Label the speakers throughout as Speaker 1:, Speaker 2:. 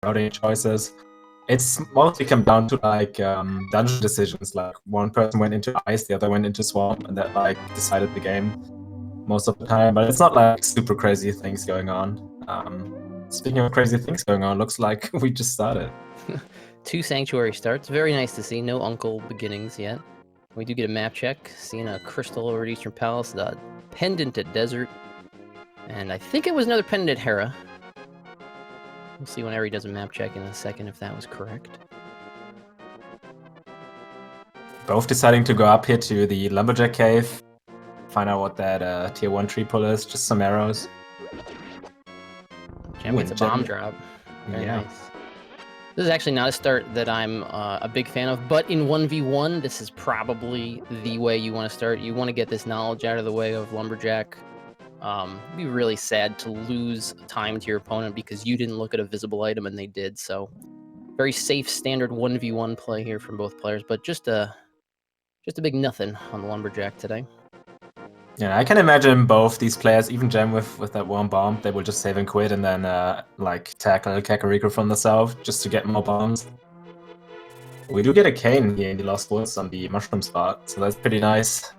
Speaker 1: routing choices. It's mostly come down to like dungeon decisions. Like one person went into ice, the other went into swamp, and that like decided the game most of the time. But it's not like super crazy things going on. Speaking of crazy things going on, looks like we just started.
Speaker 2: 2 sanctuary starts. Very nice to see. No Uncle beginnings yet. We do get a map check. Seeing a crystal over at Eastern Palace, the pendant at Desert, and I think it was another pendant at Hera. We'll see when Eri does a map check in a second if that was correct.
Speaker 1: Both deciding to go up here to the Lumberjack Cave, find out what that tier 1 tree pull is, just some arrows.
Speaker 2: Gem gets a bomb drop. Very nice. This is actually not a start that I'm a big fan of, but in 1v1, this is probably the way you want to start. You want to get this knowledge out of the way of Lumberjack. It'd be really sad to lose time to your opponent because you didn't look at a visible item and they did. So, very safe standard 1v1 play here from both players, but just a big nothing on the Lumberjack today.
Speaker 1: Yeah, I can imagine both these players, even Gem with that one bomb, they will just save and quit and then like tackle Kakariko from the south just to get more bombs. We do get a cane here in the Lost Woods on the mushroom spot, so that's pretty nice.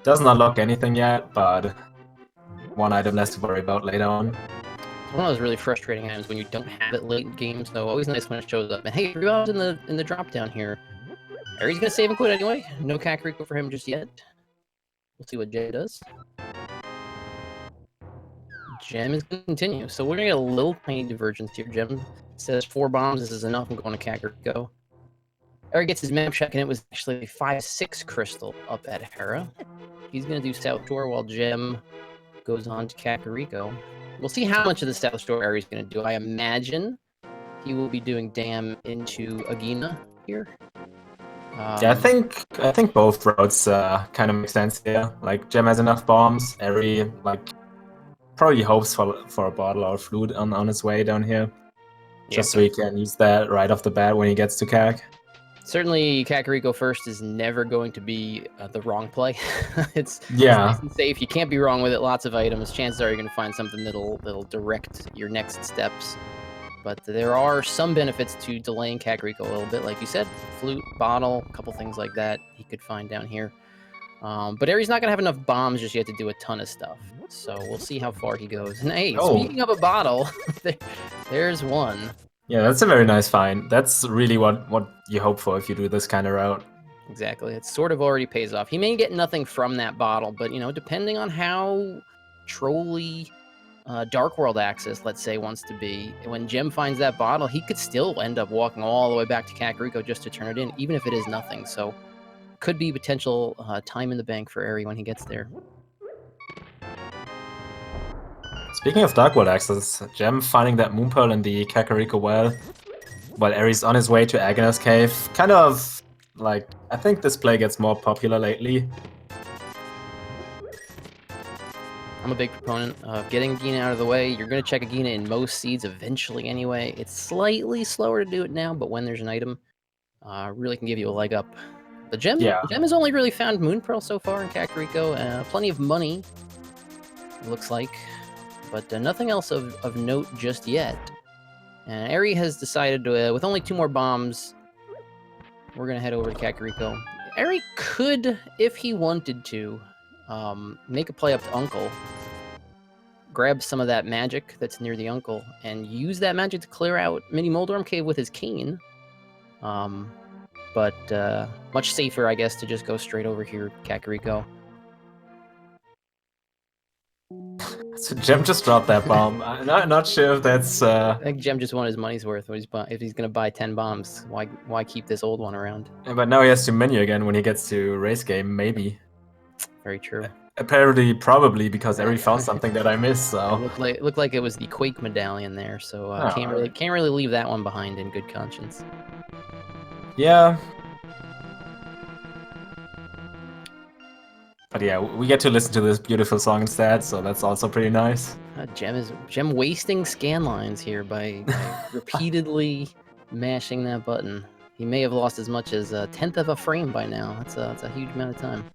Speaker 1: Doesn't unlock anything yet, but one item less to worry about later on.
Speaker 2: It's one of those really frustrating items when you don't have it late in games, so always nice when it shows up. And hey, rebounds in the drop down here. Ari's gonna save and quit anyway. No Kakariko for him just yet. We'll see what Gem does. Gem is going to continue. So we're going to get a little tiny divergence here. Gem says 4 bombs. This is enough. I'm going to Kakariko. Eri gets his map check, and it was actually a 5-6 crystal up at Hera. He's going to do South Shore while Gem goes on to Kakariko. We'll see how much of the South Shore Eri's going to do. I imagine he will be doing Dam into Agina here.
Speaker 1: Yeah, I think both routes kind of make sense here. Like Gem has enough bombs. Eri like probably hopes for a bottle or a flute on his way down here, just so he can use that right off the bat when he gets to Kak.
Speaker 2: Certainly, Kakariko first is never going to be the wrong play. It's nice and safe. You can't be wrong with it. Lots of items. Chances are you're going to find something that'll direct your next steps. But there are some benefits to delaying Kakariko a little bit, like you said, flute, bottle, a couple things like that he could find down here. But Eri's not going to have enough bombs just yet to do a ton of stuff. So we'll see how far he goes. And hey, speaking of a bottle, there's one.
Speaker 1: Yeah, that's a very nice find. That's really what you hope for if you do this kind of route.
Speaker 2: Exactly. It sort of already pays off. He may get nothing from that bottle, but, you know, depending on how trolly Dark World Access, let's say, wants to be, when Gem finds that bottle, he could still end up walking all the way back to Kakariko just to turn it in, even if it is nothing. So could be potential time in the bank for Eri when he gets there.
Speaker 1: Speaking of Dark World Access, Gem finding that Moon Pearl in the Kakariko well, while Eri's on his way to Agnes Cave. Kind of like, I think this play gets more popular lately.
Speaker 2: I'm a big proponent of getting Agina out of the way. You're going to check Agina in most seeds eventually anyway. It's slightly slower to do it now, but when there's an item, really can give you a leg up. But Gem has only really found Moon Pearl so far in Kakariko. Plenty of money, it looks like, but nothing else of note just yet. And Eri has decided to, with only 2 more bombs, we're going to head over to Kakariko. Eri could, if he wanted to, make a play up to Uncle, grab some of that magic that's near the Uncle, and use that magic to clear out Mini Moldorm Cave with his cane. But much safer, I guess, to just go straight over here, Kakariko.
Speaker 1: So Gem just dropped that bomb. I'm not sure if that's...
Speaker 2: I think Gem just won his money's worth. If he's going to buy 10 bombs, why keep this old one around?
Speaker 1: But now he has to menu again when he gets to race game, maybe.
Speaker 2: Very true.
Speaker 1: Apparently, probably because Eri found something that I missed. So
Speaker 2: it looked like it was the Quake medallion there. So can't really leave that one behind in good conscience.
Speaker 1: Yeah. But yeah, we get to listen to this beautiful song instead, so that's also pretty nice.
Speaker 2: Gem wasting scan lines here by repeatedly mashing that button. He may have lost as much as 1/10 of a frame by now. That's a huge amount of time.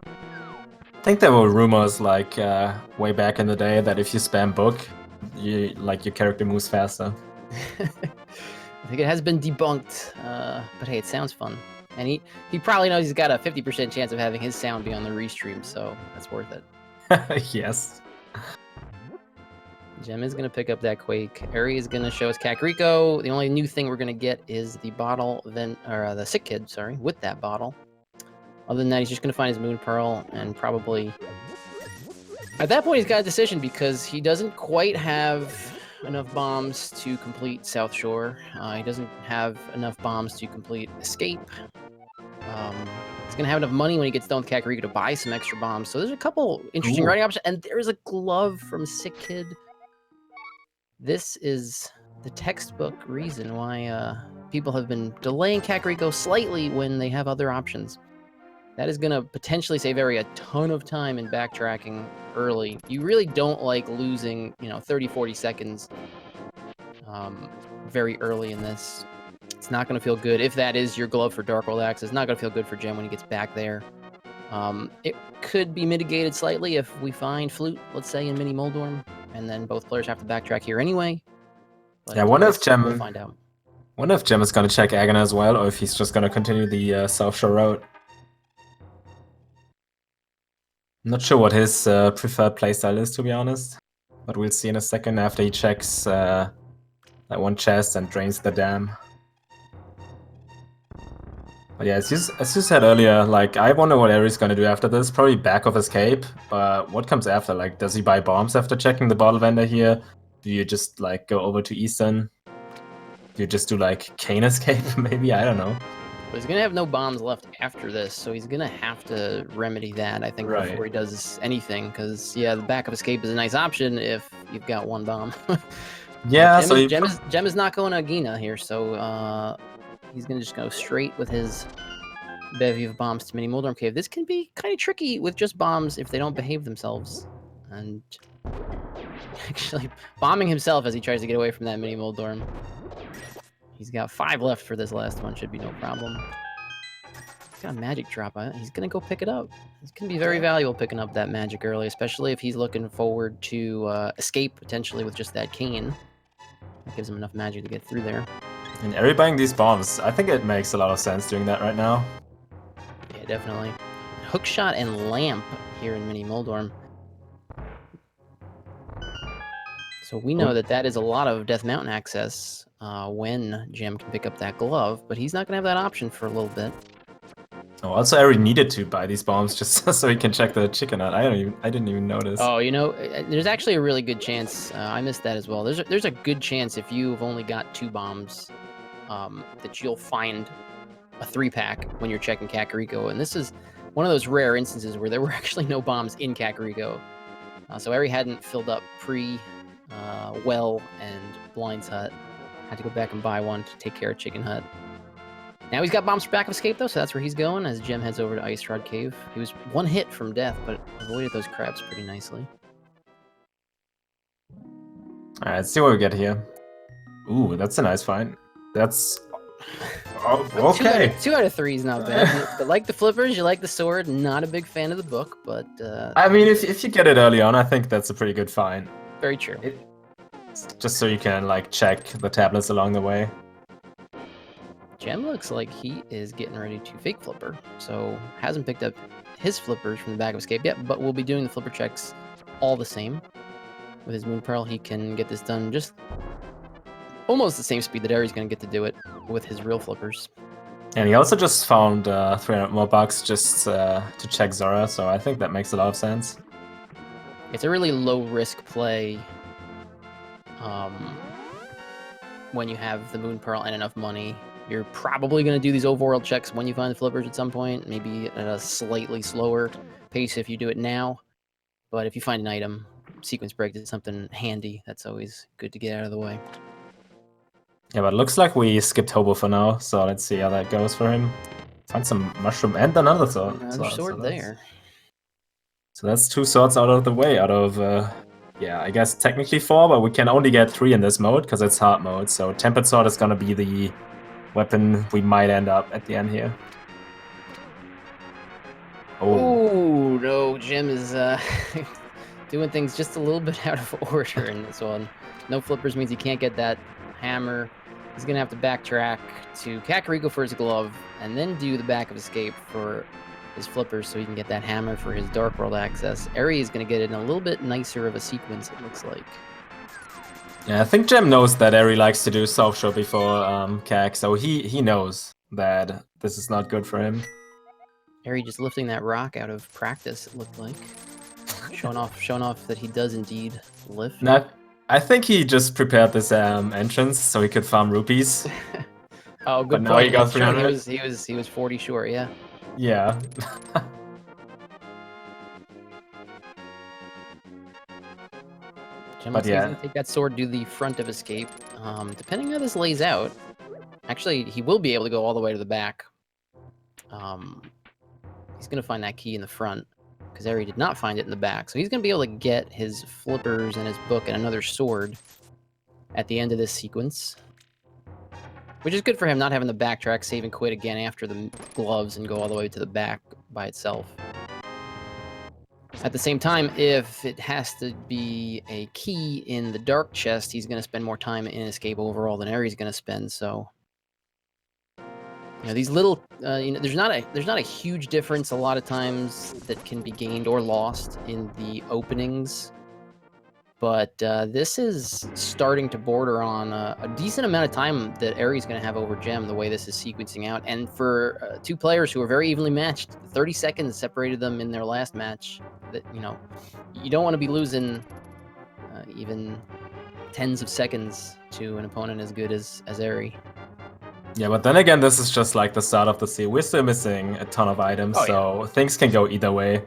Speaker 1: I think there were rumors way back in the day that if you spam book, your character moves faster.
Speaker 2: I think it has been debunked, but hey, it sounds fun. And he probably knows he's got a 50% chance of having his sound be on the restream, so that's worth it.
Speaker 1: Yes.
Speaker 2: Gem is going to pick up that Quake. Eri is going to show us Kakariko. The only new thing we're going to get is the bottle, or the Sick Kid, sorry, with that bottle. Other than that, he's just going to find his Moon Pearl and probably... At that point, he's got a decision because he doesn't quite have enough bombs to complete South Shore. He doesn't have enough bombs to complete Escape. He's going to have enough money when he gets done with Kakariko to buy some extra bombs. So there's a couple interesting writing options. And there's a glove from Sick Kid. This is the textbook reason why people have been delaying Kakariko slightly when they have other options. That is going to potentially save Eri a ton of time in backtracking early. You really don't like losing, 30, 40 seconds very early in this. It's not going to feel good. If that is your glove for Dark World Axe, it's not going to feel good for Gem when he gets back there. It could be mitigated slightly if we find Flute, let's say, in Mini Moldorm, and then both players have to backtrack here anyway. But
Speaker 1: yeah, wonder if Gem...
Speaker 2: We'll find out.
Speaker 1: Wonder if Gem is going to check Agon as well, or if he's just going to continue the South Shore road. I'm not sure what his preferred playstyle is, to be honest. But we'll see in a second after he checks that one chest and drains the dam. But yeah, as you said earlier, like, I wonder what Eri's gonna do after this. Probably back of Escape. But what comes after? Like, does he buy bombs after checking the bottle vendor here? Do you just, like, go over to Eastern? Do you just do, like, Cane Escape, maybe? I don't know.
Speaker 2: But he's gonna have no bombs left after this, so he's gonna have to remedy that, I think, before he does anything. Because, yeah, the back of Escape is a nice option if you've got one bomb.
Speaker 1: Yeah,
Speaker 2: Gem is not going to Gina here, so he's gonna just go straight with his bevy of bombs to Mini Moldorm Cave. This can be kind of tricky with just bombs if they don't behave themselves. And actually bombing himself as he tries to get away from that Mini Moldorm. He's got 5 left for this last one, should be no problem. He's got a magic drop on it. He's gonna go pick it up. It's gonna be very valuable picking up that magic early, especially if he's looking forward to Escape potentially with just that cane. That gives him enough magic to get through there.
Speaker 1: And Eri buying these bombs, I think it makes a lot of sense doing that right now.
Speaker 2: Yeah, definitely. Hookshot and Lamp here in Mini Moldorm. So we know that is a lot of Death Mountain access when Gem can pick up that glove, but he's not going to have that option for a little bit.
Speaker 1: Oh, also Eri needed to buy these bombs just so he can check the chicken nut. I didn't even notice.
Speaker 2: Oh, there's actually a really good chance. I missed that as well. There's a good chance if you've only got 2 bombs that you'll find a 3-pack when you're checking Kakariko. And this is one of those rare instances where there were actually no bombs in Kakariko. So Eri hadn't filled up Well and Blind's Hut. Had to go back and buy one to take care of Chicken Hut. Now he's got bombs for back of Escape, though, so that's where he's going as Gem heads over to Ice Rod Cave. He was 1 hit from death, but avoided those crabs pretty nicely.
Speaker 1: Alright, let's see what we get here. Ooh, that's a nice find. That's... Oh, okay.
Speaker 2: 2 out of 3 is not bad. But like the flippers, you like the sword. Not a big fan of the book, but...
Speaker 1: I mean, if you get it early on, I think that's a pretty good find.
Speaker 2: Very true.
Speaker 1: Just so you can, like, check the tablets along the way.
Speaker 2: Gem looks like he is getting ready to fake flipper, so hasn't picked up his flippers from the back of Escape yet, but we'll be doing the flipper checks all the same. With his Moon Pearl, he can get this done just almost the same speed that Eri's going to get to do it with his real flippers.
Speaker 1: And he also just found 300 more bucks just to check Zora, so I think that makes a lot of sense.
Speaker 2: It's a really low-risk play when you have the Moon Pearl and enough money. You're probably going to do these overworld checks when you find the flippers at some point, maybe at a slightly slower pace if you do it now. But if you find an item, sequence break is something handy. That's always good to get out of the way.
Speaker 1: Yeah, but it looks like we skipped Hobo for now, so let's see how that goes for him. Find some mushroom and another sword.
Speaker 2: Another sword there.
Speaker 1: So that's 2 swords out of the way, out of, yeah, I guess technically 4, but we can only get 3 in this mode, because it's hard mode. So Tempered Sword is going to be the weapon we might end up at the end here.
Speaker 2: Oh, no, Gem is doing things just a little bit out of order in this one. No flippers means he can't get that hammer. He's going to have to backtrack to Kakariko for his glove, and then do the back of escape for his flippers so he can get that hammer for his Dark World access. Eri is going to get it in a little bit nicer of a sequence, it looks like.
Speaker 1: Yeah, I think Jem knows that Eri likes to do soft show before Kak, so he knows that this is not good for him.
Speaker 2: Eri just lifting that rock out of practice, it looked like. Showing off that he does indeed lift.
Speaker 1: No, I think he just prepared this entrance so he could farm rupees.
Speaker 2: Oh, good
Speaker 1: But
Speaker 2: point.
Speaker 1: now he got
Speaker 2: That's true.
Speaker 1: 300.
Speaker 2: He was 40 short, yeah.
Speaker 1: Yeah.
Speaker 2: Jem
Speaker 1: But
Speaker 2: looks like he's
Speaker 1: yeah.
Speaker 2: gonna take that sword, do the front of escape. Depending on how this lays out, actually, he will be able to go all the way to the back. He's gonna find that key in the front, because Eri did not find it in the back. So he's gonna be able to get his flippers and his book and another sword at the end of this sequence. Which is good for him, not having to backtrack, save and quit again after the gloves and go all the way to the back by itself. At the same time, if it has to be a key in the dark chest, he's going to spend more time in escape overall than Eri's going to spend. So, you know, these little, there's not a huge difference a lot of times that can be gained or lost in the openings. But this is starting to border on a decent amount of time that Eri's going to have over Jem, the way this is sequencing out. And for two players who are very evenly matched, 30 seconds separated them in their last match. That, you know, you don't want to be losing even tens of seconds to an opponent as good as Eri.
Speaker 1: Yeah, but then again, this is just like the start of the series. We're still missing a ton of items, so things can go either way.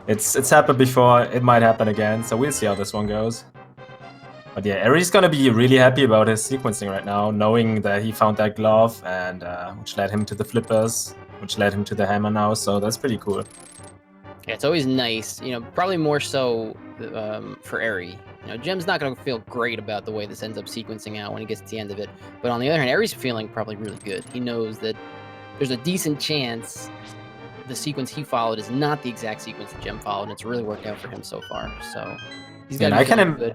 Speaker 1: It's happened before, it might happen again, so we'll see how this one goes. But yeah, Eri's gonna be really happy about his sequencing right now, knowing that he found that glove, and which led him to the flippers, which led him to the hammer now, so that's pretty cool.
Speaker 2: Yeah, it's always nice, you know, probably more so for Eri. You know, Jem's not going to feel great about the way this ends up sequencing out when he gets to the end of it. But on the other hand, Eri's feeling probably really good. He knows that there's a decent chance the sequence he followed is not the exact sequence that Jem followed, and it's really worked out for him so far. So he's got to be feeling good.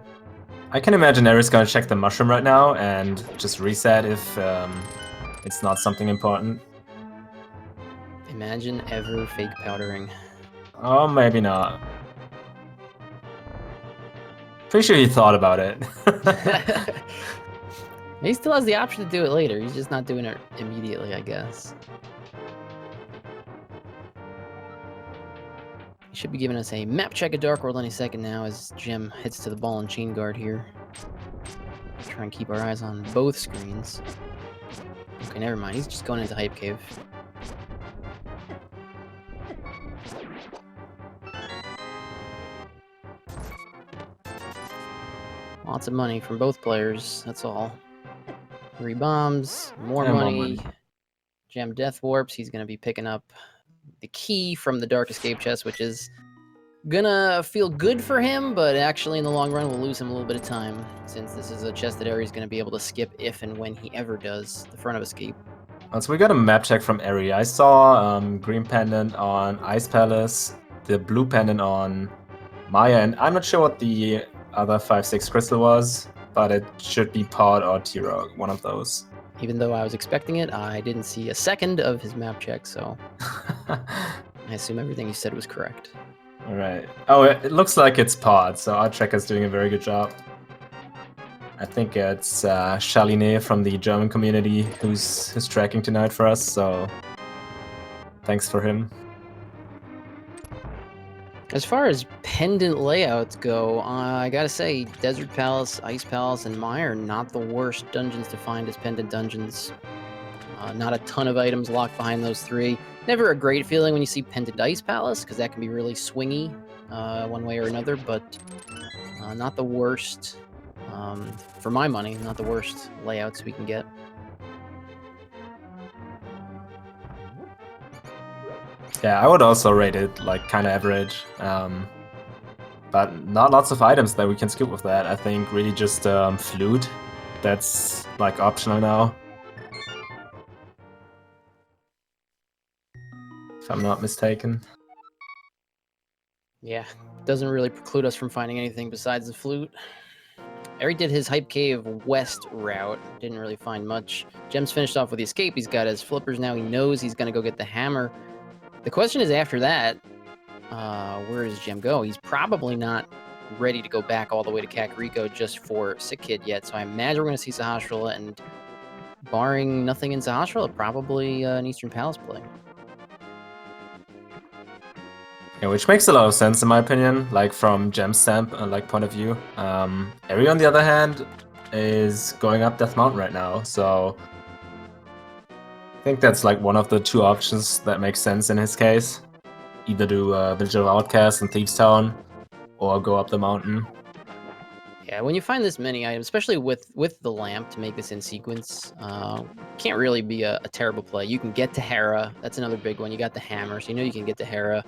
Speaker 1: I can imagine Eri's going to check the mushroom right now and just reset if it's not something important.
Speaker 2: Imagine ever fake powdering.
Speaker 1: Oh, maybe not. Pretty sure he thought about it.
Speaker 2: He still has the option to do it later. He's just not doing it immediately, I guess. He should be giving us a map check of Dark World any second now as Jem hits to the ball and chain guard here. Try and keep our eyes on both screens. Okay, never mind. He's just going into Hype Cave. Lots of money from both players, that's all. 3 bombs, more money. Jem Death Warps, he's going to be picking up the key from the Dark Escape chest, which is gonna feel good for him, but actually in the long run will lose him a little bit of time, since this is a chest that Eri's going to be able to skip if and when he ever does the front of escape.
Speaker 1: So we got a map check from Eri. I saw green pendant on Ice Palace, the blue pendant on Maya, and I'm not sure what the other 5-6 crystal was, but it should be Pod or T-Rock, one of those.
Speaker 2: Even though I was expecting it, I didn't see a second of his map check, so I assume everything you said was correct.
Speaker 1: Alright. Oh, it looks like it's Pod, so our checker's doing a very good job. I think it's Chaline from the German community who's tracking tonight for us, so thanks for him.
Speaker 2: As far as pendant layouts go, I gotta say, Desert Palace, Ice Palace, and Maya are not the worst dungeons to find as pendant dungeons. Not a ton of items locked behind those 3. Never a great feeling when you see Pendant Ice Palace, because that can be really swingy one way or another, but not the worst, for my money, not the worst layouts we can get.
Speaker 1: Yeah, I would also rate it like kind of average, but not lots of items that we can skip with that. I think really just flute, that's like optional now. If I'm not mistaken.
Speaker 2: Yeah, doesn't really preclude us from finding anything besides the flute. Eri did his Hype Cave west route. Didn't really find much. Gem's finished off with the escape. He's got his flippers now. He knows he's going to go get the hammer. The question is after that, where does Gem go? He's probably not ready to go back all the way to Kakariko just for Sick Kid yet. So I imagine we're going to see Sahasrahla, and barring nothing in Sahasrahla, probably an Eastern Palace play.
Speaker 1: Yeah, which makes a lot of sense in my opinion, like from Gem's point of view. Eri, on the other hand, is going up Death Mountain right now, so I think that's like one of the two options that makes sense in his case. Either do Digital Outcast and Thieves Town, or go up the mountain.
Speaker 2: Yeah, when you find this many items, especially with the lamp to make this in sequence, can't really be a terrible play. You can get to Hera. That's another big one. You got the hammer, so you know you can get to Hera.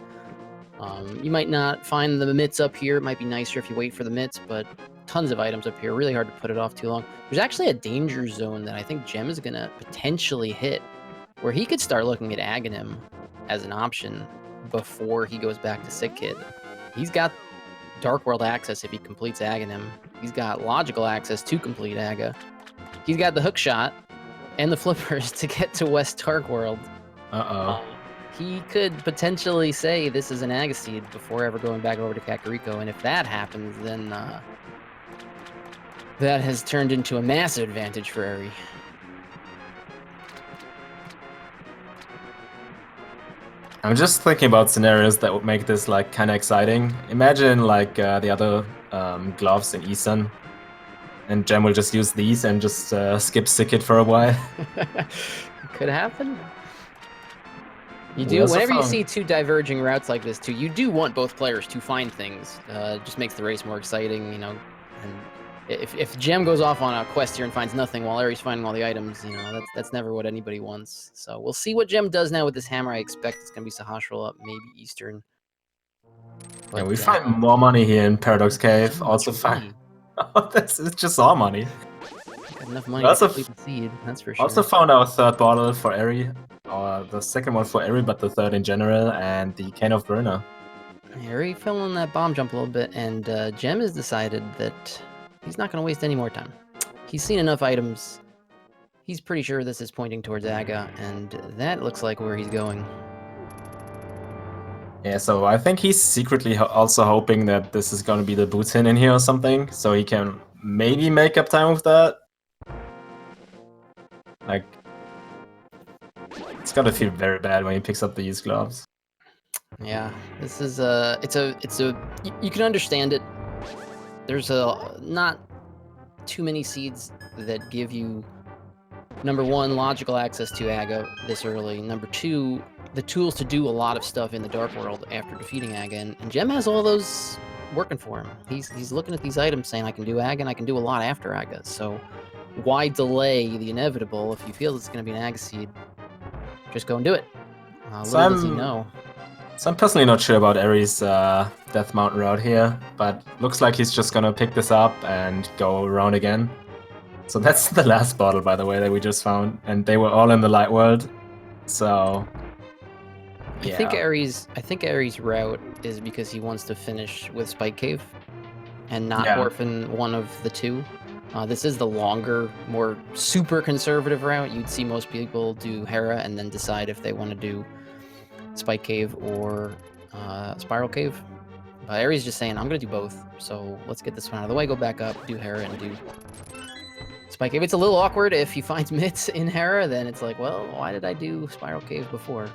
Speaker 2: You might not find the mitts up here. It might be nicer if you wait for the mitts, but tons of items up here. Really hard to put it off too long. There's actually a danger zone that I think Gem is going to potentially hit, where he could start looking at Aghanim as an option before he goes back to Sick Kid. He's got Dark World access if he completes Aghanim. He's got logical access to complete Aga. He's got the hook shot and the flippers to get to West Dark World. He could potentially say this is an Aga Seed before ever going back over to Kakariko, and if that happens, then that has turned into a massive advantage for Eri.
Speaker 1: I'm just thinking about scenarios that would make this like kind of exciting. Imagine like the other gloves in Eastern, and Gem will just use these and just skip Sick Kid for a while.
Speaker 2: Could happen. You do, whenever you see two diverging routes like this too, you do want both players to find things. It just makes the race more exciting, you know. And if Gem goes off on a quest here and finds nothing while Eri's finding all the items, you know, that's never what anybody wants. So we'll see what Gem does now with this hammer. I expect it's going to be Sahasrahla, maybe Eastern.
Speaker 1: But, yeah, we find more money here in Paradox Cave.
Speaker 2: So
Speaker 1: also find... Oh, this is just all money.
Speaker 2: Got enough money to complete the seed, that's for sure.
Speaker 1: Also found our third bottle for Eri. Or the second one for Eri, but the third in general, and the Cane of Burner.
Speaker 2: Eri fell on that bomb jump a little bit, and Gem has decided that he's not going to waste any more time. He's seen enough items. He's pretty sure this is pointing towards Aga, and that looks like where he's going.
Speaker 1: Yeah, so I think he's secretly also hoping that this is going to be the boots in here or something, so he can maybe make up time with that. Like, it's gotta feel very bad when he picks up these gloves.
Speaker 2: Yeah, this is you can understand it. There's not too many seeds that give you, number one, logical access to Aga this early. Number two, the tools to do a lot of stuff in the Dark World after defeating Aga, and Gem has all those working for him. He's looking at these items saying, I can do Aga and I can do a lot after Aga, so why delay the inevitable if you feel it's going to be an Aga Seed? Just go and do it. Little does he know.
Speaker 1: So I'm personally not sure about Eri's Death Mountain route here, but looks like he's just gonna pick this up and go around again. So that's the last bottle, by the way, that we just found, and they were all in the Light World. So yeah.
Speaker 2: I think Eri's route is because he wants to finish with Spike Cave and not orphan one of the two. This is the longer, more super conservative route. You'd see most people do Hera and then decide if they want to do Spike Cave or Spiral Cave. But Eri's just saying, I'm going to do both. So let's get this one out of the way, go back up, do Hera, and do Spike Cave. It's a little awkward if he finds mitts in Hera, then it's like, well, why did I do Spiral Cave before?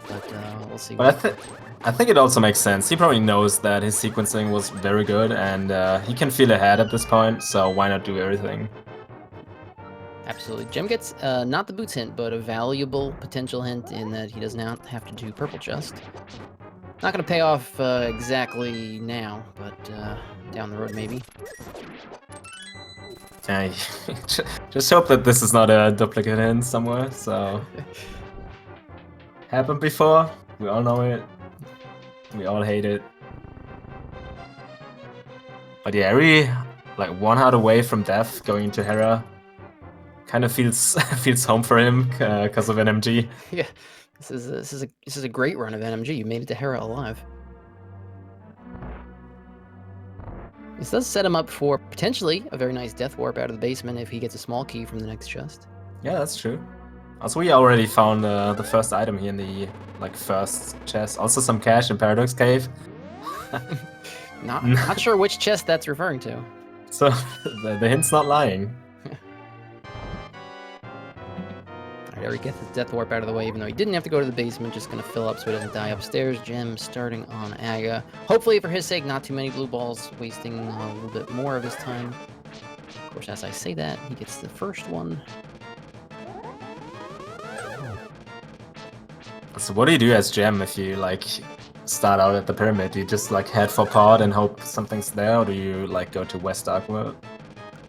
Speaker 2: But we'll see.
Speaker 1: But I think it also makes sense. He probably knows that his sequencing was very good, and he can feel ahead at this point, so why not do everything?
Speaker 2: Absolutely. Gem gets not the boots hint, but a valuable potential hint in that he does not have to do Purple Chest. Not going to pay off exactly now, but down the road maybe.
Speaker 1: Just hope that this is not a duplicate hint somewhere, so... Happened before, we all know it. We all hate it. But yeah, Eri, like 1 heart away from death, going into Hera, kind of feels home for him because of NMG.
Speaker 2: Yeah, this is a great run of NMG. You made it to Hera alive. This does set him up for potentially a very nice death warp out of the basement if he gets a small key from the next chest.
Speaker 1: Yeah, that's true. Also, we already found the first item here in the first chest. Also, some cash in Paradox Cave.
Speaker 2: Not sure which chest that's referring to.
Speaker 1: So the hint's not lying.
Speaker 2: Alright, Eri gets his death warp out of the way, even though he didn't have to go to the basement. Just gonna fill up so he doesn't die upstairs. Gem starting on Aga. Hopefully, for his sake, not too many blue balls, wasting a little bit more of his time. Of course, as I say that, he gets the first one.
Speaker 1: So what do you do as Gem if you start out at the pyramid? Do you just head for pod and hope something's there, or do you go to West Dark World?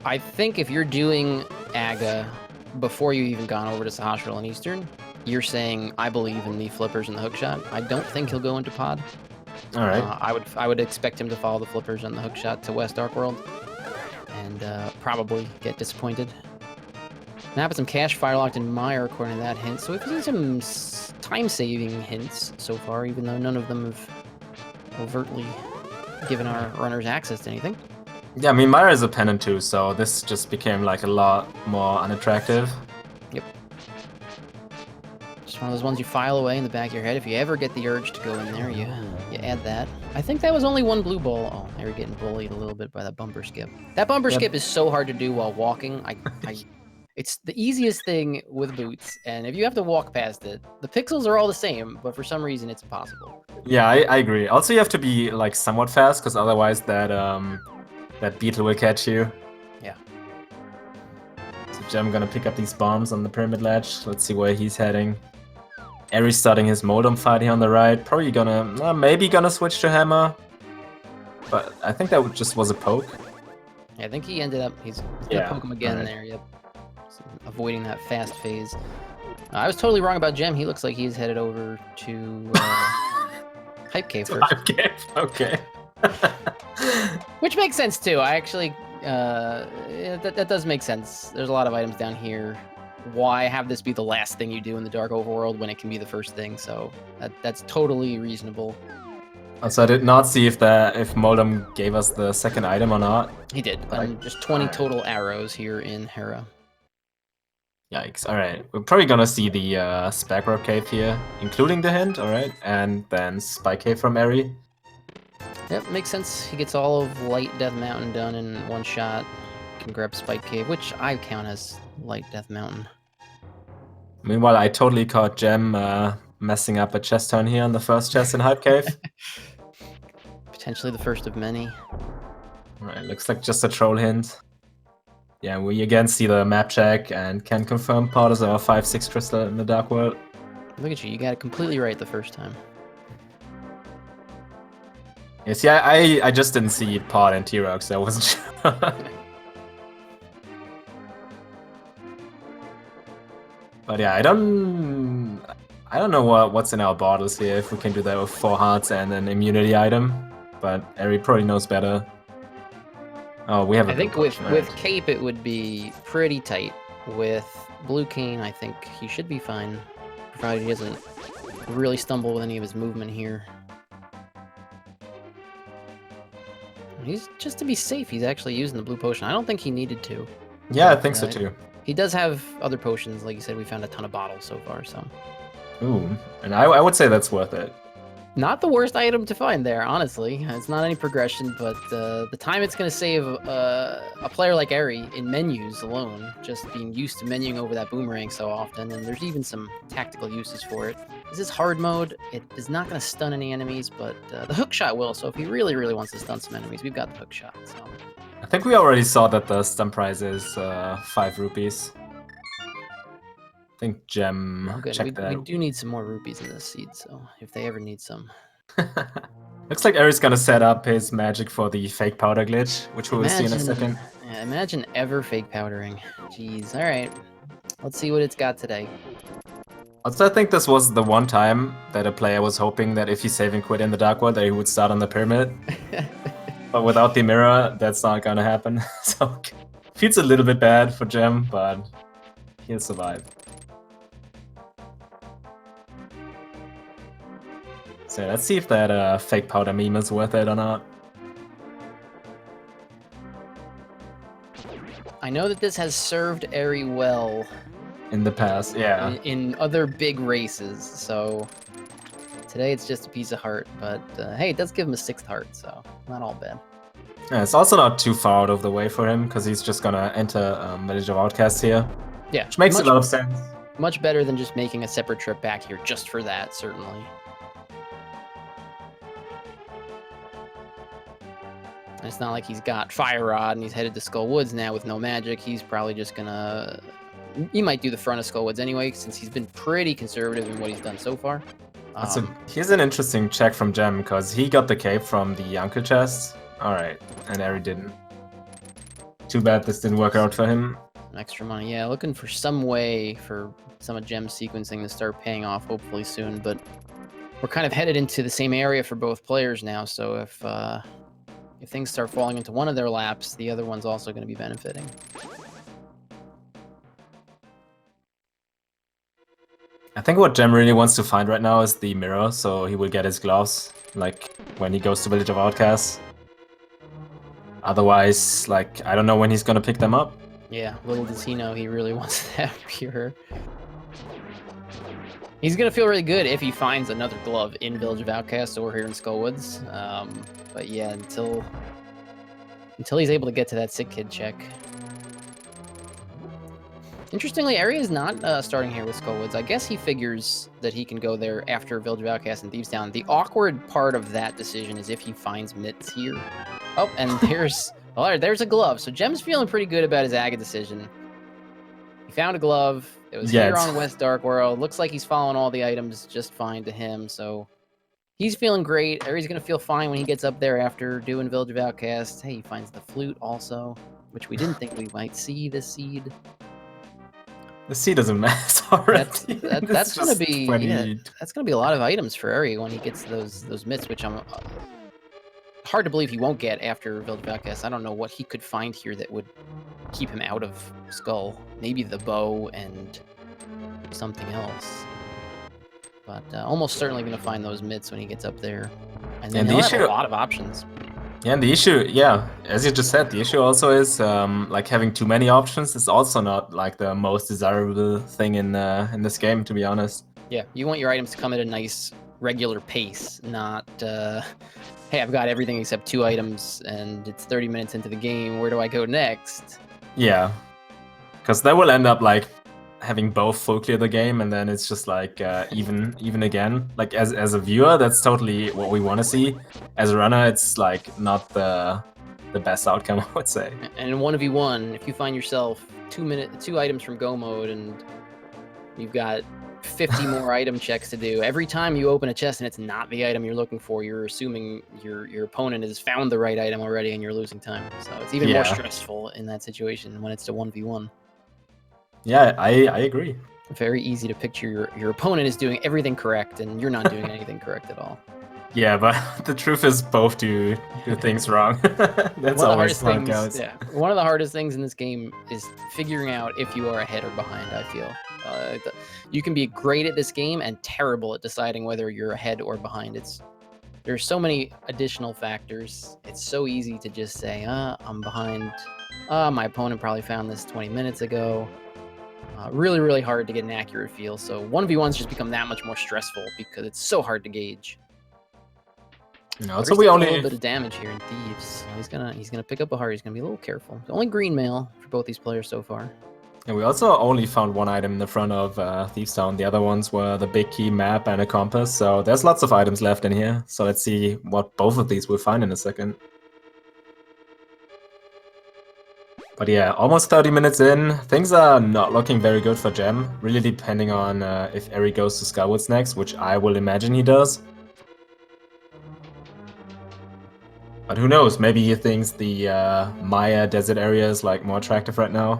Speaker 2: I think if you're doing Aga before you even gone over to Sahasrahal and Eastern, you're saying, I believe in the flippers and the hookshot. I don't think he'll go into pod.
Speaker 1: All right.
Speaker 2: I would expect him to follow the flippers and the hookshot to West Dark World, and probably get disappointed. Map with some cash firelocked in Mire according to that hint. So we've seen some time-saving hints so far, even though none of them have overtly given our runners access to anything.
Speaker 1: Yeah, I mean, Myra is a pennant too, so this just became a lot more unattractive.
Speaker 2: Yep. Just one of those ones you file away in the back of your head. If you ever get the urge to go in there, you add that. I think that was only one blue ball. Oh, they were getting bullied a little bit by that bumper skip. That bumper skip is so hard to do while walking. It's the easiest thing with boots, and if you have to walk past it, the pixels are all the same, but for some reason it's impossible.
Speaker 1: Yeah, I agree. Also, you have to be somewhat fast, because otherwise that beetle will catch you.
Speaker 2: Yeah.
Speaker 1: So Gem gonna pick up these bombs on the pyramid ledge. Let's see where he's heading. Eri starting his Moldom fight here on the right. Probably gonna, maybe gonna switch to Hammer. But I think that just was a poke.
Speaker 2: Yeah, I think he ended up, he's gonna poke him again there, yep. So, avoiding that fast phase. I was totally wrong about Gem. He looks like he's headed over to Hype Cave first.
Speaker 1: Hype Cave, okay.
Speaker 2: Which makes sense too. I actually, that does make sense. There's a lot of items down here. Why have this be the last thing you do in the Dark Overworld when it can be the first thing? So that's totally reasonable.
Speaker 1: Also, I did not see if Moldom gave us the second item or not.
Speaker 2: He did. Just 20 total arrows here in Hera.
Speaker 1: Yikes. Alright, we're probably gonna see the Spagro Cave here, including the hint, alright? And then Spike Cave from Eri.
Speaker 2: Yep, makes sense. He gets all of Light Death Mountain done in one shot. Can grab Spike Cave, which I count as Light Death Mountain.
Speaker 1: Meanwhile, I totally caught Gem messing up a chest turn here on the first chest in Hype Cave.
Speaker 2: Potentially the first of many.
Speaker 1: Alright, looks like just a troll hint. Yeah, we again see the map check and can confirm part is our 5-6 crystal in the Dark World.
Speaker 2: Look at you, you got it completely right the first time.
Speaker 1: Yeah, see, I just didn't see Pod and T-Rock, so I wasn't sure. But yeah, I don't know what's in our bottles here, if we can do that with 4 hearts and an immunity item. But Eri probably knows better. Oh, we have a
Speaker 2: I think with Cape it would be pretty tight. With Blue Cane, I think he should be fine, provided he doesn't really stumble with any of his movement here. He's, just to be safe, he's actually using the blue potion. I don't think he needed to.
Speaker 1: Yeah, I think so too.
Speaker 2: He does have other potions. Like you said, we found a ton of bottles so far, so.
Speaker 1: Ooh, and I would say that's worth it.
Speaker 2: Not the worst item to find there, honestly. It's not any progression, but the time it's going to save a player like Eri in menus alone, just being used to menuing over that boomerang so often, and there's even some tactical uses for it. This is hard mode. It is not going to stun any enemies, but the hook shot will, so if he really, really wants to stun some enemies, we've got the hook shot. So.
Speaker 1: I think we already saw that the stun prize is 5 rupees. I think Gem checked that.
Speaker 2: We do need some more rupees in this seed, so if they ever need some.
Speaker 1: Looks like Eri's gonna set up his magic for the fake powder glitch, which we'll see in a second.
Speaker 2: Yeah, imagine ever fake powdering. Jeez, alright. Let's see what it's got today.
Speaker 1: Also, I think this was the one time that a player was hoping that if he save and quit in the Dark World, that he would start on the pyramid. But without the mirror, that's not gonna happen. So, feels a little bit bad for Gem, but he'll survive. So let's see if that fake powder meme is worth it or not.
Speaker 2: know that this has served Eri well
Speaker 1: In the past, yeah.
Speaker 2: in other big races, so today it's just a piece of heart, but hey, it does give him a 6th heart, so not all bad.
Speaker 1: Yeah, it's also not too far out of the way for him, because he's just gonna enter Village of Outcasts here.
Speaker 2: Yeah,
Speaker 1: which makes a lot of sense.
Speaker 2: Much better than just making a separate trip back here just for that, certainly. And it's not like he's got Fire Rod and he's headed to Skull Woods now with no magic. He's probably just gonna... He might do the front of Skull Woods anyway, since he's been pretty conservative in what he's done so far.
Speaker 1: Here's an interesting check from Gem, because he got the cape from the Uncle chest. Alright, and Eri didn't. Too bad this didn't work out for him.
Speaker 2: Extra money, yeah. Looking for some way for some of Gem's sequencing to start paying off, hopefully soon. But we're kind of headed into the same area for both players now, so if things start falling into one of their laps, the other one's also going to be benefiting.
Speaker 1: I think what Gem really wants to find right now is the mirror, so he will get his gloves, like, when he goes to Village of Outcasts. Otherwise, like, I don't know when he's gonna pick them up.
Speaker 2: Yeah, little does he know he really wants that mirror. He's gonna feel really good if he finds another glove in Village of Outcasts or here in Skullwoods. But yeah, until he's able to get to that sick kid check. Interestingly, Eri is not starting here with Skullwoods. I guess he figures that he can go there after Village of Outcasts and Thieves Town. The awkward part of that decision is if he finds mitts here. Oh, and there's a glove. So Gem's feeling pretty good about his Aga decision. He found a glove. It was here on West Dark World. Looks like he's following all the items just fine to him. So he's feeling great. Eri's going to feel fine when he gets up there after doing Village of Outcasts. Hey, he finds the flute also, which we didn't think we might see this seed.
Speaker 1: The seed doesn't matter already.
Speaker 2: That's gonna be that's gonna be a lot of items for Eri when he gets those mitts, which I'm hard to believe he won't get after Village of Outcasts. I don't know what he could find here that would keep him out of Skull. Maybe the bow and something else. But almost certainly gonna find those mitts when he gets up there, and then he'll have a lot of options.
Speaker 1: Yeah, and the issue, as you just said, the issue also is like having too many options is also not like the most desirable thing in this game, to be honest.
Speaker 2: Yeah, you want your items to come at a nice regular pace, not hey, I've got everything except 2 items and it's 30 minutes into the game. Where do I go next?
Speaker 1: Yeah, because that will end up like having both full clear the game, and then it's just like even again. Like as a viewer, that's totally what we want to see. As a runner, it's like not the best outcome, I would say.
Speaker 2: And in 1v1, if you find yourself 2 items from go mode and you've got 50 more item checks to do, every time you open a chest and it's not the item you're looking for, you're assuming your opponent has found the right item already and you're losing time. So it's even more stressful in that situation when it's a 1v1.
Speaker 1: Yeah, I agree.
Speaker 2: Very easy to picture your opponent is doing everything correct and you're not doing anything correct at all.
Speaker 1: Yeah, but the truth is both do things wrong. That's always how it goes.
Speaker 2: Yeah, one of the hardest things in this game is figuring out if you are ahead or behind, I feel. You can be great at this game and terrible at deciding whether you're ahead or behind. There's so many additional factors. It's so easy to just say, I'm behind. My opponent probably found this 20 minutes ago. Really, really hard to get an accurate feel. So 1v1s just become that much more stressful because it's so hard to gauge.
Speaker 1: No, so we only
Speaker 2: a little bit of damage here in Thieves. So he's gonna pick up a heart. He's gonna be a little careful. Only green mail for both these players so far.
Speaker 1: And we also only found 1 item in the front of Thieves Town. The other ones were the big key map and a compass. So there's lots of items left in here. So let's see what both of these we'll find in a second. But yeah, almost 30 minutes in. Things are not looking very good for Gem. Really depending on if Eri goes to Skullwoods next, which I will imagine he does. But who knows? Maybe he thinks the Maya desert area is like more attractive right now.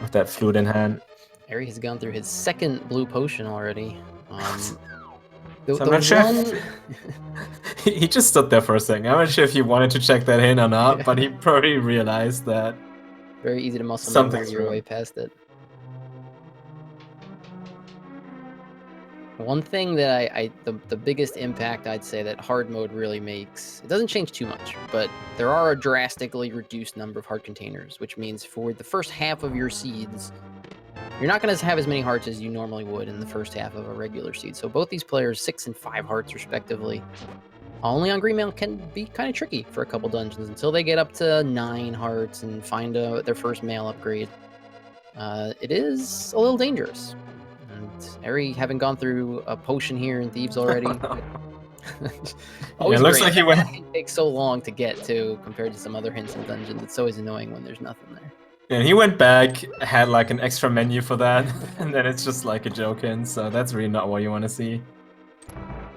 Speaker 1: With that flute in hand.
Speaker 2: Eri has gone through his 2nd blue potion already.
Speaker 1: So I'm not sure he just stood there for a second. I'm not sure if he wanted to check that in or not, but he probably realized that.
Speaker 2: Very easy to muscle memory your way past it. One thing that the biggest impact I'd say that hard mode really makes, it doesn't change too much, but there are a drastically reduced number of heart containers, which means for the first half of your seeds, you're not going to have as many hearts as you normally would in the first half of a regular seed. So both these players, 6 and 5 hearts respectively, only on green mail can be kind of tricky for a couple dungeons until they get up to 9 hearts and find their first mail upgrade. It is a little dangerous. And Eri, having gone through a potion here in Thieves already, always
Speaker 1: it looks
Speaker 2: great.
Speaker 1: like he went.
Speaker 2: It takes so long to get to compared to some other hints in dungeons. It's always annoying when there's nothing there.
Speaker 1: And he went back, had like an extra menu for that, and then it's just like a joke in. So that's really not what you want to see.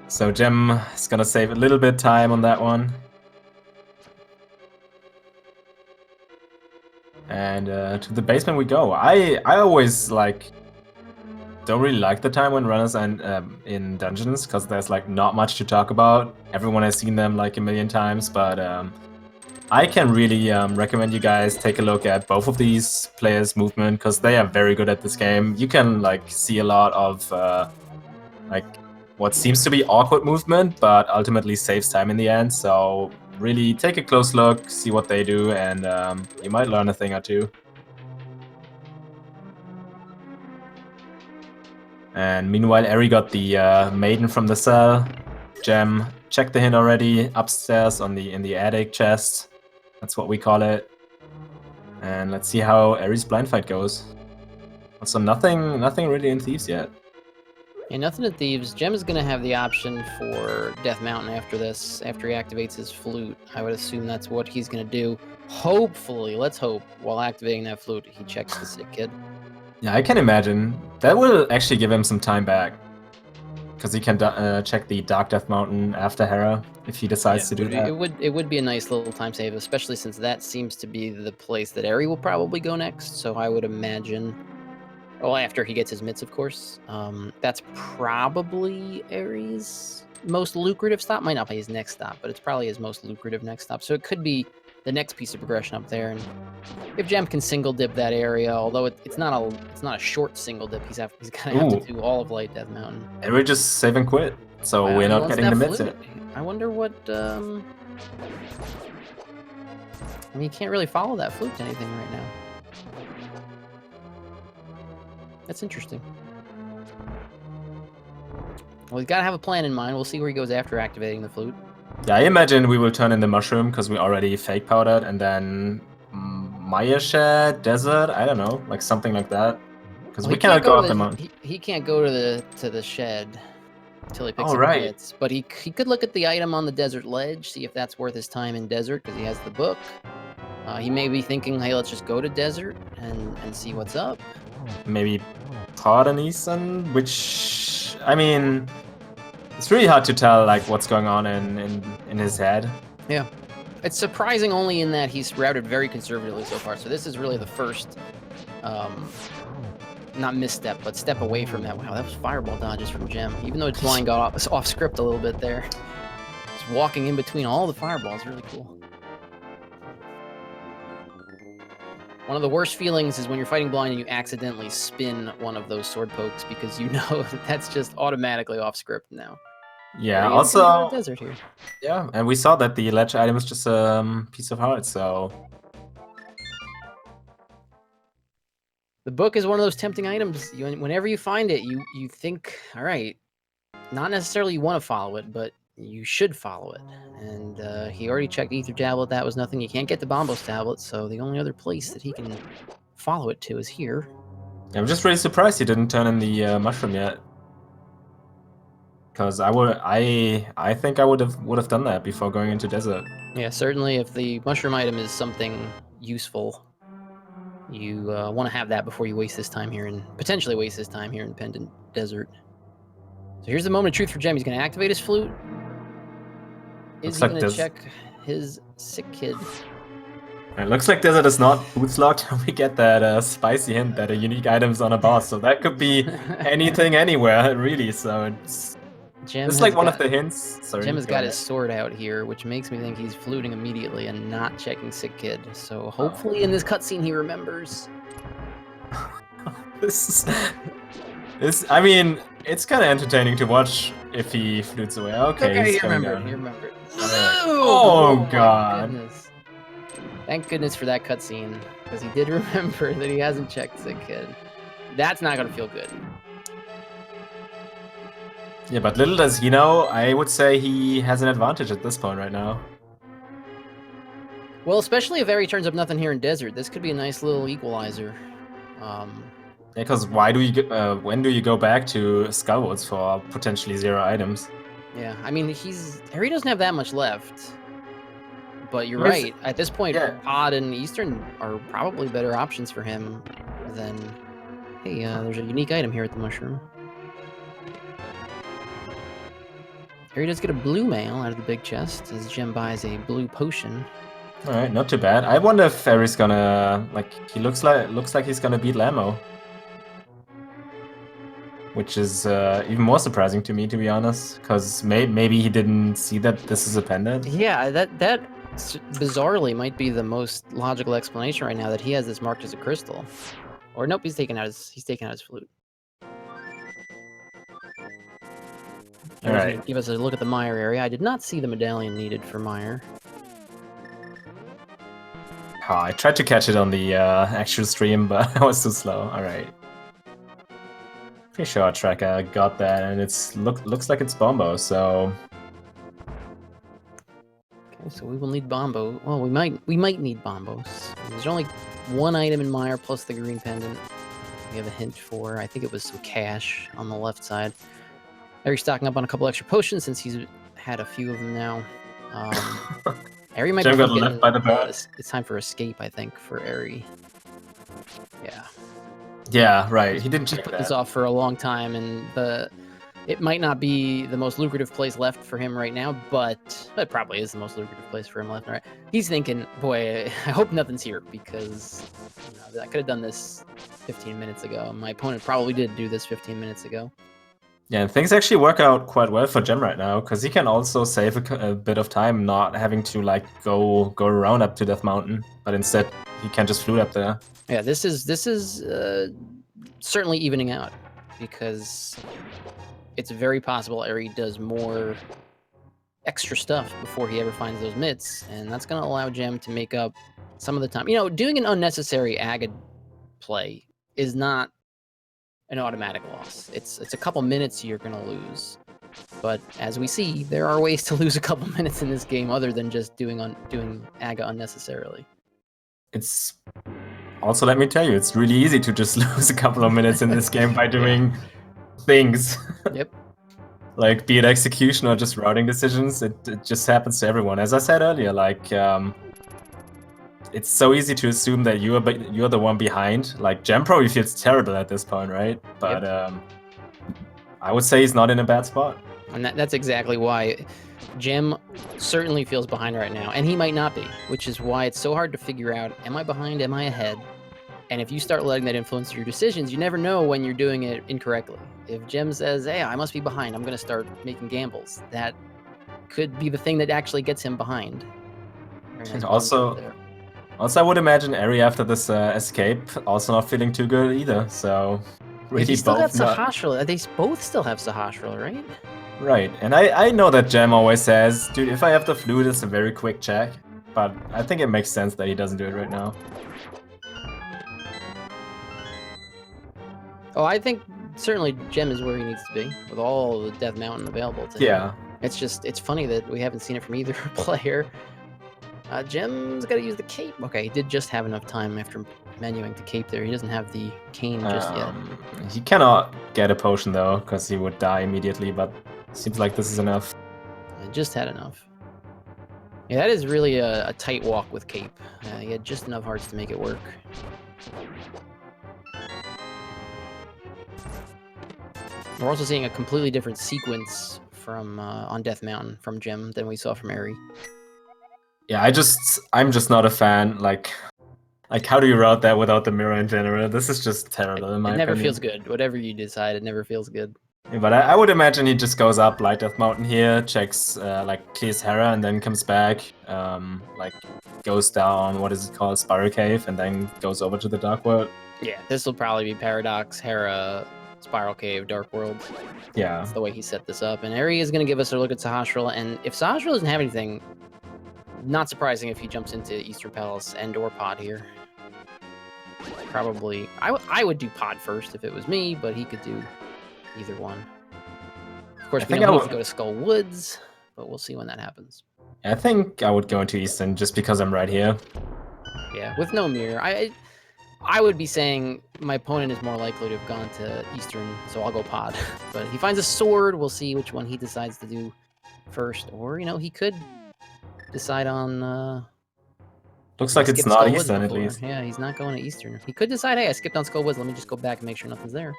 Speaker 1: So Gem is gonna save a little bit time on that one. And to the basement we go. I always like don't really like the time when runners are in dungeons because there's like not much to talk about. Everyone has seen them like a million times, but I can really recommend you guys take a look at both of these players' movement because they are very good at this game. You can like see a lot of like what seems to be awkward movement, but ultimately saves time in the end. So really take a close look, see what they do, and you might learn a thing or two. And meanwhile, Eri got the maiden from the cell. Gem checked the hint already upstairs in the attic chest. That's what we call it. And let's see how Eri's blind fight goes. Also, nothing really in Thieves yet.
Speaker 2: Yeah, nothing in Thieves. Gem is going to have the option for Death Mountain after this, after he activates his flute. I would assume that's what he's going to do. Hopefully, let's hope, while activating that flute, he checks the sick kid.
Speaker 1: Yeah, I can imagine. That will actually give him some time back. Because he can check the Dark Death Mountain after Hera, if he decides to do that.
Speaker 2: It would be a nice little time save, especially since that seems to be the place that Eri will probably go next. So I would imagine, well, after he gets his mitts, of course. That's probably Eri's most lucrative stop. Might not be his next stop, but it's probably his most lucrative next stop. So it could be the next piece of progression up there. And if Gem can single dip that area, although it's not a short single dip, he's gonna have to do all of Light Death Mountain.
Speaker 1: And we're just save and quit, so we're not getting the mitts yet.
Speaker 2: I wonder what. I mean, you can't really follow that flute to anything right now. That's interesting. Well, he's got to have a plan in mind. We'll see where he goes after activating the flute.
Speaker 1: Yeah, I imagine we will turn in the mushroom because we already fake powdered, and then Maya Shed, Desert, I don't know, like something like that. Because we cannot go up the mountain.
Speaker 2: He can't go to the shed until he picks up
Speaker 1: right.
Speaker 2: hits. But he could look at the item on the desert ledge, see if that's worth his time in desert because he has the book. He may be thinking, hey, let's just go to desert and see what's up.
Speaker 1: Maybe Pardenisen, which, I mean, it's really hard to tell like what's going on in his head.
Speaker 2: Yeah. It's surprising only in that he's routed very conservatively so far. So this is really the first, not misstep, but step away from that. Wow, that was fireball dodges from Gem. Even though Blind got off script a little bit there. Just walking in between all the fireballs, really cool. One of the worst feelings is when you're fighting blind and you accidentally spin one of those sword pokes because you know that's just automatically off script now.
Speaker 1: Yeah, also
Speaker 2: desert here.
Speaker 1: Yeah, and we saw that the ledge item is just a piece of heart, so
Speaker 2: the book is one of those tempting items. Whenever you find it, you think, all right, not necessarily you want to follow it, but you should follow it. And he already checked Ether Tablet. That was nothing. You can't get the Bombos Tablet, so the only other place that he can follow it to is here.
Speaker 1: I'm just really surprised he didn't turn in the mushroom yet. Because I think I would have done that before going into desert.
Speaker 2: Yeah, certainly. If the mushroom item is something useful, you want to have that before you waste this time here and potentially waste this time here in Pendant Desert. So here's the moment of truth for Gem. He's going to activate his flute. Is he going to check his sick kid?
Speaker 1: It looks like Desert is not boots locked. We get that spicy hint that a unique item's on a boss, so that could be anything, anywhere, really. So it's like one of the hints. Sorry,
Speaker 2: Gem has got his sword out here, which makes me think he's fluting immediately and not checking sick kid. So hopefully in this cutscene he remembers.
Speaker 1: This is... I mean, it's kind of entertaining to watch if he flutes away. Okay, he's
Speaker 2: he
Speaker 1: going
Speaker 2: remembered.
Speaker 1: down.
Speaker 2: He remembered.
Speaker 1: Alright.
Speaker 2: Oh,
Speaker 1: Oh god.
Speaker 2: my goodness. Thank goodness for that cutscene, because he did remember that he hasn't checked Sick Kid. That's not gonna feel good.
Speaker 1: Yeah, but little does he know, I would say he has an advantage at this point right now.
Speaker 2: Well, especially if Eri turns up nothing here in Desert, this could be a nice little equalizer.
Speaker 1: Yeah, because why do you when do you go back to Skullwoods for potentially 0 items?
Speaker 2: Yeah, I mean, Eri doesn't have that much left. But you're
Speaker 1: I mean,
Speaker 2: right. At this point,
Speaker 1: yeah.
Speaker 2: Odd and Eastern are probably better options for him than... Hey, there's a unique item here at the mushroom. Eri does get a blue mail out of the big chest as Gem buys a blue potion.
Speaker 1: Alright, not too bad. I wonder if Eri's gonna he looks like he's gonna beat Lamo. Which is even more surprising to me, to be honest, because maybe he didn't see that this is a pendant.
Speaker 2: Yeah, that bizarrely might be the most logical explanation right now, that he has this marked as a crystal. Or nope, he's taking out his flute.
Speaker 1: All right.
Speaker 2: Give us a look at the Mire area. I did not see the medallion needed for Mire.
Speaker 1: Oh, I tried to catch it on the actual stream, but I was too slow. All right. Pretty sure our tracker got that, and looks like it's Bombo. So.
Speaker 2: Okay, so we will need Bombo. Well, we might need Bombos. There's only one item in Mire plus the green pendant. We have a hint for. I think it was some cash on the left side. Eri's stocking up on a couple extra potions since he's had a few of them now. Eri might be
Speaker 1: got left by the bird.
Speaker 2: It's time for escape, I think, for Eri. Yeah.
Speaker 1: Yeah, right. He didn't check
Speaker 2: put
Speaker 1: that.
Speaker 2: this off for a long time, and it might not be the most lucrative place left for him right now, but it probably is the most lucrative place for him left. Right? He's thinking, boy, I hope nothing's here, because I could have done this 15 minutes ago. My opponent probably did do this 15 minutes ago.
Speaker 1: Yeah, and things actually work out quite well for Gem right now, because he can also save a bit of time not having to go around up to Death Mountain, but instead he can just flute up there.
Speaker 2: Yeah, this is certainly evening out, because it's very possible Eri does more extra stuff before he ever finds those mitts, and that's going to allow Gem to make up some of the time. Doing an unnecessary Agad play is not an automatic loss. It's a couple minutes you're going to lose. But as we see, there are ways to lose a couple minutes in this game other than just doing Aga unnecessarily.
Speaker 1: It's also, let me tell you, it's really easy to just lose a couple of minutes in this game by doing things.
Speaker 2: Yep.
Speaker 1: Like, be it execution or just routing decisions, it just happens to everyone. As I said earlier, it's so easy to assume that you're the one behind. Like, Gem probably feels terrible at this point, right? But I would say he's not in a bad spot.
Speaker 2: And that's exactly why Gem certainly feels behind right now, and he might not be, which is why it's so hard to figure out, am I behind, am I ahead? And if you start letting that influence your decisions, you never know when you're doing it incorrectly. If Gem says, hey, I must be behind, I'm going to start making gambles, that could be the thing that actually gets him behind.
Speaker 1: And also, I would imagine Eri after this escape also not feeling too good either, so really
Speaker 2: he still got
Speaker 1: both
Speaker 2: Sahasrahla. They both still have Sahasrahla, right?
Speaker 1: Right, and I know that Gem always says, dude, if I have the flute, it's a very quick check, but I think it makes sense that he doesn't do it right now.
Speaker 2: Oh, I think certainly Gem is where he needs to be, with all the Death Mountain available to him.
Speaker 1: Yeah.
Speaker 2: It's funny that we haven't seen it from either player. Gem's got to use the cape. Okay, he did just have enough time after menuing to cape there. He doesn't have the cane just yet.
Speaker 1: He cannot get a potion though, because he would die immediately, but seems like this is enough.
Speaker 2: I just had enough. Yeah, that is really a tight walk with cape. He had just enough hearts to make it work. We're also seeing a completely different sequence from on Death Mountain from Gem than we saw from Eri.
Speaker 1: Yeah, I'm just not a fan. Like how do you route that without the mirror in general? This is just terrible in my opinion.
Speaker 2: It never feels good. Whatever you decide, it never feels good.
Speaker 1: Yeah, but I would imagine he just goes up Light Death Mountain here, checks clears Hera, and then comes back, goes down what is it called, Spiral Cave, and then goes over to the Dark World.
Speaker 2: Yeah, this will probably be Paradox, Hera, Spiral Cave, Dark World.
Speaker 1: Yeah.
Speaker 2: That's the way he set this up. And Eri is going to give us a look at Sahasrahla, and if Sahasrahla doesn't have anything, not surprising if he jumps into Eastern Palace and or Pod here. Probably, I would do Pod first if it was me, but he could do either one. Of course, we know he could go to Skull Woods, but we'll see when that happens.
Speaker 1: I think I would go into Eastern just because I'm right here.
Speaker 2: Yeah, with no mirror. I would be saying my opponent is more likely to have gone to Eastern, so I'll go Pod. But if he finds a sword, we'll see which one he decides to do first. Or, you know, he could decide on...
Speaker 1: Looks like it's not Eastern, at least.
Speaker 2: Yeah, he's not going to Eastern. He could decide, hey, I skipped on Skull Woods, let me just go back and make sure nothing's there.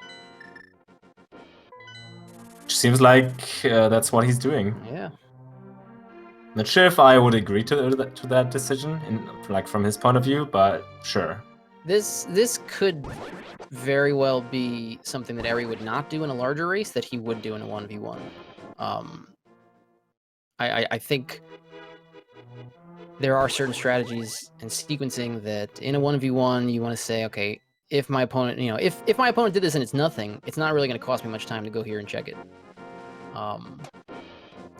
Speaker 1: Seems like that's what he's doing.
Speaker 2: Yeah.
Speaker 1: Not sure if I would agree to that decision, like from his point of view, but sure.
Speaker 2: This could very well be something that Eri would not do in a larger race that he would do in a 1v1. I think there are certain strategies and sequencing that in a 1v1 you want to say, okay, if my opponent, you know, if my opponent did this and it's nothing, it's not really going to cost me much time to go here and check it.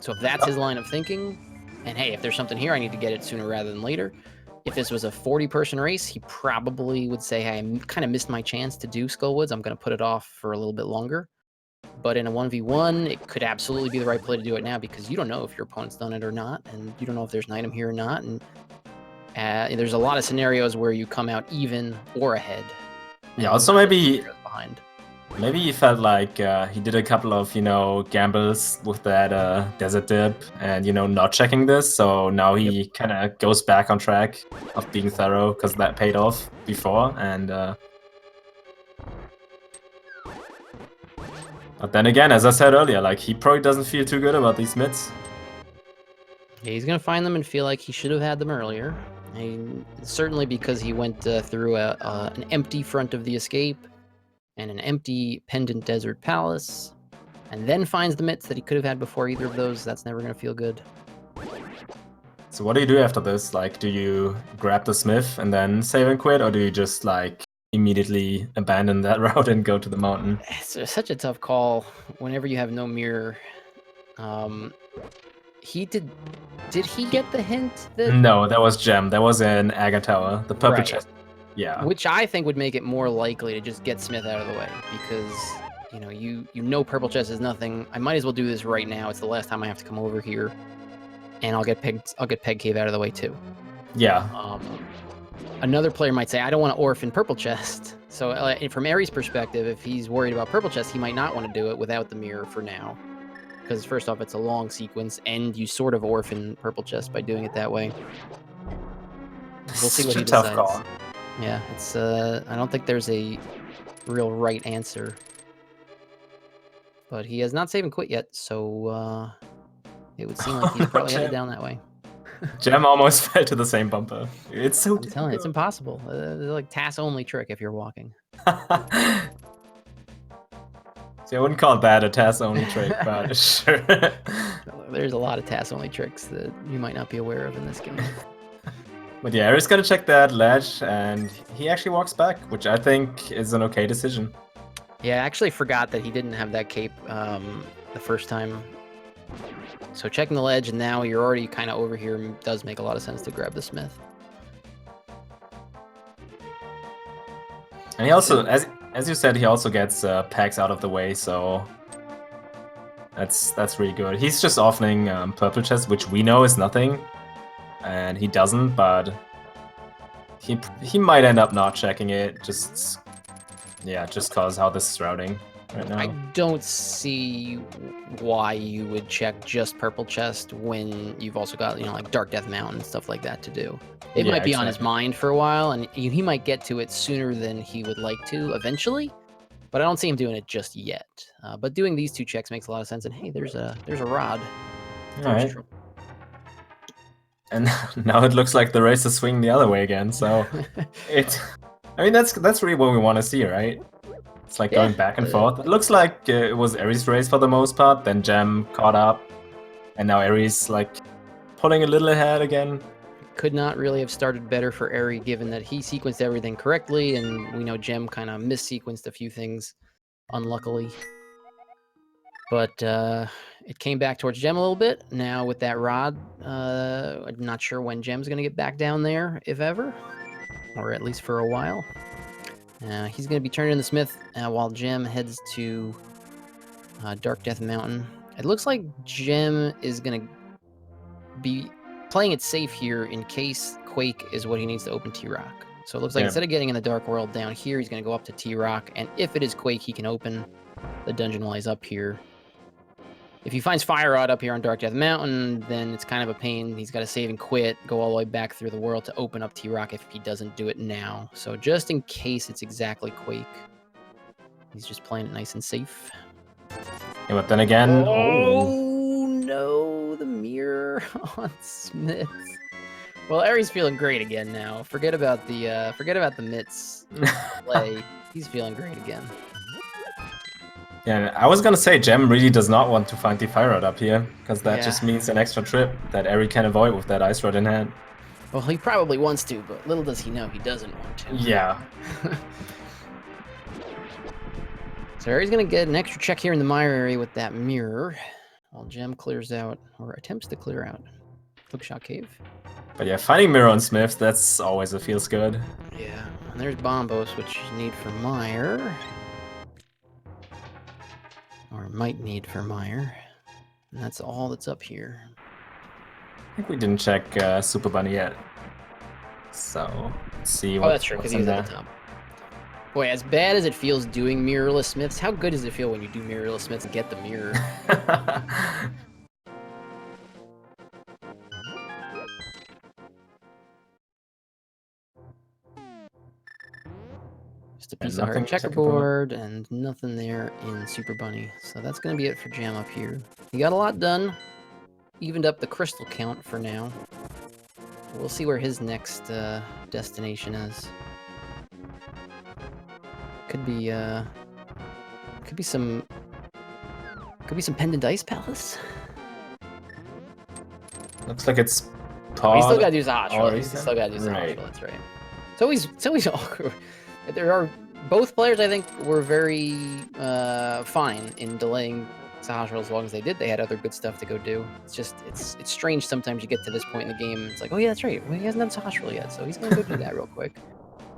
Speaker 2: So if that's his line of thinking, and hey, if there's something here, I need to get it sooner rather than later. If this was a 40-person race, he probably would say, hey, I kind of missed my chance to do Skull Woods. I'm going to put it off for a little bit longer. But in a 1v1, it could absolutely be the right play to do it now because you don't know if your opponent's done it or not, and you don't know if there's an item here or not. And there's a lot of scenarios where you come out even or ahead.
Speaker 1: Yeah, also maybe
Speaker 2: behind.
Speaker 1: Maybe he felt like he did a couple of, you know, gambles with that desert dip and, you know, not checking this. So now he kind of goes back on track of being thorough because that paid off before. And but then again, as I said earlier, like he probably doesn't feel too good about these mids.
Speaker 2: Yeah, he's going to find them and feel like he should have had them earlier. Certainly because he went through an empty front of the escape and an empty pendant desert palace, and then finds the mitts that he could have had before either of those. That's never going to feel good.
Speaker 1: So what do you do after this? Like, do you grab the smith and then save and quit, or do you just like immediately abandon that route and go to the mountain?
Speaker 2: It's such a tough call whenever you have no mirror. Did he get the hint? That...
Speaker 1: No, that was Gem. That was in Agar Tower, the purple chest. Yeah.
Speaker 2: Which I think would make it more likely to just get Smith out of the way because, you know purple chest is nothing. I might as well do this right now. It's the last time I have to come over here, and I'll get Peg Cave out of the way too.
Speaker 1: Yeah.
Speaker 2: Another player might say, I don't want to orphan purple chest. So from Eri's perspective, if he's worried about purple chest, he might not want to do it without the mirror for now. Because first off, it's a long sequence, and you sort of orphan purple chest by doing it that way. We'll see what he decides. Tough call. Yeah, it's I don't think there's a real right answer. But he has not save and quit yet, so it would seem like he's probably headed down that way.
Speaker 1: Gem almost fell to the same bumper. It's so difficult.
Speaker 2: I'm telling you, it's impossible. It's like TAS-only trick if you're walking.
Speaker 1: See, I wouldn't call that a TAS-only trick, but sure.
Speaker 2: There's a lot of TAS-only tricks that you might not be aware of in this game.
Speaker 1: But yeah, Eri's gonna check that ledge, and he actually walks back, which I think is an okay decision.
Speaker 2: Yeah, I actually forgot that he didn't have that cape the first time. So checking the ledge, and now you're already kind of over here, does make a lot of sense to grab the smith.
Speaker 1: And he also, as you said, he also gets packs out of the way, so that's really good. He's just offering purple chest, which we know is nothing. And he doesn't, but he might end up not checking it, just cause how this is routing right now.
Speaker 2: I don't see why you would check just purple chest when you've also got, like Dark Death Mountain and stuff like that to do. It might be on his mind for a while, and he might get to it sooner than he would like to eventually, but I don't see him doing it just yet. But doing these two checks makes a lot of sense, and hey, there's a rod.
Speaker 1: All right. And now it looks like the race is swinging the other way again, so I mean, that's really what we want to see, right? It's like going back and forth. It looks like it was Eri's race for the most part, then Gem caught up, and now Eri's like pulling a little ahead again.
Speaker 2: Could not really have started better for Eri, given that he sequenced everything correctly, and we know Gem kind of mis-sequenced a few things. unluckily. But it came back towards Gem a little bit. Now with that rod, I'm not sure when Gem's going to get back down there, if ever. Or at least for a while. He's going to be turning in the Smith while Gem heads to Dark Death Mountain. It looks like Gem is going to be playing it safe here in case Quake is what he needs to open T-Rock. So it looks like instead of getting in the Dark World down here, he's going to go up to T-Rock. And if it is Quake, he can open the dungeon while he's up here. If he finds Fire Rod up here on Dark Death Mountain, then it's kind of a pain. He's got to save and quit, go all the way back through the world to open up T-Rock if he doesn't do it now. So just in case it's exactly Quake, he's just playing it nice and safe.
Speaker 1: Yeah, but then again...
Speaker 2: Oh, no, the mirror on Smith. Well, Eri's feeling great again now. Forget about the mitts play. He's feeling great again.
Speaker 1: Yeah, I was gonna say Gem really does not want to find the Fire Rod up here, because that just means an extra trip that Eri can avoid with that Ice Rod in hand.
Speaker 2: Well, he probably wants to, but little does he know he doesn't want to.
Speaker 1: Yeah.
Speaker 2: So Eri's gonna get an extra check here in the Mire area with that mirror, while Gem clears out, or attempts to clear out, Hookshot Cave.
Speaker 1: But yeah, finding Mirror on Smith, that's always a feels good.
Speaker 2: Yeah, and there's Bombos, which you need for Mire. Or might need for Mire. And that's all that's up here.
Speaker 1: I think we didn't check Super Bunny yet. So, let's see what,
Speaker 2: that's true, because he's at the top. Boy, as bad as it feels doing mirrorless Smiths, how good does it feel when you do mirrorless Smiths and get the mirror? Just a piece of hard checkerboard and nothing there in Super Bunny. So that's going to be it for Jam up here. He got a lot done. Evened up the crystal count for now. We'll see where his next destination is. Could be some Pendant Ice Palace.
Speaker 1: Looks like it's
Speaker 2: Oh, he's still got to do Zahashra. He's still got to do Zahashra, that's right. It's always awkward. Both players, I think, were very fine in delaying Zahashra as long as they did. They had other good stuff to go do. It's just, it's strange sometimes you get to this point in the game. It's like, oh yeah, that's right. Well, he hasn't done Zahashra yet, so he's going to go do that real quick.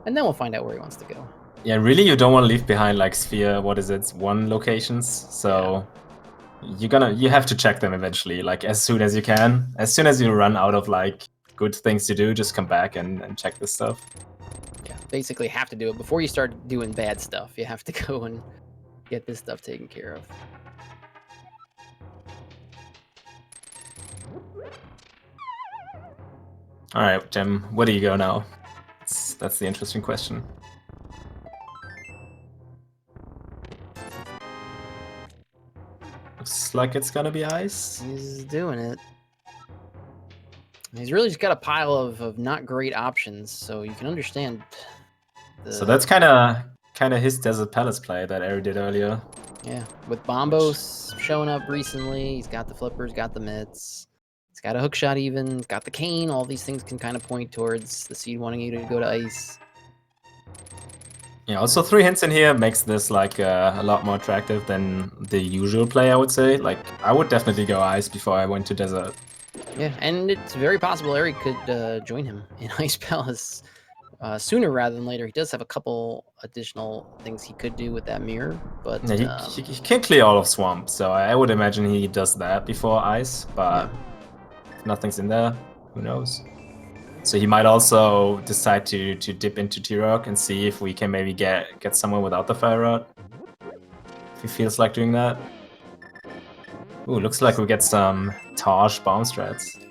Speaker 2: And then we'll find out where he wants to go.
Speaker 1: Yeah, really, you don't want to leave behind, like, Sphere, what is it, 1 locations, so... Yeah. You have to check them eventually, like, as soon as you can. As soon as you run out of, like, good things to do, just come back and check this stuff.
Speaker 2: Yeah, basically have to do it. Before you start doing bad stuff, you have to go and get this stuff taken care of.
Speaker 1: Alright, Gem, where do you go now? That's the interesting question. Looks like it's gonna be ice.
Speaker 2: He's doing it. He's really just got a pile of not great options, so you can understand.
Speaker 1: So that's kind of his Desert Palace play that Eri did earlier.
Speaker 2: Yeah, with Bombos showing up recently, he's got the flippers, got the mitts, he's got a hookshot even, got the cane. All these things can kind of point towards the seed wanting you to go to ice.
Speaker 1: Yeah, also 3 hints in here makes this like a lot more attractive than the usual play, I would say. Like, I would definitely go ice before I went to desert.
Speaker 2: Yeah, and it's very possible Eri could join him in Ice Palace sooner rather than later. He does have a couple additional things he could do with that mirror, but...
Speaker 1: Yeah, he can clear all of Swamp, so I would imagine he does that before ice, but if nothing's in there, who knows? So he might also decide to dip into T-Rock and see if we can maybe get somewhere without the Fire Rod. If he feels like doing that. Ooh, looks like we get some Taj bomb strats.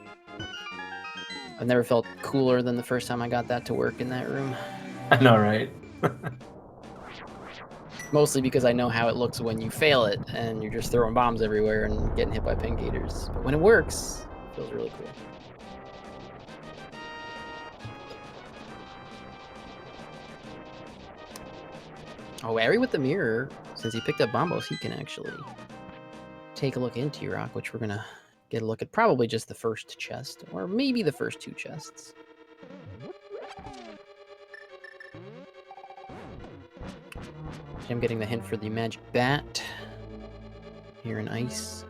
Speaker 2: I've never felt cooler than the first time I got that to work in that room.
Speaker 1: I know, right?
Speaker 2: Mostly because I know how it looks when you fail it and you're just throwing bombs everywhere and getting hit by pin gators. But when it works, it feels really cool. Oh, Eri with the mirror, since he picked up Bombos, he can actually take a look into T-Rock, which we're going to get a look at probably just the first chest, or maybe the first 2 chests. I'm getting the hint for the magic bat here in ice.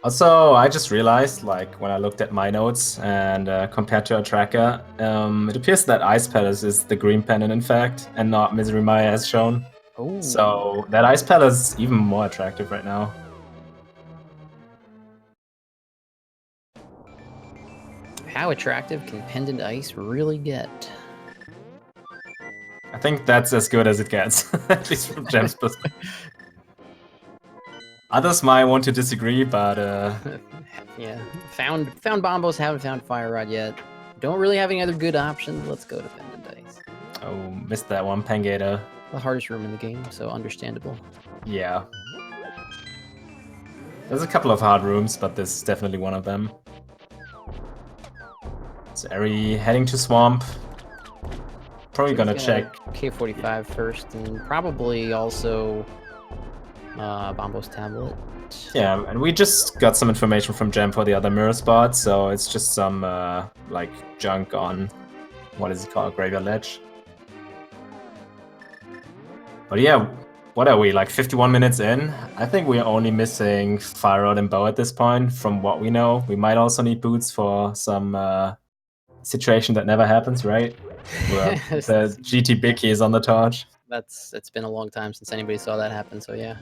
Speaker 1: Also, I just realized, like, when I looked at my notes and compared to our tracker, it appears that Ice Palace is the green pendant, in fact, and not Misery Maya as shown.
Speaker 2: Oh.
Speaker 1: So that Ice Palace is even more attractive right now.
Speaker 2: How attractive can pendant ice really get?
Speaker 1: I think that's as good as it gets, at least from Gem's perspective. Others might want to disagree, but
Speaker 2: yeah, found Bombos, haven't found Fire Rod yet. Don't really have any other good options. Let's go to pendant ice.
Speaker 1: oh, missed that one, Pangator.
Speaker 2: The hardest room in the game, so understandable.
Speaker 1: Yeah. There's a couple of hard rooms, but this is definitely one of them. So Eri heading to Swamp. Probably gonna check
Speaker 2: K45 first, and probably also Bombo's tablet.
Speaker 1: Yeah, and we just got some information from Gem for the other mirror spot, so it's just some like junk on what is it called, Graveyard Ledge. But yeah, what are we, like 51 minutes in? I think we're only missing Fire Rod and Bow at this point, from what we know. We might also need boots for some situation that never happens, right? Where the GT Biggie is on the torch.
Speaker 2: It's been a long time since anybody saw that happen, so yeah.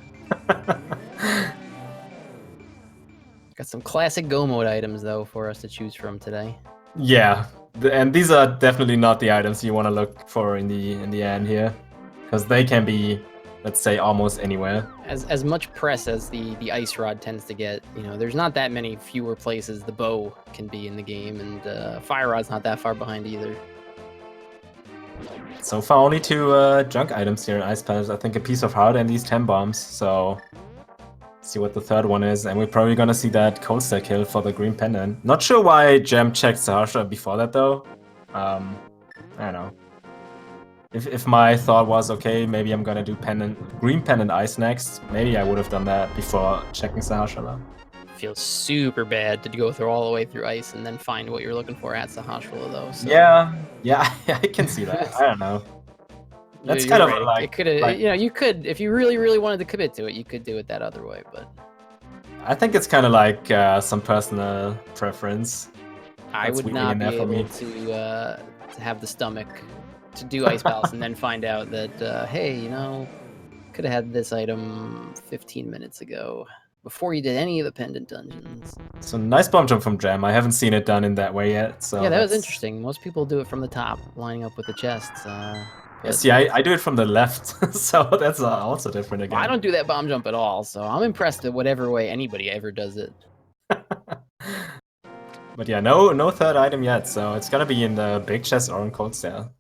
Speaker 2: Got some classic Go mode items though for us to choose from today.
Speaker 1: Yeah, and these are definitely not the items you want to look for in the end here, because they can be, let's say, almost anywhere.
Speaker 2: As much press as the ice rod tends to get, you know, there's not that many fewer places the bow can be in the game, and Fire Rod's not that far behind either.
Speaker 1: So far, only 2 junk items here in Ice Palace. I think a piece of heart and these 10 bombs. So, see what the third one is. And we're probably gonna see that cold stack kill for the green pendant. Not sure why Gem checked Sahasra before that though. I don't know. If my thought was, okay, maybe I'm gonna do green pendant ice next, maybe I would have done that before checking Sahasra.
Speaker 2: Feels super bad to go through all the way through ice and then find what you're looking for at Sahasra though. So.
Speaker 1: Yeah, I can see that. I don't know. That's kind of like
Speaker 2: it could have, you know, you could, if you really wanted to commit to it, you could do it that other way, but
Speaker 1: I think it's kind of like some personal preference.
Speaker 2: I would not be able to have the stomach to do Ice Palace and then find out that hey, you know, could have had this item 15 minutes ago before you did any of the pendant dungeons.
Speaker 1: So nice bomb jump from Gem. I haven't seen it done in that way yet. So
Speaker 2: yeah, that was interesting. Most people do it from the top, lining up with the chests.
Speaker 1: Yeah, see, I do it from the left, so that's also different again.
Speaker 2: Well, I don't do that bomb jump at all, so I'm impressed at whatever way anybody ever does it.
Speaker 1: But yeah, no third item yet, so it's gonna be in the big chest or in cold stair.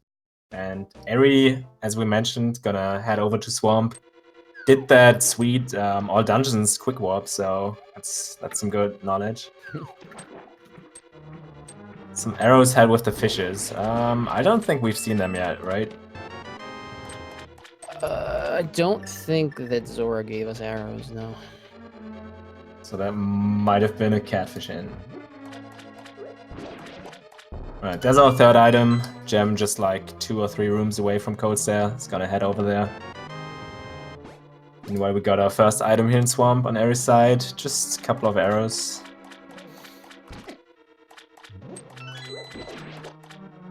Speaker 1: And Eri, as we mentioned, gonna head over to Swamp. Did that sweet all dungeons quick warp, so that's some good knowledge. Some arrows head with the fishes. I don't think we've seen them yet, right?
Speaker 2: I don't think that Zora gave us arrows, no.
Speaker 1: So that might have been a catfish in. Alright, there's our third item. Gem just like 2 or 3 rooms away from Cold Stair. It's gonna head over there. Meanwhile, we got our first item here in Swamp on Eri's side. Just a couple of arrows.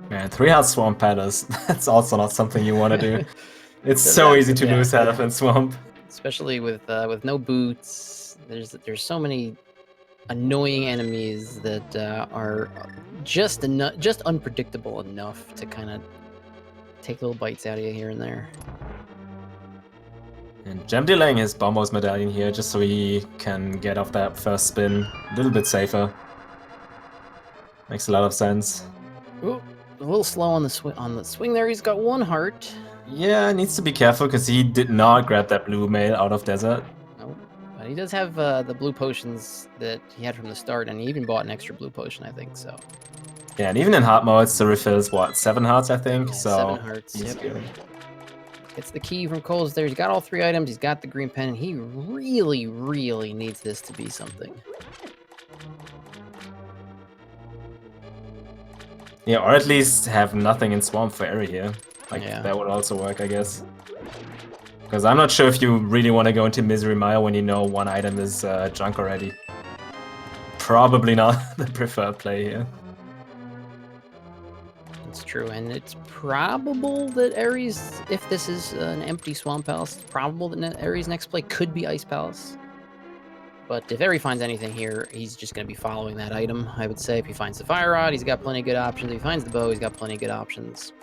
Speaker 1: Man, 3 health Swamp Palace. That's also not something you want to do. It's so easy to lose health in Swamp.
Speaker 2: Especially with no boots. There's so many annoying enemies that are just unpredictable enough to kind of take little bites out of you here and there.
Speaker 1: And Gem delaying his Bombos medallion here just so he can get off that first spin a little bit safer. Makes a lot of sense.
Speaker 2: Ooh, a little slow on the swing there. He's got 1 heart.
Speaker 1: Yeah, needs to be careful because he did not grab that blue mail out of desert.
Speaker 2: Nope. But he does have the blue potions that he had from the start, and he even bought an extra blue potion, I think, so.
Speaker 1: Yeah, and even in hard modes, the refills, what, 7 hearts, I think?
Speaker 2: Yeah,
Speaker 1: so
Speaker 2: 7 hearts,
Speaker 1: he's
Speaker 2: yep.
Speaker 1: good.
Speaker 2: Gets the key from Cole's there. He's got all 3 items. He's got the green pen. He really needs this to be something.
Speaker 1: Yeah, or at least have nothing in Swamp for Eri here. Like,
Speaker 2: yeah.
Speaker 1: that would also work, I guess. Because I'm not sure if you really want to go into Misery Mile when you know one item is junk already. Probably not the preferred play here.
Speaker 2: It's true, and it's probable that Ares, if this is an empty Swamp Palace, it's probable that Ares' next play could be Ice Palace. But if Ares finds anything here, he's just going to be following that item, I would say. If he finds the Fire Rod, he's got plenty of good options. If he finds the bow, he's got plenty of good options.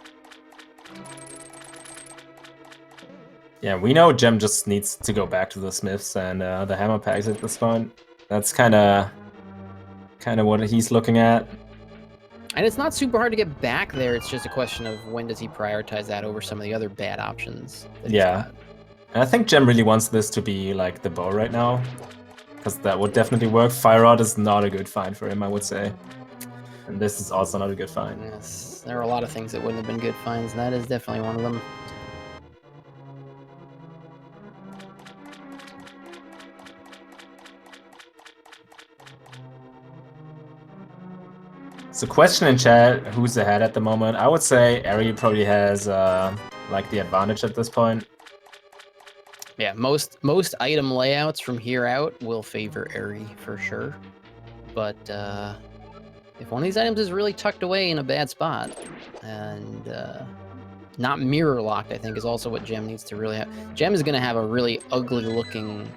Speaker 1: Yeah, we know Gem just needs to go back to the Smiths and the Hammer Packs at this point. That's kind of what he's looking at.
Speaker 2: And it's not super hard to get back there. It's just a question of when does he prioritize that over some of the other bad options.
Speaker 1: Yeah. And I think Gem really wants this to be like the bow right now, because that would definitely work. Fire Rod is not a good find for him, I would say. And this is also not a good find.
Speaker 2: Yes, there are a lot of things that wouldn't have been good finds, and that is definitely one of them.
Speaker 1: So question in chat, who's ahead at the moment? I would say Eri probably has like the advantage at this point.
Speaker 2: Yeah, most item layouts from here out will favor Eri for sure. But if one of these items is really tucked away in a bad spot and not mirror locked, I think is also what Gem needs to really have. Gem is going to have a really ugly looking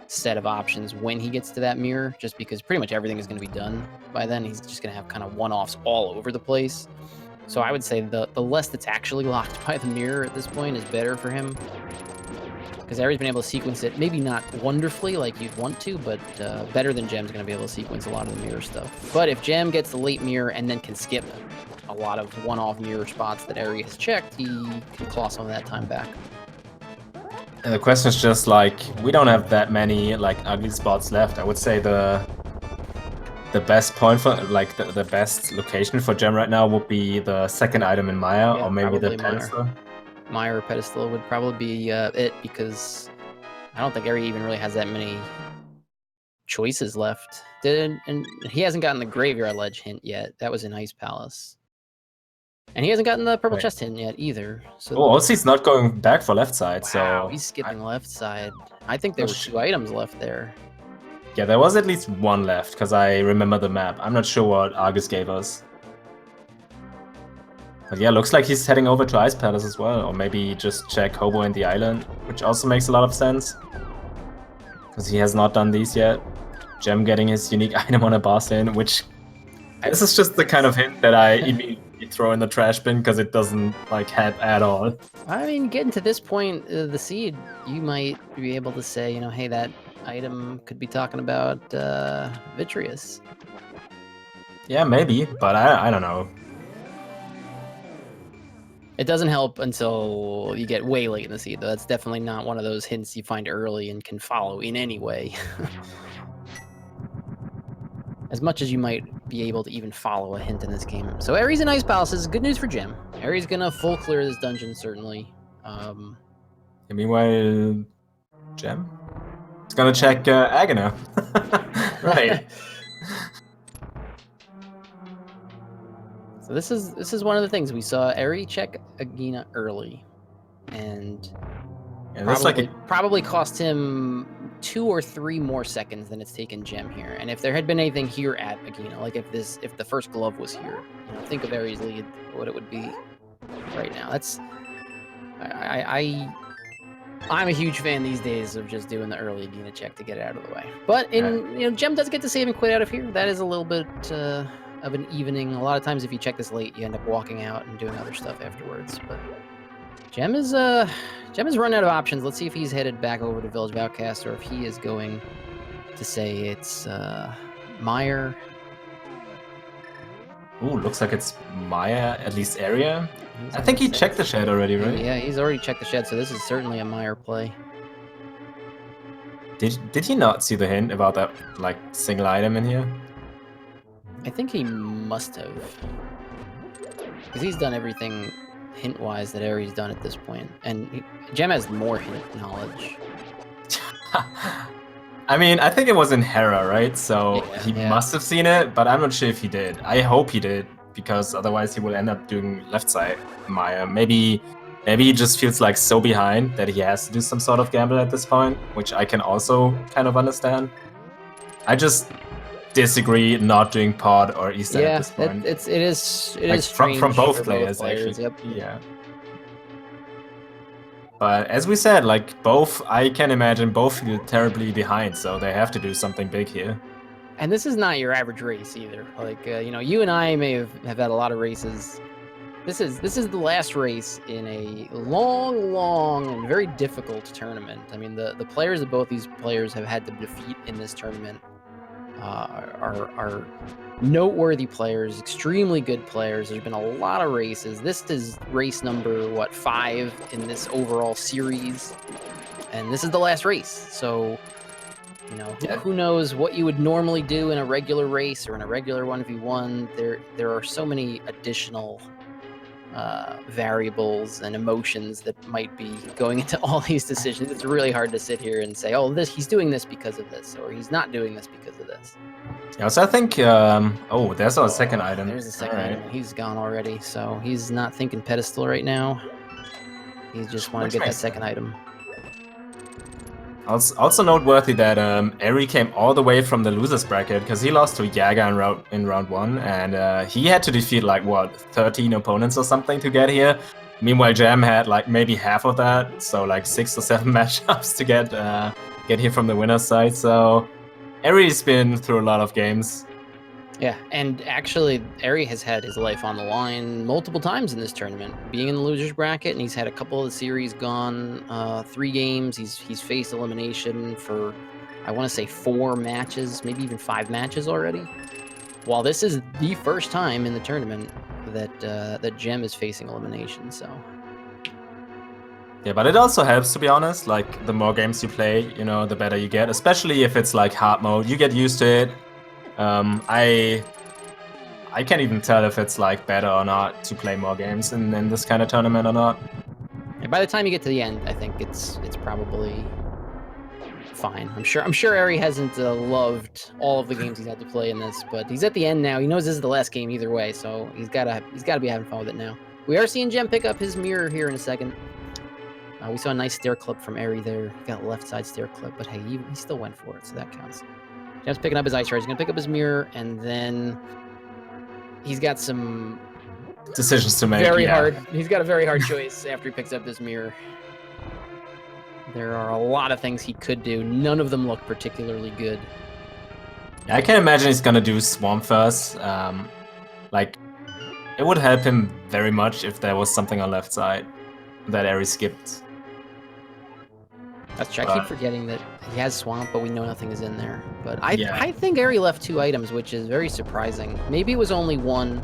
Speaker 2: set of options when he gets to that mirror, just because pretty much everything is going to be done by then. He's just going to have kind of one-offs all over the place. So I would say the less that's actually locked by the mirror at this point is better for him, because Ares been able to sequence it, maybe not wonderfully like you'd want to, but better than Gem's going to be able to sequence a lot of the mirror stuff. But if Gem gets the late mirror and then can skip a lot of one-off mirror spots that Ares has checked, he can claw some of that time back.
Speaker 1: And the question is just like, we don't have that many like ugly spots left. I would say the best point for like the best location for Gem right now would be the second item in Maya, or maybe the pedestal.
Speaker 2: Maya or pedestal would probably be it, because I don't think Eri even really has that many choices left. And he hasn't gotten the Graveyard Ledge hint yet. That was in Ice Palace. And he hasn't gotten the purple chest hint yet either. So
Speaker 1: also he's not going back for left side.
Speaker 2: Wow,
Speaker 1: so
Speaker 2: he's skipping left side. I think there were 2 items left there.
Speaker 1: Yeah, there was at least one left, because I remember the map. I'm not sure what Argus gave us. But yeah, looks like he's heading over to Ice Palace as well. Or maybe just check Hobo and the Island, which also makes a lot of sense, because he has not done these yet. Gem getting his unique item on a boss lane, which... This is just the kind of hint that I immediately throw in the trash bin, because it doesn't like help at all.
Speaker 2: I mean, getting to this point, the seed, you might be able to say, you know, hey, that item could be talking about Vitreous.
Speaker 1: Yeah, maybe, but I don't know.
Speaker 2: It doesn't help until you get way late in the seed, though. That's definitely not one of those hints you find early and can follow in any way. As much as you might be able to even follow a hint in this game. So Ares in Ice Palace is good news for Gem. Ares gonna full clear this dungeon, certainly.
Speaker 1: Meanwhile, Gem? It's gonna check Agana. Right.
Speaker 2: So this is one of the things we saw. Eri check Agina early, and probably cost him 2 or 3 more seconds than it's taken Gem here. And if there had been anything here at Agina, like if the first glove was here, you know, think of Ares' lead, what it would be right now. That's I'm a huge fan these days of just doing the early Agina check to get it out of the way. But you know, Gem does get to save and quit out of here. That is a little bit of an evening. A lot of times if you check this late, you end up walking out and doing other stuff afterwards. But Gem is run out of options. Let's see if he's headed back over to Village of Outcasts, or if he is going to say it's Meyer.
Speaker 1: Ooh, looks like it's Maya, at least area. I think he checked the shed already, right?
Speaker 2: Yeah, he's already checked the shed, so this is certainly a Meyer play.
Speaker 1: Did he not see the hint about that like single item in here?
Speaker 2: I think he must have, because he's done everything hint-wise that Ares done at this point, and Gem has more hint knowledge.
Speaker 1: I mean, I think it was in Hera, right? So he must have seen it, but I'm not sure if he did. I hope he did, because otherwise he will end up doing left side Maya. Maybe Maybe he just feels like so behind that he has to do some sort of gamble at this point, which I can also kind of understand. I just disagree not doing pod or Eastern at this point.
Speaker 2: it is
Speaker 1: Like,
Speaker 2: strange
Speaker 1: from both
Speaker 2: for
Speaker 1: players,
Speaker 2: players.
Speaker 1: actually.
Speaker 2: Yep.
Speaker 1: Yeah. But as we said, like both, I can imagine both feel terribly behind, so they have to do something big here.
Speaker 2: And this is not your average race either. Like you know, you and I may have had a lot of races. This is the last race in a long and very difficult tournament. I mean, the players that both these players have had to defeat in this tournament are noteworthy players, extremely good players. There's been a lot of races. This is race number, what, 5 in this overall series. And this is the last race. So, you know, who knows what you would normally do in a regular race or in a regular 1v1. There are so many additional variables and emotions that might be going into all these decisions. It's really hard to sit here and say, oh, he's doing this because of this, or he's not doing this because of this.
Speaker 1: Yeah, so I think, oh, there's our second item.
Speaker 2: There's the second item. He's gone already, so he's not thinking pedestal right now. He's just want to get that second item.
Speaker 1: Also noteworthy that Eri came all the way from the losers bracket because he lost to Yaga in round 1, and he had to defeat like what 13 opponents or something to get here. Meanwhile, Jam had like maybe half of that, so like 6 or 7 matchups to get here from the winner's side. So Eri's been through a lot of games.
Speaker 2: Yeah, and actually, Eri has had his life on the line multiple times in this tournament, being in the losers bracket, and he's had a couple of the series gone, 3 games. He's faced elimination for, I want to say 4 matches, maybe even 5 matches already. While this is the first time in the tournament that Gem is facing elimination, so.
Speaker 1: Yeah, but it also helps, to be honest. Like, the more games you play, you know, the better you get, especially if it's like hard mode. You get used to it. I can't even tell if it's like better or not to play more games in this kind of tournament or not.
Speaker 2: And by the time you get to the end, I think it's probably fine. I'm sure Eri hasn't loved all of the games he's had to play in this, but he's at the end now. He knows this is the last game either way, so he's gotta be having fun with it now. We are seeing Gem pick up his mirror here in a second. We saw a nice stair clip from Eri there. He got a left side stair clip, but hey, he still went for it, so that counts. Gem's picking up his ice rod. He's gonna pick up his mirror, and then he's got some
Speaker 1: decisions to make.
Speaker 2: Very hard. He's got a very hard choice after he picks up this mirror. There are a lot of things he could do. None of them look particularly good.
Speaker 1: I can imagine he's gonna do Swamp first. Like, it would help him very much if there was something on left side that Eri skipped.
Speaker 2: That's true. I keep forgetting that he has Swamp, but we know nothing is in there. But I think Eri left 2 items, which is very surprising. Maybe it was only 1.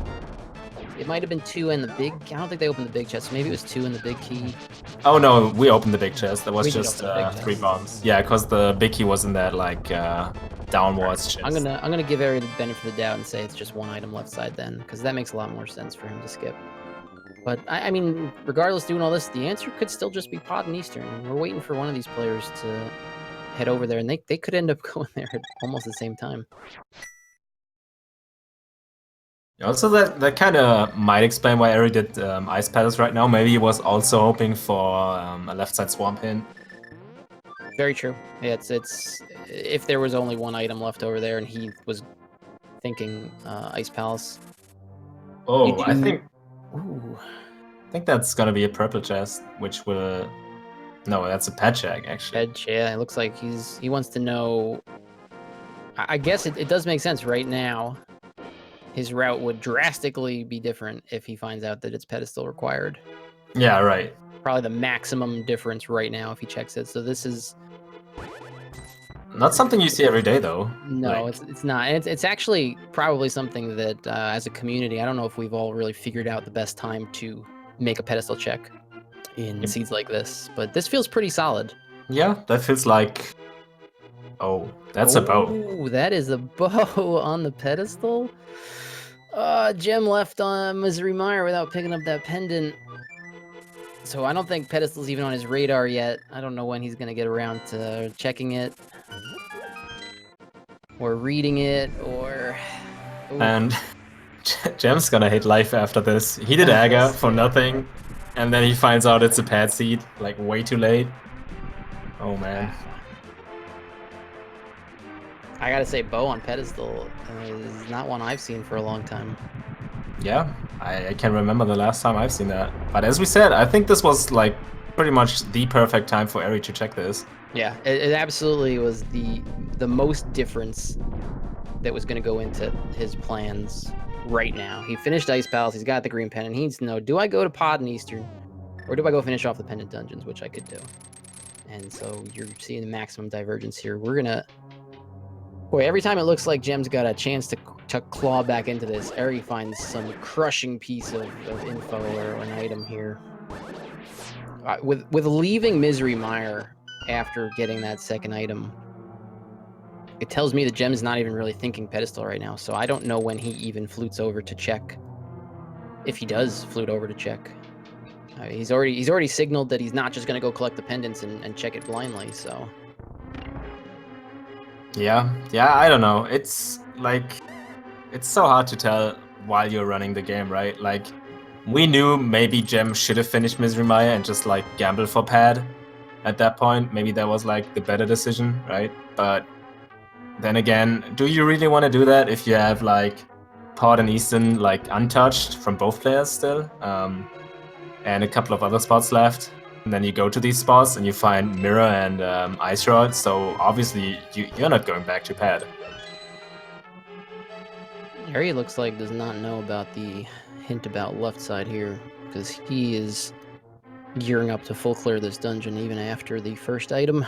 Speaker 2: It might have been 2 in the big... I don't think they opened the big chest. Maybe it was 2 in the big key.
Speaker 1: Oh no, we opened the big chest. That was just 3 bombs. Yeah, because the big key was in that like downwards chest.
Speaker 2: I'm gonna give Eri the benefit of the doubt and say it's just 1 item left side then, because that makes a lot more sense for him to skip. But, I mean, regardless doing all this, the answer could still just be Pod and Eastern. We're waiting for one of these players to head over there, and they could end up going there at almost the same time.
Speaker 1: Also, that kind of might explain why Eri did Ice Palace right now. Maybe he was also hoping for a left side Swamp hint.
Speaker 2: Very true. Yeah, it's if there was only 1 item left over there and he was thinking Ice Palace.
Speaker 1: Oh, I think...
Speaker 2: Ooh.
Speaker 1: I think that's gonna be a purple chest, which will... No, that's a pet check, actually.
Speaker 2: Pet, yeah, it looks like he wants to know... I guess it does make sense right now. His route would drastically be different if he finds out that it's pedestal required.
Speaker 1: Yeah, right.
Speaker 2: Probably the maximum difference right now if he checks it. So this is...
Speaker 1: Not something you see every day, though.
Speaker 2: No, like... it's not. And it's actually probably something that, as a community, I don't know if we've all really figured out the best time to make a pedestal check in seeds like this. But this feels pretty solid. Yeah,
Speaker 1: that feels like... Oh, that's a bow.
Speaker 2: Ooh, that is a bow on the pedestal. Gem left on Misery Mire without picking up that pendant. So I don't think pedestal's even on his radar yet. I don't know when he's going to get around to checking it. Or reading it, or... Ooh.
Speaker 1: And Gem's gonna hate life after this. He did Aga for nothing. And then he finds out it's a pad seed, like way too late. Oh man.
Speaker 2: I gotta say, bow on pedestal is not one I've seen for a long time.
Speaker 1: Yeah, I can remember the last time I've seen that. But as we said, I think this was like pretty much the perfect time for Eri to check this.
Speaker 2: Yeah, it absolutely was the most difference that was going to go into his plans right now. He finished Ice Palace, he's got the green pen, and he needs to know, do I go to Pod in Eastern, or do I go finish off the Pendant Dungeons, which I could do. And so you're seeing the maximum divergence here. We're going to... Boy, every time it looks like Gem's got a chance to claw back into this, Eri finds some crushing piece of info or an item here. With leaving Misery Mire after getting that second item, it tells me that Gem's not even really thinking pedestal right now, so I don't know when he even flutes over to check. If he does flute over to check. He's already signaled that he's not just going to go collect the pendants and check it blindly, so...
Speaker 1: Yeah, I don't know. It's like, it's so hard to tell while you're running the game, right? Like, we knew maybe Gem should have finished Misery Maya and just like gamble for pad at that point. Maybe that was like the better decision, right? But then again, do you really want to do that if you have like Pod and Easton like untouched from both players still, and a couple of other spots left? And then you go to these spots and you find Mirror and Ice Rod, so obviously you're not going back to pad.
Speaker 2: Harry looks like does not know about the hint about left side here, because he is gearing up to full clear this dungeon even after the first item.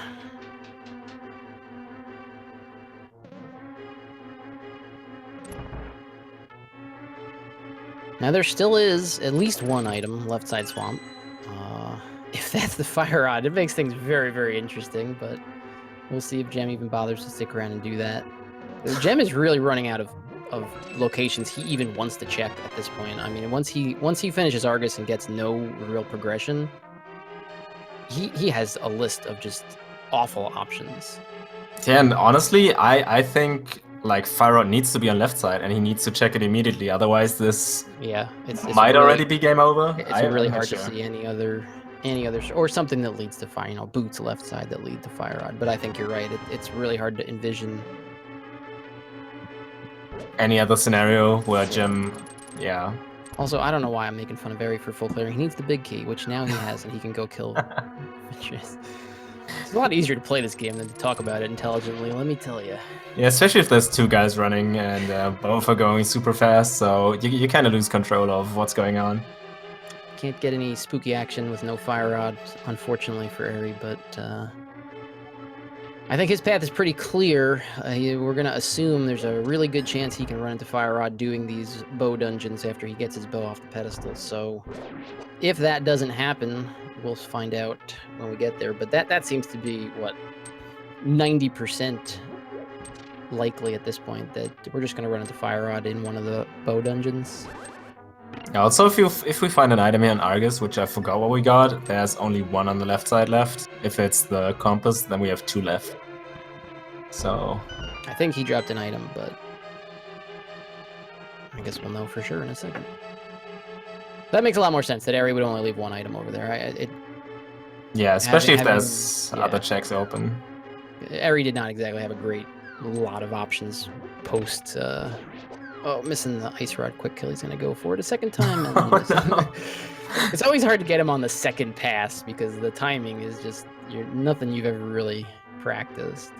Speaker 2: Now there still is at least one item, left side swamp. If that's the fire rod, it makes things very, very interesting, but we'll see if Gem even bothers to stick around and do that. Gem is really running out of locations he even wants to check at this point. I mean, once he finishes Argus and gets no real progression, he has a list of just awful options.
Speaker 1: Yeah, and honestly, I think like Fire Rod needs to be on left side and he needs to check it immediately. Otherwise, this
Speaker 2: it's
Speaker 1: might
Speaker 2: really,
Speaker 1: already be game over.
Speaker 2: It's really hard to see any other or something that leads to fire. Boots left side that lead to Fire Rod. But I think you're right. It's really hard to envision
Speaker 1: any other scenario where Gem, yeah.
Speaker 2: Also, I don't know why I'm making fun of Eri for full clearing. He needs the big key, which now he has, and he can go kill Ventress. It's a lot easier to play this game than to talk about it intelligently, let me tell you.
Speaker 1: Yeah, especially if there's two guys running and both are going super fast, so you kind of lose control of what's going on.
Speaker 2: Can't get any spooky action with no Fire Rod, unfortunately for Eri, but I think his path is pretty clear. We're going to assume there's a really good chance he can run into Fire Rod doing these bow dungeons after he gets his bow off the pedestal. So if that doesn't happen, we'll find out when we get there. But that seems to be, what, 90% likely at this point, that we're just going to run into Fire Rod in one of the bow dungeons.
Speaker 1: Also, if we find an item here in Argus, which I forgot what we got, there's only one on the left side left. If it's the compass, then we have two left. So
Speaker 2: I think he dropped an item, but I guess we'll know for sure in a second. That makes a lot more sense that Eri would only leave one item over there.
Speaker 1: Yeah, especially if there's other checks open.
Speaker 2: Eri did not exactly have a great lot of options post... Oh, missing the Ice Rod quick kill. He's going to go for it a second time. And
Speaker 1: no.
Speaker 2: It's always hard to get him on the second pass because the timing is just nothing you've ever really practiced.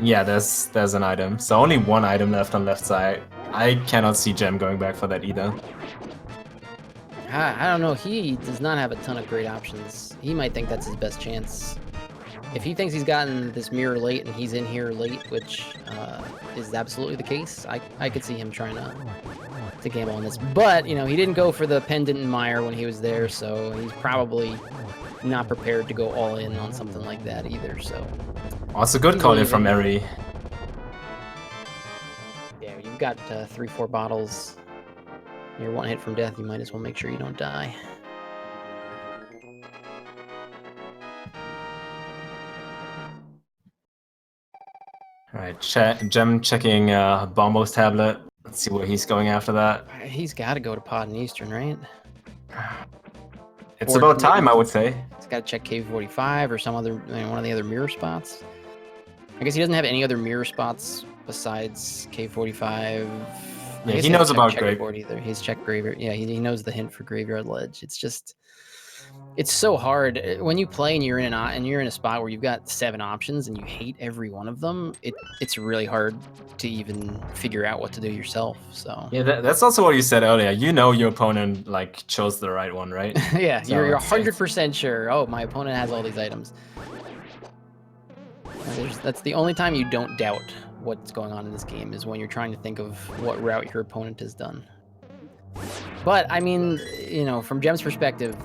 Speaker 1: Yeah, there's an item. So only one item left on left side. I cannot see Gem going back for that either.
Speaker 2: I don't know. He does not have a ton of great options. He might think that's his best chance. If he thinks he's gotten this mirror late and he's in here late, which is absolutely the case, I could see him trying to gamble on this. But, he didn't go for the pendant and mire when he was there, so he's probably not prepared to go all in on something like that either, so...
Speaker 1: Oh, it's a good call here from Eri.
Speaker 2: Yeah, you've got 3-4 bottles. You're one hit from death, you might as well make sure you don't die.
Speaker 1: Alright, Gem checking Bombo's tablet. Let's see where he's going after that.
Speaker 2: He's got to go to Pod in Eastern, right?
Speaker 1: It's about time, I would say.
Speaker 2: He's got to check cave 45 or some other, one of the other mirror spots. I guess he doesn't have any other mirror spots besides cave 45.
Speaker 1: Yeah, he knows about
Speaker 2: graveyard either. He's checked graveyard. Yeah, he knows the hint for graveyard ledge. It's just, it's so hard when you play and you're in a spot where you've got 7 options and you hate every one of them. It's really hard to even figure out what to do yourself. So
Speaker 1: yeah, that's also what you said earlier. You know your opponent like chose the right one, right?
Speaker 2: Yeah, so you're 100% sure. Oh, my opponent has all these items. That's the only time you don't doubt what's going on in this game, is when you're trying to think of what route your opponent has done. But I mean, from Gem's perspective,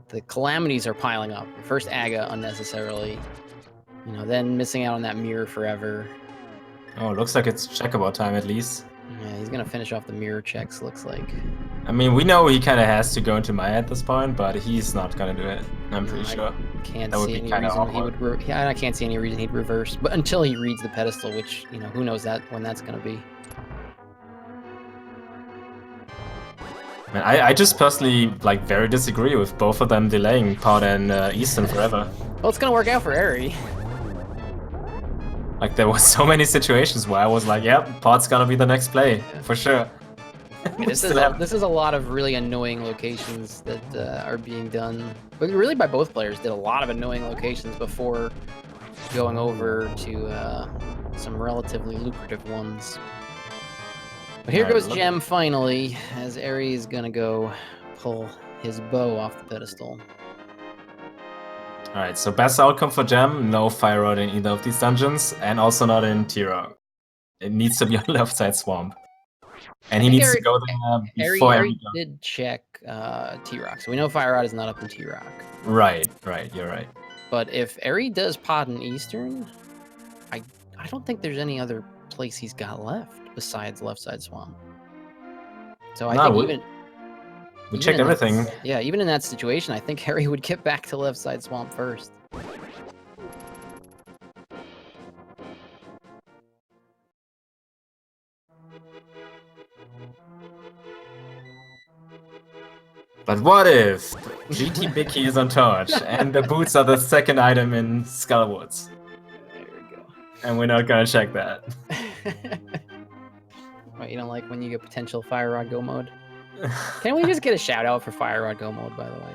Speaker 2: the calamities are piling up. First Aga unnecessarily, then missing out on that mirror forever.
Speaker 1: Oh, looks like it's checkable time at least.
Speaker 2: Yeah, he's gonna finish off the mirror checks, looks like.
Speaker 1: I mean, we know he kind of has to go into Maya at this point, but he's not gonna do it. I'm pretty sure.
Speaker 2: Can't see any reason he would. Yeah, I can't see any reason he'd reverse, but until he reads the pedestal, which who knows when that's gonna be.
Speaker 1: Man, I just personally very disagree with both of them delaying Pod and Eastern forever.
Speaker 2: Well, it's gonna work out for Eri.
Speaker 1: There was so many situations where I was like, yep, Pod's gonna be the next play, for sure.
Speaker 2: This is a lot of really annoying locations that are being done, but really by both players. Did a lot of annoying locations before going over to some relatively lucrative ones. But here goes Gem finally, as Eri is gonna go pull his bow off the pedestal.
Speaker 1: Alright, so best outcome for Gem, no Fire Rod in either of these dungeons, and also not in T-Rock. It needs to be on left side swamp. And he needs to go there before
Speaker 2: Eri did check T-Rock, so we know Fire Rod is not up in T-Rock.
Speaker 1: Right, you're right.
Speaker 2: But if Eri does Pod in Eastern, I don't think there's any other place he's got left besides left side swamp. So I think
Speaker 1: we checked everything.
Speaker 2: Yeah, even in that situation, I think Eri would get back to left side swamp first.
Speaker 1: But what if GT Bicky is on torch and the boots are the second item in Skullwoods?
Speaker 2: There we go.
Speaker 1: And we're not gonna check that.
Speaker 2: What, you don't like when you get potential Fire Rod Go mode? Can we just get a shout out for Fire Rod Go mode, by the way?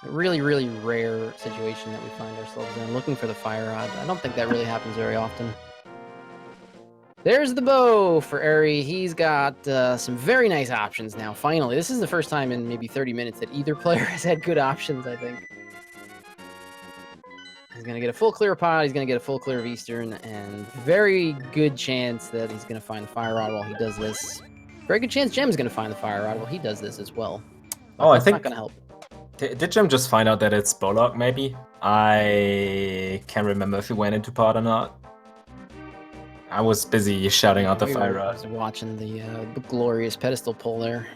Speaker 2: A really, really rare situation that we find ourselves in, looking for the Fire Rod. I don't think that really happens very often. There's the bow for Eri. He's got some very nice options now, finally. This is the first time in maybe 30 minutes that either player has had good options, I think. He's going to get a full clear Pod, he's going to get a full clear of Eastern, and very good chance that he's going to find the Fire Rod while he does this. Very good chance Gem's going to find the Fire Rod while he does this as well. But
Speaker 1: I think
Speaker 2: not going to help.
Speaker 1: Did Gem just find out that it's Bollock, maybe? I can't remember if he went into Pod or not. I was busy shouting out the Fire Rod.
Speaker 2: I was watching the glorious pedestal pull there.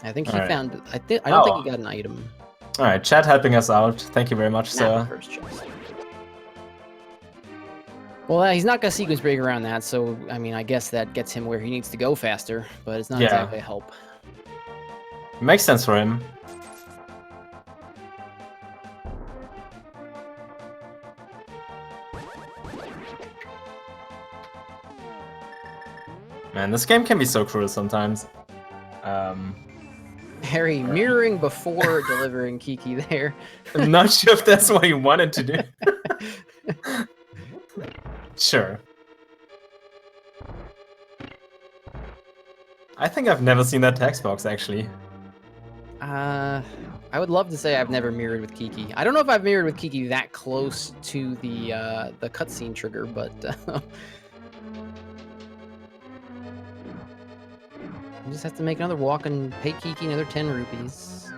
Speaker 2: I think he found... I don't think he got an item.
Speaker 1: Alright, chat helping us out. Thank you very much, sir.
Speaker 2: First chest. Well, he's not going to sequence break around that, so, I mean, I guess that gets him where he needs to go faster, but it's not exactly a help.
Speaker 1: Makes sense for him. Man, this game can be so cruel sometimes.
Speaker 2: Harry mirroring before delivering Kiki there.
Speaker 1: I'm not sure if that's what he wanted to do. Sure. I think I've never seen that text box, actually.
Speaker 2: I would love to say I've never mirrored with Kiki. I don't know if I've mirrored with Kiki that close to the cutscene trigger, but... I just have to make another walk and pay Kiki another 10 rupees.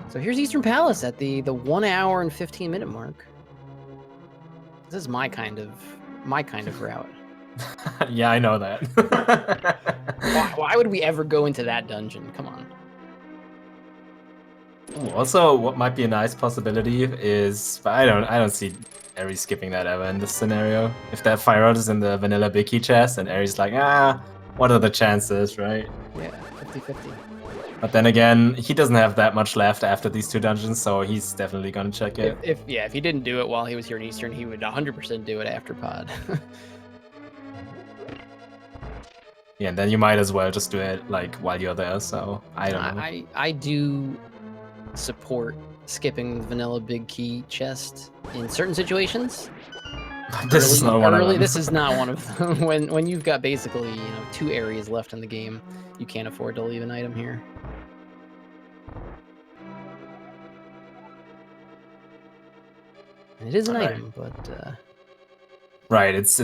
Speaker 2: So here's Eastern Palace at the 1 hour and 15-minute mark. This is my kind of route.
Speaker 1: Yeah, I know that.
Speaker 2: why would we ever go into that dungeon? Come on.
Speaker 1: Ooh, also, what might be a nice possibility is, but I don't see Eri skipping that ever in this scenario. If that Fire Rod is in the vanilla Bicky chest and Eri's like, what are the chances, right?
Speaker 2: Yeah, 50-50.
Speaker 1: But then again, he doesn't have that much left after these 2 dungeons, so he's definitely gonna check it.
Speaker 2: If he didn't do it while he was here in Eastern, he would 100% do it after pod.
Speaker 1: Yeah, and then you might as well just do it like while you're there. So I don't know.
Speaker 2: I do support skipping the vanilla big key chest in certain situations.
Speaker 1: This is not one of them.
Speaker 2: This is not one of them. When you've got basically 2 areas left in the game, you can't afford to leave an item here. And it is an item, but
Speaker 1: right, it's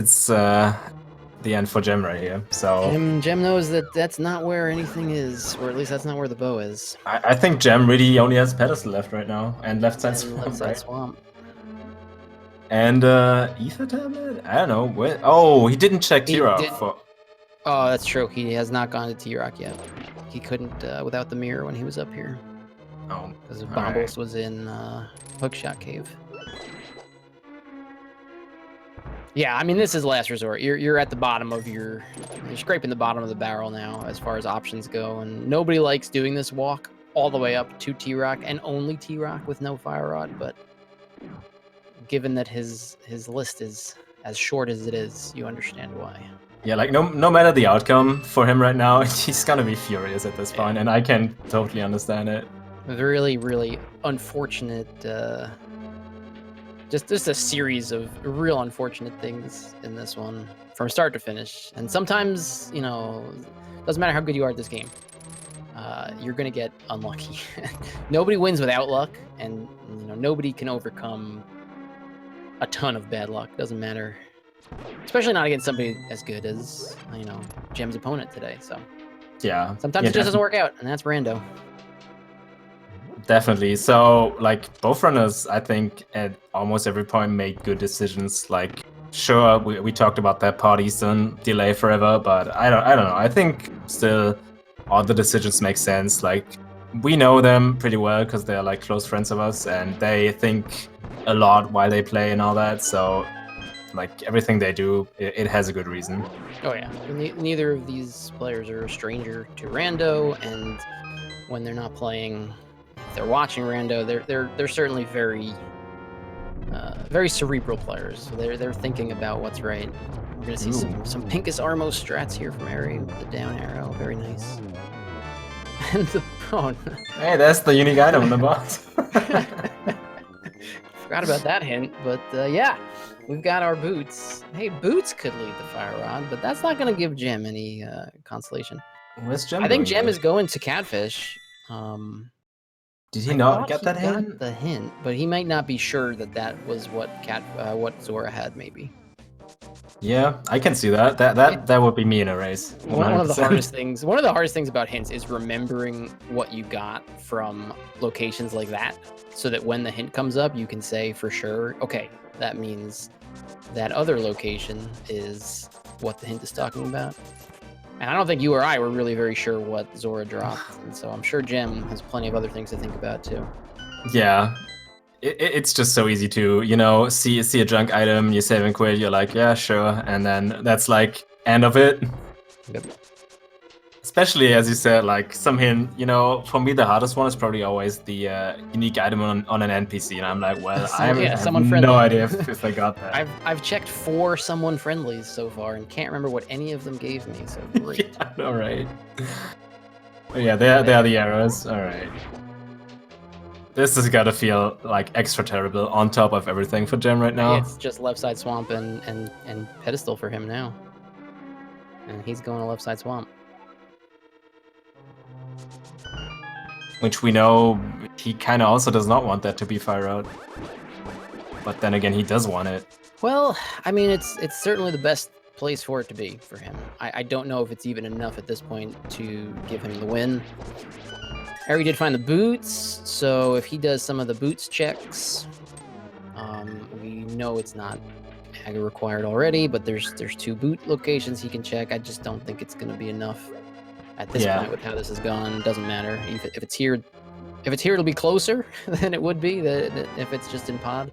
Speaker 1: the end for Gem right here. So
Speaker 2: Gem knows that that's not where anything is, or at least that's not where the bow is.
Speaker 1: I think Gem really only has pedestal left right now, and left side swamp,
Speaker 2: left side
Speaker 1: right?
Speaker 2: swamp.
Speaker 1: And ether tablet? I don't know. What? Oh, he didn't check T-Rock for.
Speaker 2: Oh, that's true. He has not gone to T-Rock yet. He couldn't without the mirror when he was up here.
Speaker 1: Oh,
Speaker 2: because Bombles was in Hookshot Cave. Yeah, I mean, this is last resort. You're at the bottom of you're scraping the bottom of the barrel now as far as options go, and nobody likes doing this walk all the way up to T-Rock and only T-Rock with no Fire Rod, but given that his list is as short as it is, you understand why.
Speaker 1: Yeah, like no matter the outcome for him right now, he's gonna be furious at this point, and I can totally understand it.
Speaker 2: Really, really unfortunate. Just a series of real unfortunate things in this one from start to finish. And sometimes, doesn't matter how good you are at this game, you're gonna get unlucky. Nobody wins without luck, and nobody can overcome a ton of bad luck. Doesn't matter, especially not against somebody as good as Gem's opponent today. So
Speaker 1: yeah,
Speaker 2: sometimes it just doesn't work out, and that's rando.
Speaker 1: Definitely. So, like, both runners, I think, at almost every point made good decisions. Like, sure, we talked about that party soon delay forever, but I don't know. I think still all the decisions make sense. Like, we know them pretty well because they're like close friends of us, and they think a lot while they play and all that. So, like, everything they do, it has a good reason.
Speaker 2: Oh yeah, neither of these players are a stranger to rando, and when they're not playing, if they're watching rando, they're certainly very cerebral players. So they're thinking about what's right. We're gonna see some Pincus Armo strats here from Eri with the down arrow, very nice. And the bone.
Speaker 1: Hey, that's the unique item on the box.
Speaker 2: Forgot about that hint, but yeah, we've got our Boots. Hey, Boots could lead the Fire Rod, but that's not gonna give Gem any consolation.
Speaker 1: Where's Gem?
Speaker 2: I think Gem is going to Catfish.
Speaker 1: Did he not get that hint?
Speaker 2: Got the hint, but he might not be sure that was what Zora had, maybe.
Speaker 1: Yeah, I can see that. That would be me in a race. 100%.
Speaker 2: One of the hardest things about hints is remembering what you got from locations like that, so that when the hint comes up, you can say for sure, okay, that means that other location is what the hint is talking about. And I don't think you or I were really very sure what Zora dropped, and so I'm sure Gem has plenty of other things to think about too.
Speaker 1: Yeah, it's just so easy to, see a junk item, you save and quit, you're like, yeah, sure, and then that's like end of it.
Speaker 2: Yep.
Speaker 1: Especially as you said, like some hint, for me the hardest one is probably always the unique item on an NPC, and I'm like, well, I have no idea if I got that.
Speaker 2: I've checked 4 someone friendlies so far and can't remember what any of them gave me. So great.
Speaker 1: Yeah, all right. But yeah, they are the arrows. All right. This has got to feel like extra terrible on top of everything for Gem right now.
Speaker 2: Yeah, it's just left side swamp and pedestal for him now, and he's going to left side swamp.
Speaker 1: Which we know he kind of also does not want that to be Fire Out. But then again, he does want it.
Speaker 2: Well, I mean, it's certainly the best place for it to be for him. I don't know if it's even enough at this point to give him the win. Harry did find the boots, so if he does some of the boots checks, we know it's not Aga required already, but there's 2 boot locations he can check. I just don't think it's going to be enough. At this point, with how this has gone, doesn't matter. If it's here, it'll be closer than it would be if it's just in pod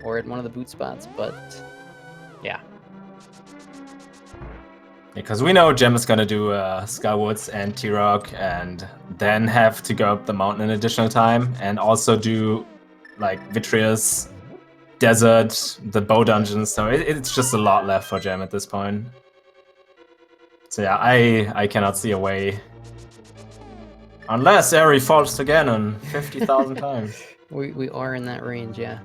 Speaker 2: or at one of the boot spots. But yeah,
Speaker 1: Because we know Gem is gonna do Skywoods and T-Rock, and then have to go up the mountain an additional time, and also do like Vitreous, Desert, the bow dungeon. So it's just a lot left for Gem at this point. So yeah, I cannot see a way. Unless Eri falls to Ganon 50,000 times.
Speaker 2: We are in that range, yeah.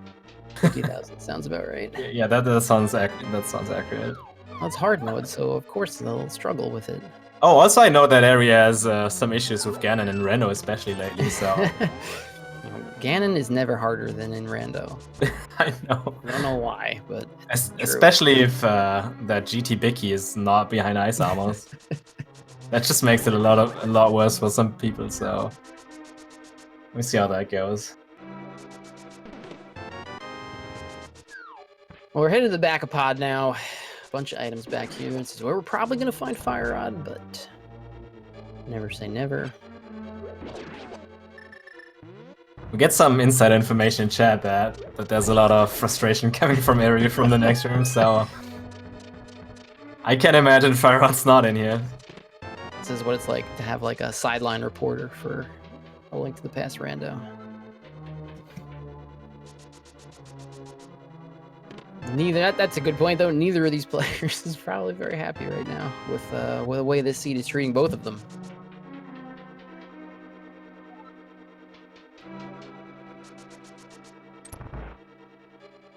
Speaker 2: 50,000 sounds about right.
Speaker 1: Yeah, that sounds accurate.
Speaker 2: Well, it's hard mode, so of course they'll struggle with it.
Speaker 1: Oh, also I know that Eri has some issues with Ganon and Reno, especially lately. So
Speaker 2: Ganon is never harder than in Rando.
Speaker 1: I know.
Speaker 2: I don't know why, but
Speaker 1: especially if that GT Bicky is not behind ice armors. That just makes it a lot worse for some people. So let me see how that goes.
Speaker 2: Well, we're headed to the back of pod now. A bunch of items back here. This is where we're probably going to find Fire Rod, but never say never.
Speaker 1: We get some inside information in chat that there's a lot of frustration coming from Eri from the next room, so I can imagine Fire Rod's not in here.
Speaker 2: This is what it's like to have like a sideline reporter for A Link to the Past Rando. That's a good point, though. Neither of these players is probably very happy right now with the way this seed is treating both of them.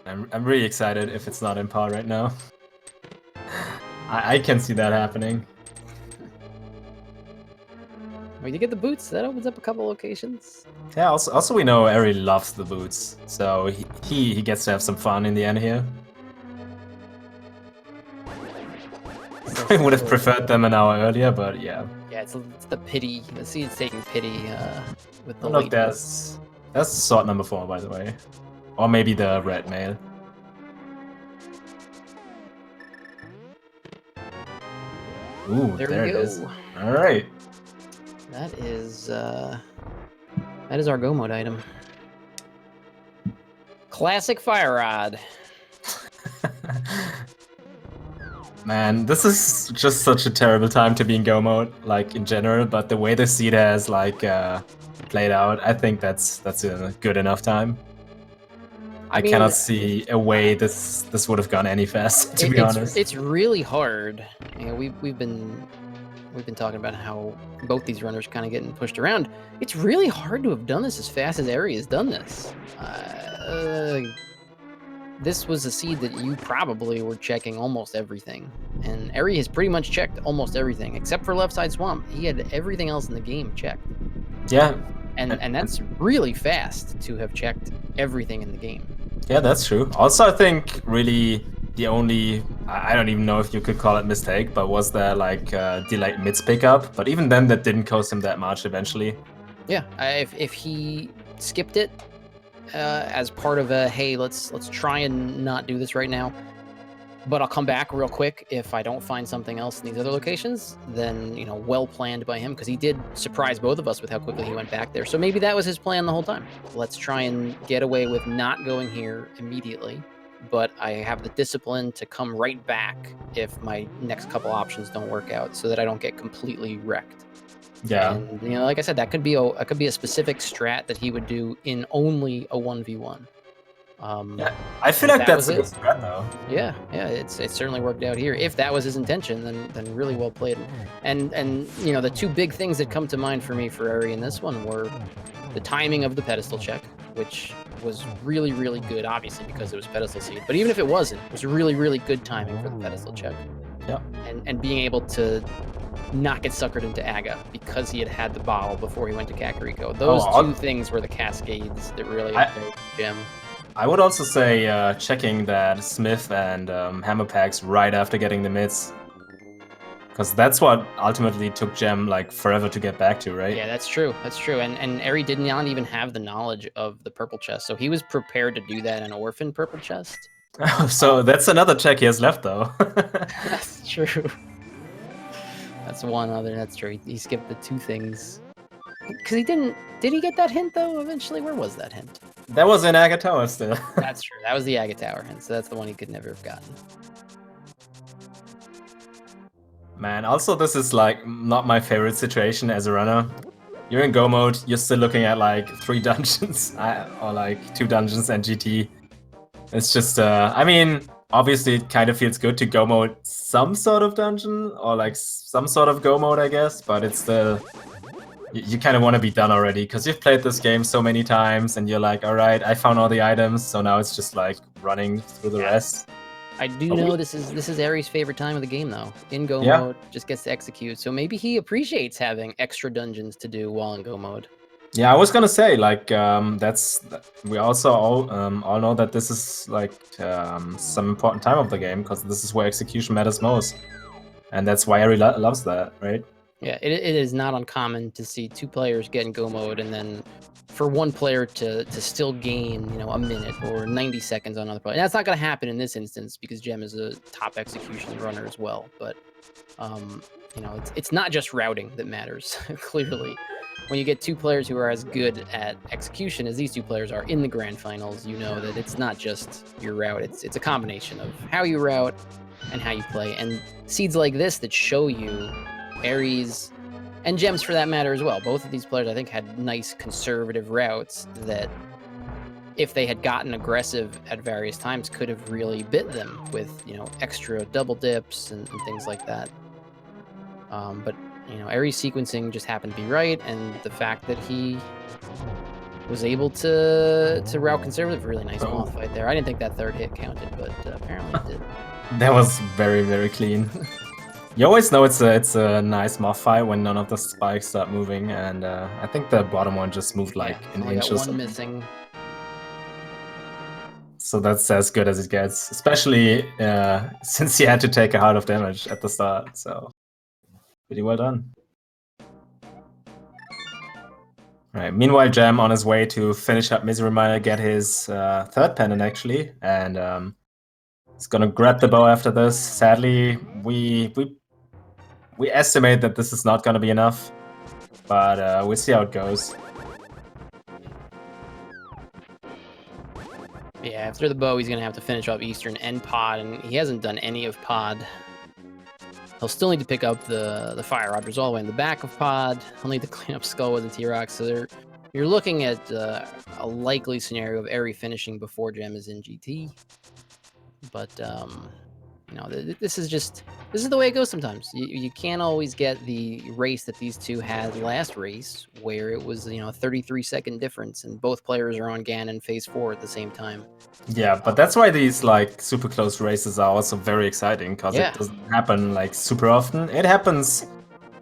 Speaker 1: I'm really excited if it's not in pod right now. I can see that happening.
Speaker 2: When you get the boots, that opens up a couple locations.
Speaker 1: Yeah, also we know Eri loves the boots, so he gets to have some fun in the end here. I would have preferred them an hour earlier, but yeah.
Speaker 2: Yeah, it's the pity. The seed's taking pity with the
Speaker 1: look, that's sword number 4, by the way. Or maybe the red mail. Ooh, there it is. All right.
Speaker 2: That is our go mode item. Classic Fire Rod.
Speaker 1: Man, this is just such a terrible time to be in go mode, like in general. But the way the seed has like played out, I think that's a good enough time. I mean, cannot see a way this would have gone any faster. To be honest,
Speaker 2: it's really hard. You know, we've been talking about how both these runners kind of getting pushed around. It's really hard to have done this as fast as Eri has done this. This was a seed that you probably were checking almost everything, and Eri has pretty much checked almost everything except for Left Side Swamp. He had everything else in the game checked.
Speaker 1: Yeah,
Speaker 2: and that's really fast to have checked everything in the game.
Speaker 1: Yeah, that's true. Also, I think really the only, I don't even know if you could call it mistake, but was there like delayed mids pickup? But even then, that didn't cost him that much eventually.
Speaker 2: Yeah, if he skipped it as part of a, hey, let's try and not do this right now, but I'll come back real quick if I don't find something else in these other locations, then, you know, well planned by him, because he did surprise both of us with how quickly he went back there. So maybe that was his plan the whole time. Let's try and get away with not going here immediately, but I have the discipline to come right back if my next couple options don't work out, so that I don't get completely wrecked.
Speaker 1: Yeah.
Speaker 2: And, you know, like I said, that could be a specific strat that he would do in only a 1v1.
Speaker 1: Yeah, I feel like that's a good strat, though.
Speaker 2: Yeah, it certainly worked out here. If that was his intention, then really well played. And you know, the two big things that come to mind for me for Eri in this one were the timing of the pedestal check, which was really, really good, obviously, because it was pedestal seed. But even if it wasn't, it was really, really good timing for the pedestal check.
Speaker 1: Yeah.
Speaker 2: And being able to not get suckered into Aga because he had the bottle before he went to Kakariko. Those two things were the cascades that really helped Gem.
Speaker 1: I would also say checking that Smith and Hammer packs right after getting the mids. Because that's what ultimately took Gem like forever to get back to, right?
Speaker 2: Yeah, that's true. That's true. And Eri did not even have the knowledge of the purple chest. So he was prepared to do that in Orphan purple chest.
Speaker 1: So that's another check he has left, though.
Speaker 2: That's true. That's one other. That's true. He skipped the two things. Because he didn't... Did he get that hint, though, eventually? Where was that hint?
Speaker 1: That was in Aga Tower still.
Speaker 2: That's true. That was the Aga Tower hint, so that's the one he could never have gotten.
Speaker 1: Man, also this is like not my favorite situation as a runner. You're in go mode, you're still looking at like 3 dungeons or like 2 dungeons and GT. It's just, I mean, obviously it kind of feels good to go mode some sort of dungeon or like some sort of go mode, I guess, but it's still, you kind of want to be done already because you've played this game so many times and you're like, all right, I found all the items, so now it's just like running through the rest.
Speaker 2: I do know this is Eri's favorite time of the game though. In go
Speaker 1: Yeah.
Speaker 2: mode, just gets to execute. So maybe he appreciates having extra dungeons to do while in go mode.
Speaker 1: Yeah, I was gonna say like we also all know that this is like some important time of the game because this is where execution matters most, and that's why Eri loves that, right?
Speaker 2: Yeah, it is not uncommon to see 2 players get in go mode and then for one player to still gain, you know, a minute or 90 seconds on another player. And that's not going to happen in this instance because Gem is a top execution runner as well. But, you know, it's not just routing that matters, clearly. When you get 2 players who are as good at execution as these 2 players are in the grand finals, you know that it's not just your route. It's a combination of how you route and how you play. And seeds like this that show you Aries, and Gems for that matter as well. Both of these players, I think, had nice conservative routes that, if they had gotten aggressive at various times, could have really bit them with, you know, extra double dips and things like that. But, you know, Aries' sequencing just happened to be right, and the fact that he was able to route conservative, really nice moth fight there. I didn't think that 3rd hit counted, but apparently it did.
Speaker 1: That was very, very clean. You always know it's a nice moth fight when none of the spikes start moving, and I think the bottom one just moved like an inch or
Speaker 2: one
Speaker 1: something.
Speaker 2: missing.
Speaker 1: So that's as good as it gets, especially since he had to take a heart of damage at the start. So pretty well done. All right. Meanwhile, Jam on his way to finish up Misery Miner, get his 3rd pendant actually, and he's gonna grab the bow after this. Sadly, we estimate that this is not gonna be enough, but we'll see how it goes.
Speaker 2: Yeah, after the bow, he's going to have to finish off Eastern and Pod, and he hasn't done any of Pod. He'll still need to pick up the Fire Rod. There's all the way in the back of Pod. He'll need to clean up Skullwoods and T-Rock, so you're looking at a likely scenario of Eri finishing before Gem is in GT. But, you know, this is the way it goes sometimes. You can't always get the race that these 2 had last race, where it was, you know, a 33-second difference, and both players are on Ganon phase 4 at the same time.
Speaker 1: Yeah, but that's why these like super close races are also very exciting, because it doesn't happen like super often. It happens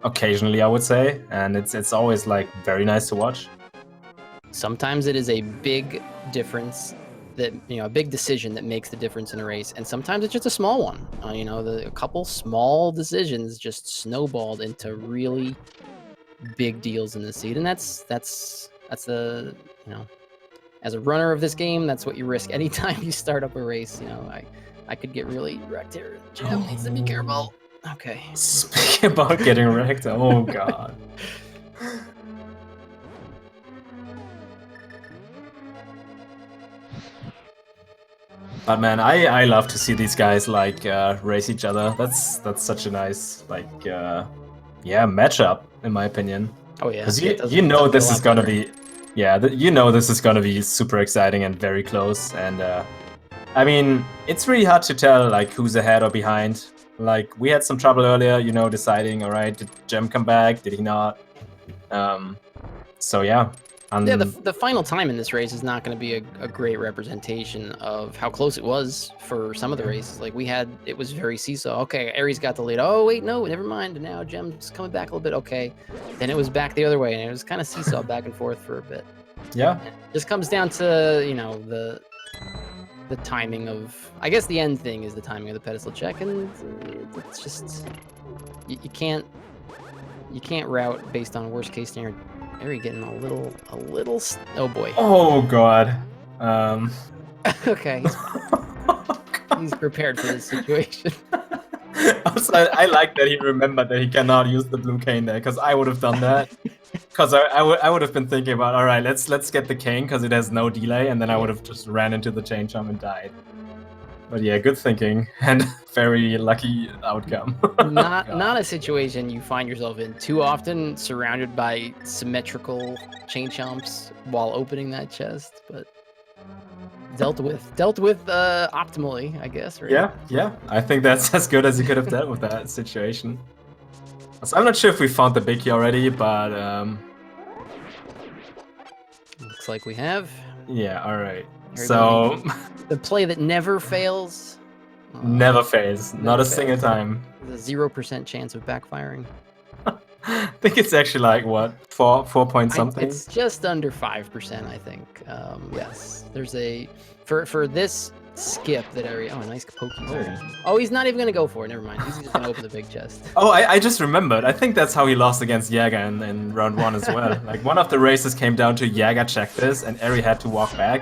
Speaker 1: occasionally, I would say, and it's always like very nice to watch.
Speaker 2: Sometimes it is a big difference that, you know, a big decision that makes the difference in a race, and sometimes it's just a small one. You know, a couple small decisions just snowballed into really big deals in the seed, and that's the, you know, as a runner of this game, that's what you risk anytime you start up a race. You know, I could get really wrecked here. Jam needs to be careful. Okay.
Speaker 1: Speaking about getting wrecked, oh god. But man, I love to see these guys like race each other. That's such a nice like yeah, matchup in my opinion.
Speaker 2: Oh yeah.
Speaker 1: Because you know this is gonna be you know this is gonna be super exciting and very close. And I mean, it's really hard to tell like who's ahead or behind. Like we had some trouble earlier, you know, deciding, all right, did Gem come back? Did he not? So yeah.
Speaker 2: Yeah, the final time in this race is not going to be a great representation of how close it was for some of the races. Like it was very seesaw. Okay, Aries got the lead. Oh wait, no, never mind. And now Gem's coming back a little bit. Okay, then it was back the other way, and it was kind of seesaw back and forth for a bit.
Speaker 1: Yeah,
Speaker 2: it just comes down to, you know, the timing of. I guess the end thing is the timing of the pedestal check, and it's just you can't route based on worst case scenario. Eri getting a little. Oh boy.
Speaker 1: Oh god.
Speaker 2: Okay. He's prepared for this situation.
Speaker 1: Also, I like that he remembered that he cannot use the blue cane there, because I would have done that. Because I would have been thinking about, all right, let's get the cane because it has no delay, and then I would have just ran into the chain jump and died. But yeah, good thinking and very lucky outcome.
Speaker 2: Not a situation you find yourself in too often, surrounded by symmetrical chain chomps while opening that chest, but dealt with optimally, I guess, right?
Speaker 1: Yeah. I think that's as good as you could have dealt with that situation. So I'm not sure if we found the big key already, but
Speaker 2: Looks like we have.
Speaker 1: yeah, all right.
Speaker 2: Everybody-
Speaker 1: So
Speaker 2: The play that never fails.
Speaker 1: never fails,
Speaker 2: never
Speaker 1: not a
Speaker 2: fails.
Speaker 1: single time.
Speaker 2: There's a 0% chance of backfiring.
Speaker 1: I think it's actually like what, 4 point something.
Speaker 2: It's just under 5%, I think. Yes, there's a for this skip that area. Oh, nice pokey. Oh, he's not even gonna go for it. Never mind. He's just gonna open the big chest.
Speaker 1: Oh, I just remembered. I think that's how he lost against Jäger in round 1 as well. Like one of the races came down to Jäger checked this, and Eri had to walk back,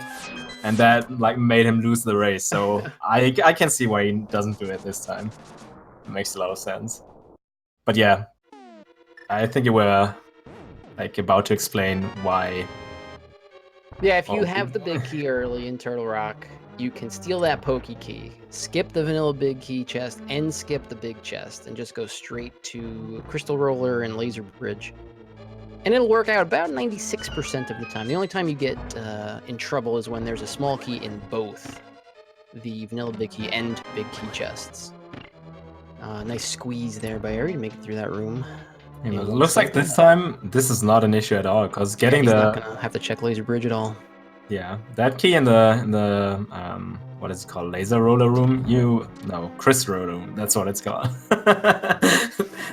Speaker 1: and that like made him lose the race. So I can see why he doesn't do it this time. It makes a lot of sense. But yeah, I think you were like about to explain why.
Speaker 2: Yeah, if you have the big key early in Turtle Rock, you can steal that pokey key, skip the vanilla big key chest, and skip the big chest, and just go straight to Crystal Roller and Laser Bridge. And it'll work out about 96% of the time. The only time you get in trouble is when there's a small key in both the vanilla big key and big key chests. Nice squeeze there by Eri to make it through that room.
Speaker 1: It looks like this time this is not an issue at all, because getting
Speaker 2: he's not gonna have to check Laser Bridge at all.
Speaker 1: Yeah, that key in the what is it called, laser roller room? Chris roller room. That's what it's called.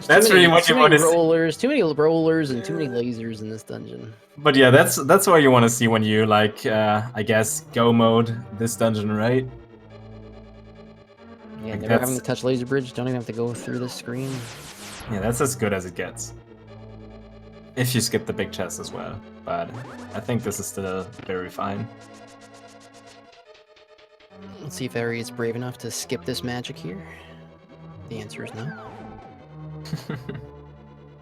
Speaker 1: That's really what you want to see.
Speaker 2: Too many rollers and too many lasers in this dungeon.
Speaker 1: But yeah, that's what you want to see when you like I guess go mode this dungeon, right?
Speaker 2: Yeah, like never having to touch Laser Bridge. Don't even have to go through the screen.
Speaker 1: Yeah, that's as good as it gets. If you skip the big chest as well, but I think this is still very fine.
Speaker 2: Let's see if Eri is brave enough to skip this magic here. The answer is no.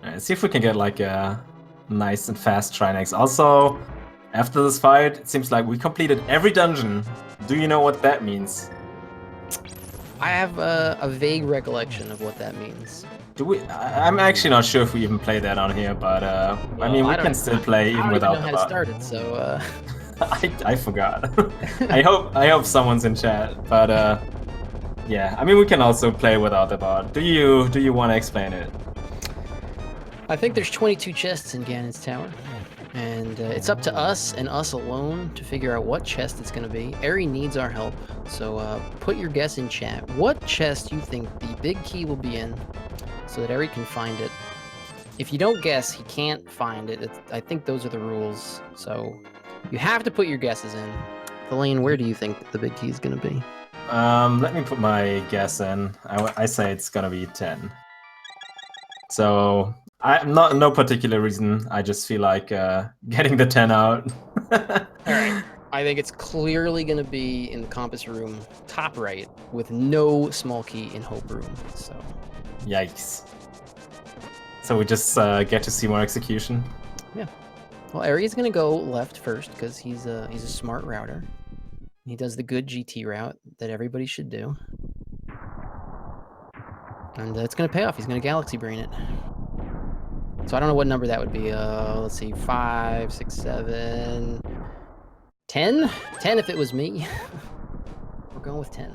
Speaker 1: Alright, see if we can get like a nice and fast Trinex. Also, after this fight, it seems like we completed every dungeon. Do you know what that means?
Speaker 2: I have a vague recollection of what that means.
Speaker 1: I'm actually not sure if we even play that on here, but I mean, we can still play even without the bot.
Speaker 2: I don't know how to start it, so
Speaker 1: I forgot. I hope someone's in chat, but yeah, I mean, we can also play without the bot. Do you want to explain it?
Speaker 2: I think there's 22 chests in Ganon's tower, and it's up to us and us alone to figure out what chest it's going to be. Eri needs our help, so put your guess in chat. What chest you think the big key will be in, so that Eri can find it. If you don't guess, he can't find it. I think those are the rules, so you have to put your guesses in. Elaine, where do you think the big key is going to be?
Speaker 1: Let me put my guess in. I say it's gonna be 10. So no particular reason. I just feel like getting the 10 out.
Speaker 2: All right. I think it's clearly going to be in the compass room, top right, with no small key in Hope room. So.
Speaker 1: Yikes. So we just get to see more execution.
Speaker 2: Yeah. Well, Eri is going to go left first because he's a smart router. He does the good GT route that everybody should do. And it's going to pay off. He's going to Galaxy Brain it. So I don't know what number that would be. Let's see. 5, 6, 7, 10? 10 if it was me. We're going with 10.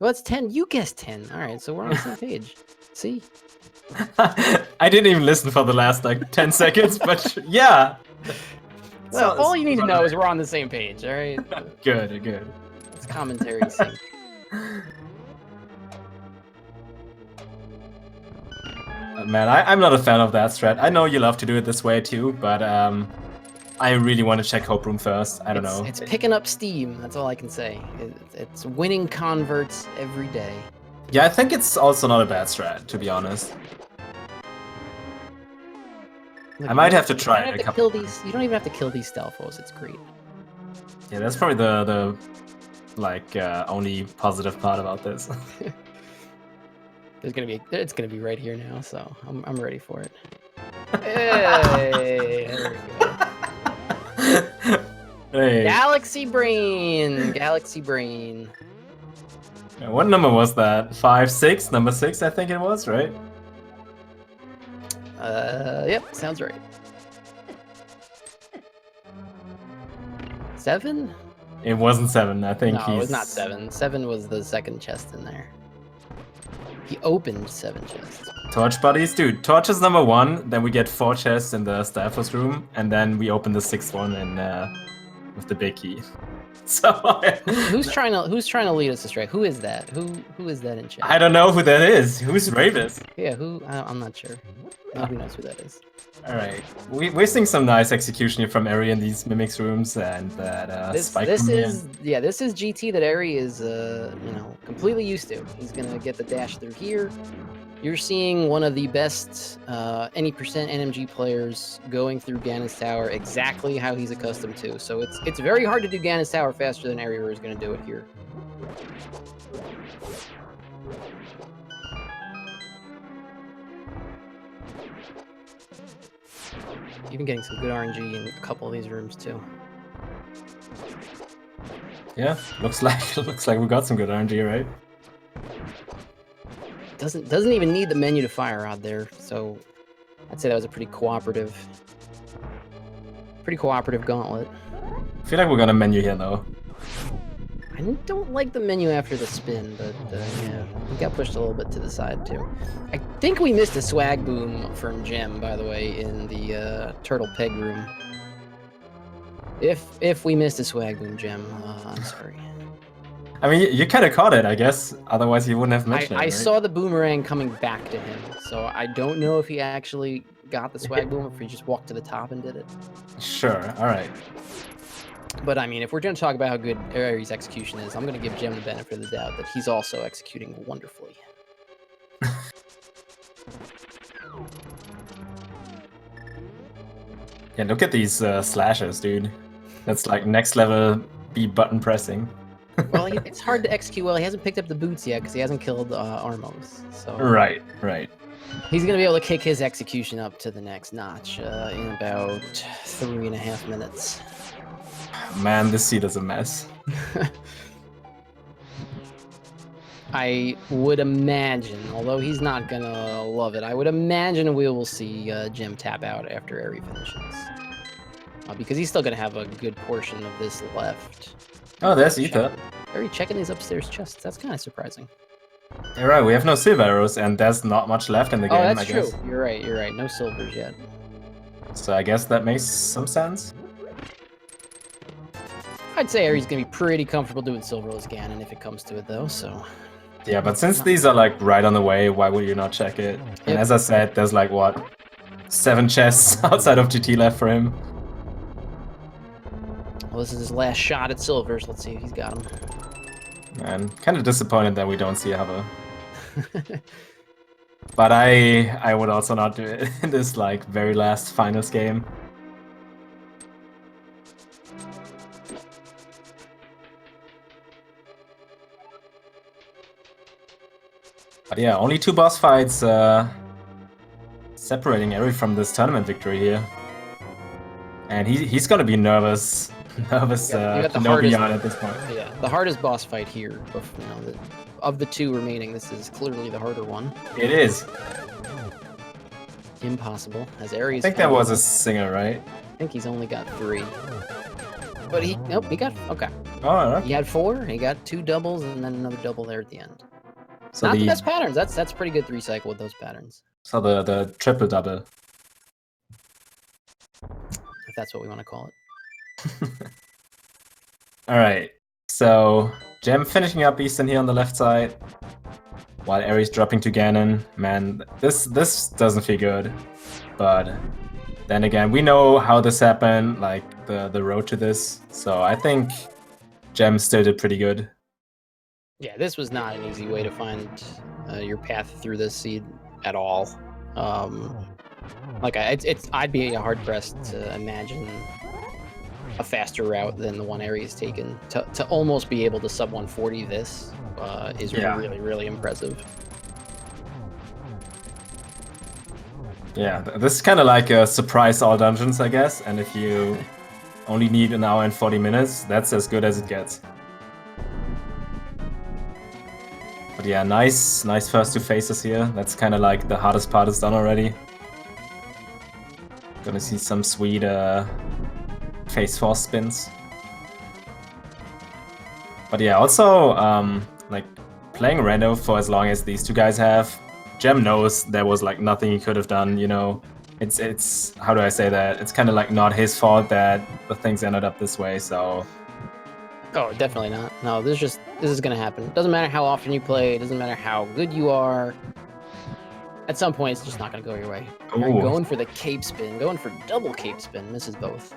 Speaker 2: Well, it's 10. You guessed 10. All right, so we're on the same page. See?
Speaker 1: I didn't even listen for the last like 10 seconds, but yeah.
Speaker 2: Well, all you need to know is we're on the same page, all right?
Speaker 1: Good.
Speaker 2: It's commentary sync.
Speaker 1: Man, I'm not a fan of that strat. I know you love to do it this way too, but I really want to check Hope Room first. I don't know.
Speaker 2: It's picking up steam. That's all I can say. It's winning converts every day.
Speaker 1: Yeah, I think it's also not a bad strat, to be honest.
Speaker 2: Look,
Speaker 1: I might have to try it a couple
Speaker 2: times. You don't even have to kill these Stelfos. It's great.
Speaker 1: Yeah, that's probably the like only positive part about this.
Speaker 2: It's gonna be right here now, so I'm ready for it. Hey, there we go.
Speaker 1: Hey.
Speaker 2: Galaxy Brain.
Speaker 1: What number was that? 5, 6? Number 6, I think it was, right?
Speaker 2: Yep, sounds right. 7?
Speaker 1: It wasn't 7. I think
Speaker 2: No, it was not 7. 7 was the second chest in there. He opened 7 chests.
Speaker 1: Torch buddies, dude. Torch is number 1. Then we get 4 chests in the staffers room, and then we open the 6th one in with the big key. So
Speaker 2: who's trying to lead us astray? Who is that? Who is that in chat?
Speaker 1: I don't know who that is. Who's Ravis?
Speaker 2: Yeah, who? I'm not sure. Nobody knows who that is.
Speaker 1: All right, we're seeing some nice execution here from Eri in these mimics rooms, and that Spike.
Speaker 2: This is GT that Eri is completely used to. He's gonna get the dash through here. You're seeing one of the best any percent NMG players going through Ganon's Tower exactly how he's accustomed to. So it's very hard to do Ganon's Tower faster than Eriror is going to do it here. Even getting some good RNG in a couple of these rooms too.
Speaker 1: Yeah, looks like we got some good RNG, right?
Speaker 2: Doesn't even need the menu to fire out there, so I'd say that was a pretty cooperative gauntlet.
Speaker 1: I feel like we're gonna menu here though.
Speaker 2: I don't like the menu after the spin, but yeah, we got pushed a little bit to the side too. I think we missed a swag boom from Gem, by the way, in the turtle peg room. If we missed a swag boom, Gem, I'm sorry.
Speaker 1: I mean, you kind of caught it, I guess. Otherwise, you wouldn't have mentioned it.
Speaker 2: I
Speaker 1: right?
Speaker 2: saw the boomerang coming back to him, so I don't know if he actually got the swag boom, or if he just walked to the top and did it.
Speaker 1: Sure, all right.
Speaker 2: But I mean, if we're going to talk about how good Eri's execution is, I'm going to give Gem the benefit of the doubt that he's also executing wonderfully.
Speaker 1: Yeah, look at these slashes, dude. That's like next level B button pressing.
Speaker 2: Well, it's hard to execute well. He hasn't picked up the boots yet because he hasn't killed Armos. So
Speaker 1: Right.
Speaker 2: he's going to be able to kick his execution up to the next notch in about 3.5 minutes.
Speaker 1: Man, this seat is a mess.
Speaker 2: I would imagine, although he's not going to love it, I would imagine we will see Gem tap out after Eri finishes. Because he's still going to have a good portion of this left.
Speaker 1: Oh, there's Ether.
Speaker 2: Eri checking these upstairs chests. That's kind of surprising.
Speaker 1: You're right, we have no silver arrows, and there's not much left in the game,
Speaker 2: Oh, that's
Speaker 1: I
Speaker 2: true.
Speaker 1: guess.
Speaker 2: You're right. No silvers yet.
Speaker 1: So I guess that makes some sense.
Speaker 2: I'd say Eri's going to be pretty comfortable doing silverless Ganon if it comes to it, though, so...
Speaker 1: Yeah, but since these are like right on the way, why would you not check it? And
Speaker 2: Yep.
Speaker 1: as I said, there's like, what, 7 chests outside of GT left for him.
Speaker 2: Well, this is his last shot at silvers. Let's see if he's got them.
Speaker 1: Man, kind of disappointed that we don't see Hover. But I would also not do it in this like very last finals game. But yeah, only 2 boss fights separating Eri from this tournament victory here. And he's gonna be nervous
Speaker 2: You got the
Speaker 1: Kenobi on at this point.
Speaker 2: Yeah, the hardest boss fight here. Of the 2 remaining, this is clearly the harder one.
Speaker 1: It is.
Speaker 2: Impossible, as Ares.
Speaker 1: I think that was a singer, right?
Speaker 2: I think he's only got 3. But he got, okay.
Speaker 1: Oh, okay.
Speaker 2: He had 4, he got 2 doubles, and then another double there at the end.
Speaker 1: So
Speaker 2: Not the best patterns. That's pretty good 3-cycle with those patterns.
Speaker 1: So the triple double.
Speaker 2: If that's what we want to call it.
Speaker 1: All right. So Gem finishing up Easton here on the left side, while Eri's dropping to Ganon. Man, this doesn't feel good. But then again, we know how this happened, like the road to this. So I think Gem still did pretty good.
Speaker 2: Yeah, this was not an easy way to find your path through this seed at all. I'd be hard pressed to imagine a faster route than the one Ares taken. To almost be able to sub 140 this is really, really impressive.
Speaker 1: Yeah, this is kind of like a surprise all dungeons, I guess. And if you only need an hour and 40 minutes, that's as good as it gets. yeah, nice first 2 phases here. That's kind of like the hardest part is done already. Gonna see some sweet phase 4 spins. But yeah, also like playing rando for as long as these two guys have, Gem knows there was like nothing he could have done. You know, it's how do I say that? It's kind of like not his fault that the things ended up this way. So.
Speaker 2: Oh, definitely not. No, this is gonna happen. It doesn't matter how often you play. It doesn't matter how good you are. At some point, it's just not gonna go your way. You're going for the cape spin, going for double cape spin, misses both.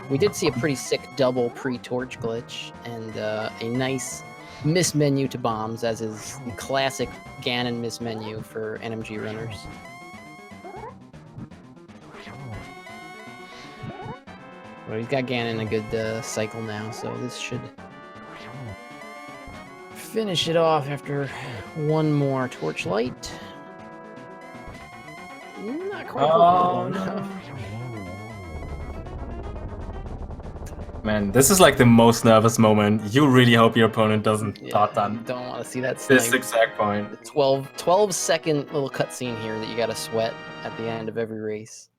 Speaker 2: We did see a pretty sick double pre-torch glitch and a nice miss menu to bombs, as is the classic Ganon miss menu for NMG runners. But he's got Ganon in a good cycle now, so this should finish it off after one more torchlight. Not quite low enough.
Speaker 1: Man, this is like the most nervous moment. You really hope your opponent doesn't dot on.
Speaker 2: Don't want to see that snipe.
Speaker 1: This exact point.
Speaker 2: The 12-second little cutscene here that you got to sweat at the end of every race.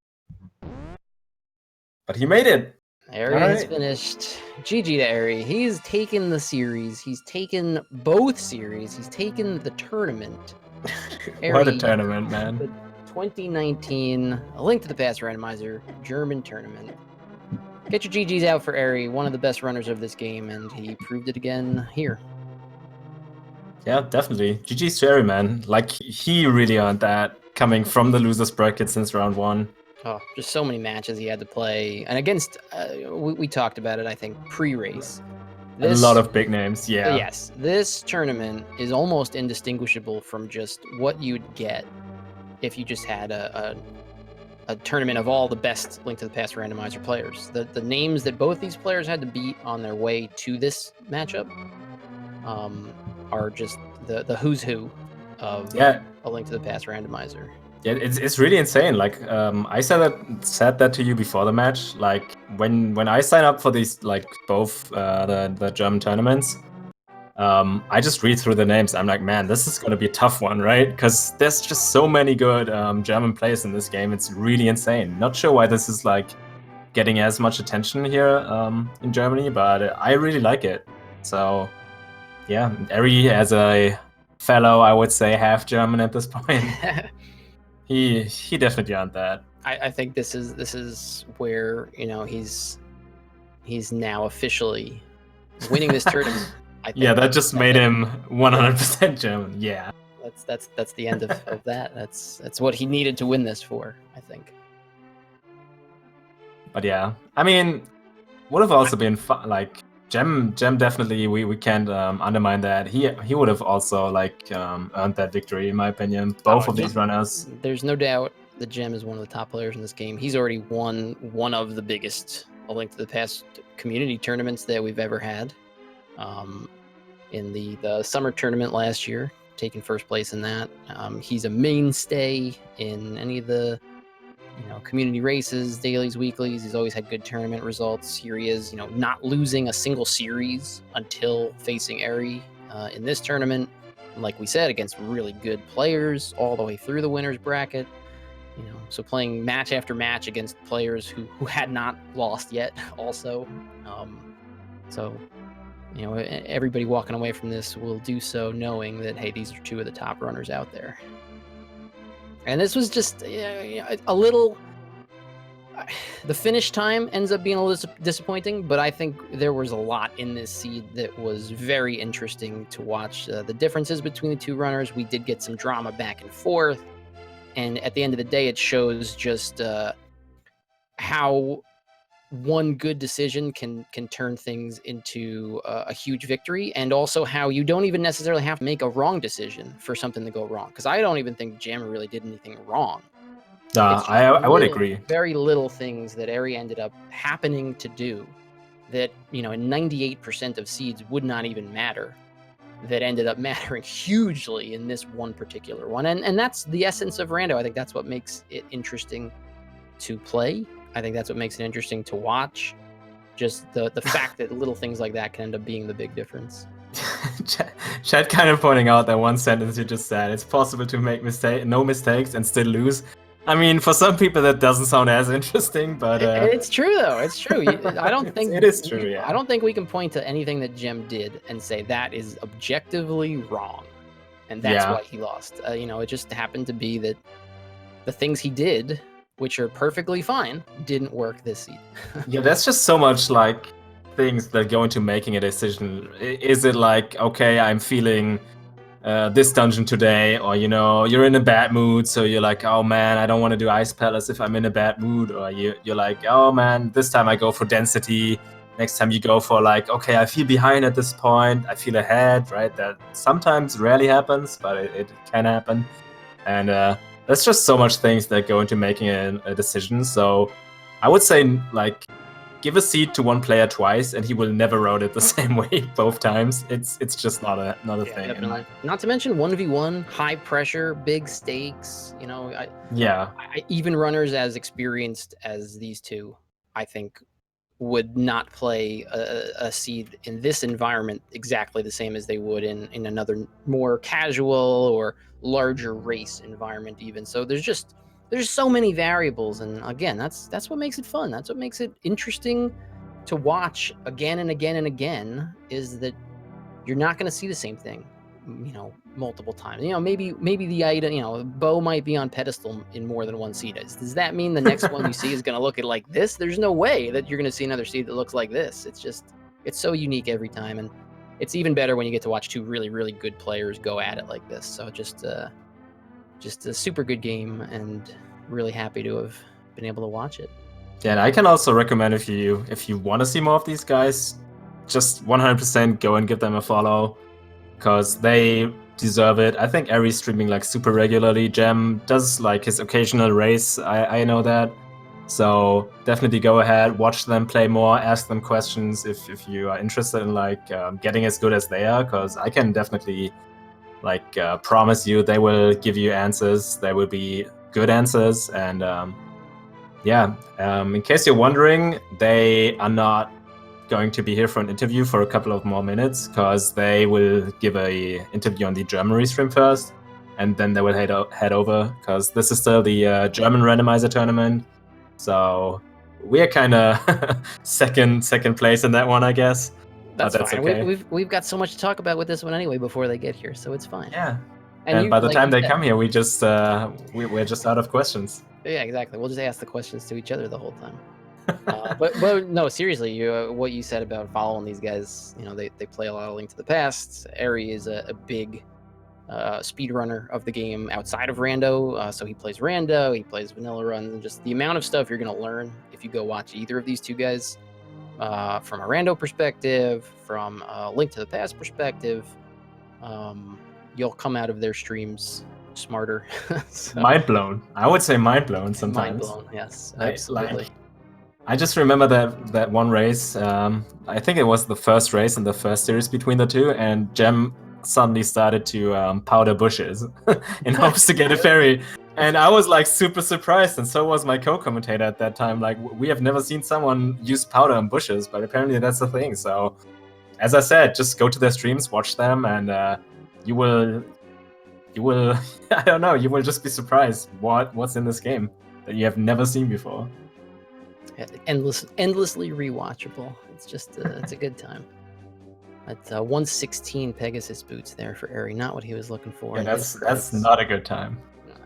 Speaker 1: But he made it.
Speaker 2: Eri has finished. GG to Eri. He's taken the series. He's taken both series. He's taken the tournament.
Speaker 1: What a tournament, man.
Speaker 2: The 2019 A Link to the Past Randomizer German tournament. Get your GGs out for Eri, one of the best runners of this game, and he proved it again here.
Speaker 1: Yeah, definitely. GG's to Eri, man. Like, he really earned that, coming from the loser's bracket since round 1.
Speaker 2: Oh, just so many matches he had to play. And against, we talked about it, I think, pre-race.
Speaker 1: A lot of big names, yeah.
Speaker 2: Yes, this tournament is almost indistinguishable from just what you'd get if you just had a tournament of all the best Link to the Past randomizer players. The names that both these players had to beat on their way to this matchup are just the who's who of A Link to the Past randomizer.
Speaker 1: Yeah, it's really insane. Like I said that to you before the match. Like when I sign up for these, like both the German tournaments, I just read through the names. I'm like, man, this is gonna be a tough one, right? Because there's just so many good German players in this game. It's really insane. Not sure why this is like getting as much attention here in Germany, but I really like it. So yeah, Eri, as a fellow, I would say half German at this point. He definitely earned that.
Speaker 2: I think this is where, you know, he's now officially winning this tournament. I think
Speaker 1: yeah, that just made him 100% German. Yeah.
Speaker 2: That's the end of that. That's what he needed to win this for, I think.
Speaker 1: But yeah, I mean, would have also been fun. Like Gem definitely, we can't undermine that. He would have also like earned that victory, in my opinion. Both of these runners.
Speaker 2: There's no doubt that Gem is one of the top players in this game. He's already won one of the biggest A Link to the Past community tournaments that we've ever had. In the summer tournament last year, taking first place in that. He's a mainstay in any of the community races, dailies, weeklies. He's always had good tournament results. Here he is, not losing a single series until facing Eri in this tournament. Like we said, against really good players all the way through the winner's bracket. So playing match after match against players who had not lost yet also. So everybody walking away from this will do so knowing that, hey, these are two of the top runners out there. And this was just a little... The finish time ends up being a little disappointing, but I think there was a lot in this seed that was very interesting to watch. The differences between the two runners, we did get some drama back and forth. And at the end of the day, it shows just how one good decision can turn things into a huge victory, and also how you don't even necessarily have to make a wrong decision for something to go wrong. Because I don't even think Jammer really did anything wrong.
Speaker 1: I would agree.
Speaker 2: Very little things that Eri ended up happening to do that, in 98% of seeds would not even matter, that ended up mattering hugely in this one particular one. And that's the essence of Rando. I think that's what makes it interesting to play. I think that's what makes it interesting to watch. Just the fact that little things like that can end up being the big difference.
Speaker 1: Chad kind of pointing out that one sentence you just said. It's possible to make no mistakes and still lose. I mean, for some people that doesn't sound as interesting, but
Speaker 2: it's true though. It's true. I don't think
Speaker 1: it is true. Yeah.
Speaker 2: I don't think we can point to anything that Jem did and say that is objectively wrong, and that's why he lost. You know, it just happened to be that the things he did, which are perfectly fine, didn't work this seed.
Speaker 1: Yeah, that's just so much like things that go into making a decision. Is it like, okay, I'm feeling this dungeon today, or you know, you're in a bad mood, so you're like, oh man, I don't want to do Ice Palace if I'm in a bad mood, or you're like, oh man, this time I go for density. Next time you go for like, okay, I feel behind at this point, I feel ahead, right? That sometimes rarely happens, but it can happen, and there's just so much things that go into making a decision. So I would say like, give a seed to one player twice, and he will never route it the same way both times. It's just not a thing.
Speaker 2: Definitely. Not to mention 1v1, high pressure, big stakes. You know, even runners as experienced as these two, I think, would not play a seed in this environment exactly the same as they would in another more casual or larger race environment even. So there's so many variables, and again, that's what makes it fun. That's what makes it interesting to watch again and again and again, is that you're not going to see the same thing, you know, multiple times. You know, maybe the item, you know, bow might be on pedestal in more than one seed. Does that mean the next one you see is going to look like this? There's no way that you're going to see another seed that looks like this. It's so unique every time, and it's even better when you get to watch two really, really good players go at it like this. So just a super good game, and really happy to have been able to watch it.
Speaker 1: Yeah, and I can also recommend if you want to see more of these guys, just 100% go and give them a follow, because they deserve it. I think Eri's streaming like super regularly. Jem does like his occasional race. I know that. So definitely go ahead, watch them play more, ask them questions if you are interested in like getting as good as they are, because I can definitely like promise you they will give you answers. They will be good answers, and in case you're wondering, they are not going to be here for an interview for a couple of more minutes, because they will give a interview on the German restream first, and then they will head over, because this is still the German randomizer tournament. So we are kind of second place in that one, I guess.
Speaker 2: That's fine.
Speaker 1: Okay.
Speaker 2: We've got so much to talk about with this one anyway before they get here, so it's fine.
Speaker 1: Yeah. And by the time they come here, we just we're just out of questions.
Speaker 2: Yeah, exactly. We'll just ask the questions to each other the whole time. But no, seriously, what you said about following these guys, you know, they play a lot of Link to the Past. Eri is a big speedrunner of the game outside of Rando, so he plays Rando, he plays vanilla runs, and just the amount of stuff you're going to learn if you go watch either of these two guys, from a Rando perspective, from a Link to the Past perspective, you'll come out of their streams smarter. So,
Speaker 1: mind blown. I would say mind blown sometimes.
Speaker 2: Mind blown, yes, absolutely.
Speaker 1: I just remember that one race. I think it was the first race in the first series between the two, and Jem suddenly started to powder bushes in hopes to get a fairy. And I was like super surprised, and so was my co-commentator at that time. Like, we have never seen someone use powder on bushes, but apparently that's the thing. So, as I said, just go to their streams, watch them, and you will I don't know, you will just be surprised what's in this game that you have never seen before.
Speaker 2: Endlessly rewatchable. It's just it's a good time. At 116 Pegasus boots there for Eri, not what he was looking for.
Speaker 1: Yeah, that's not a good time.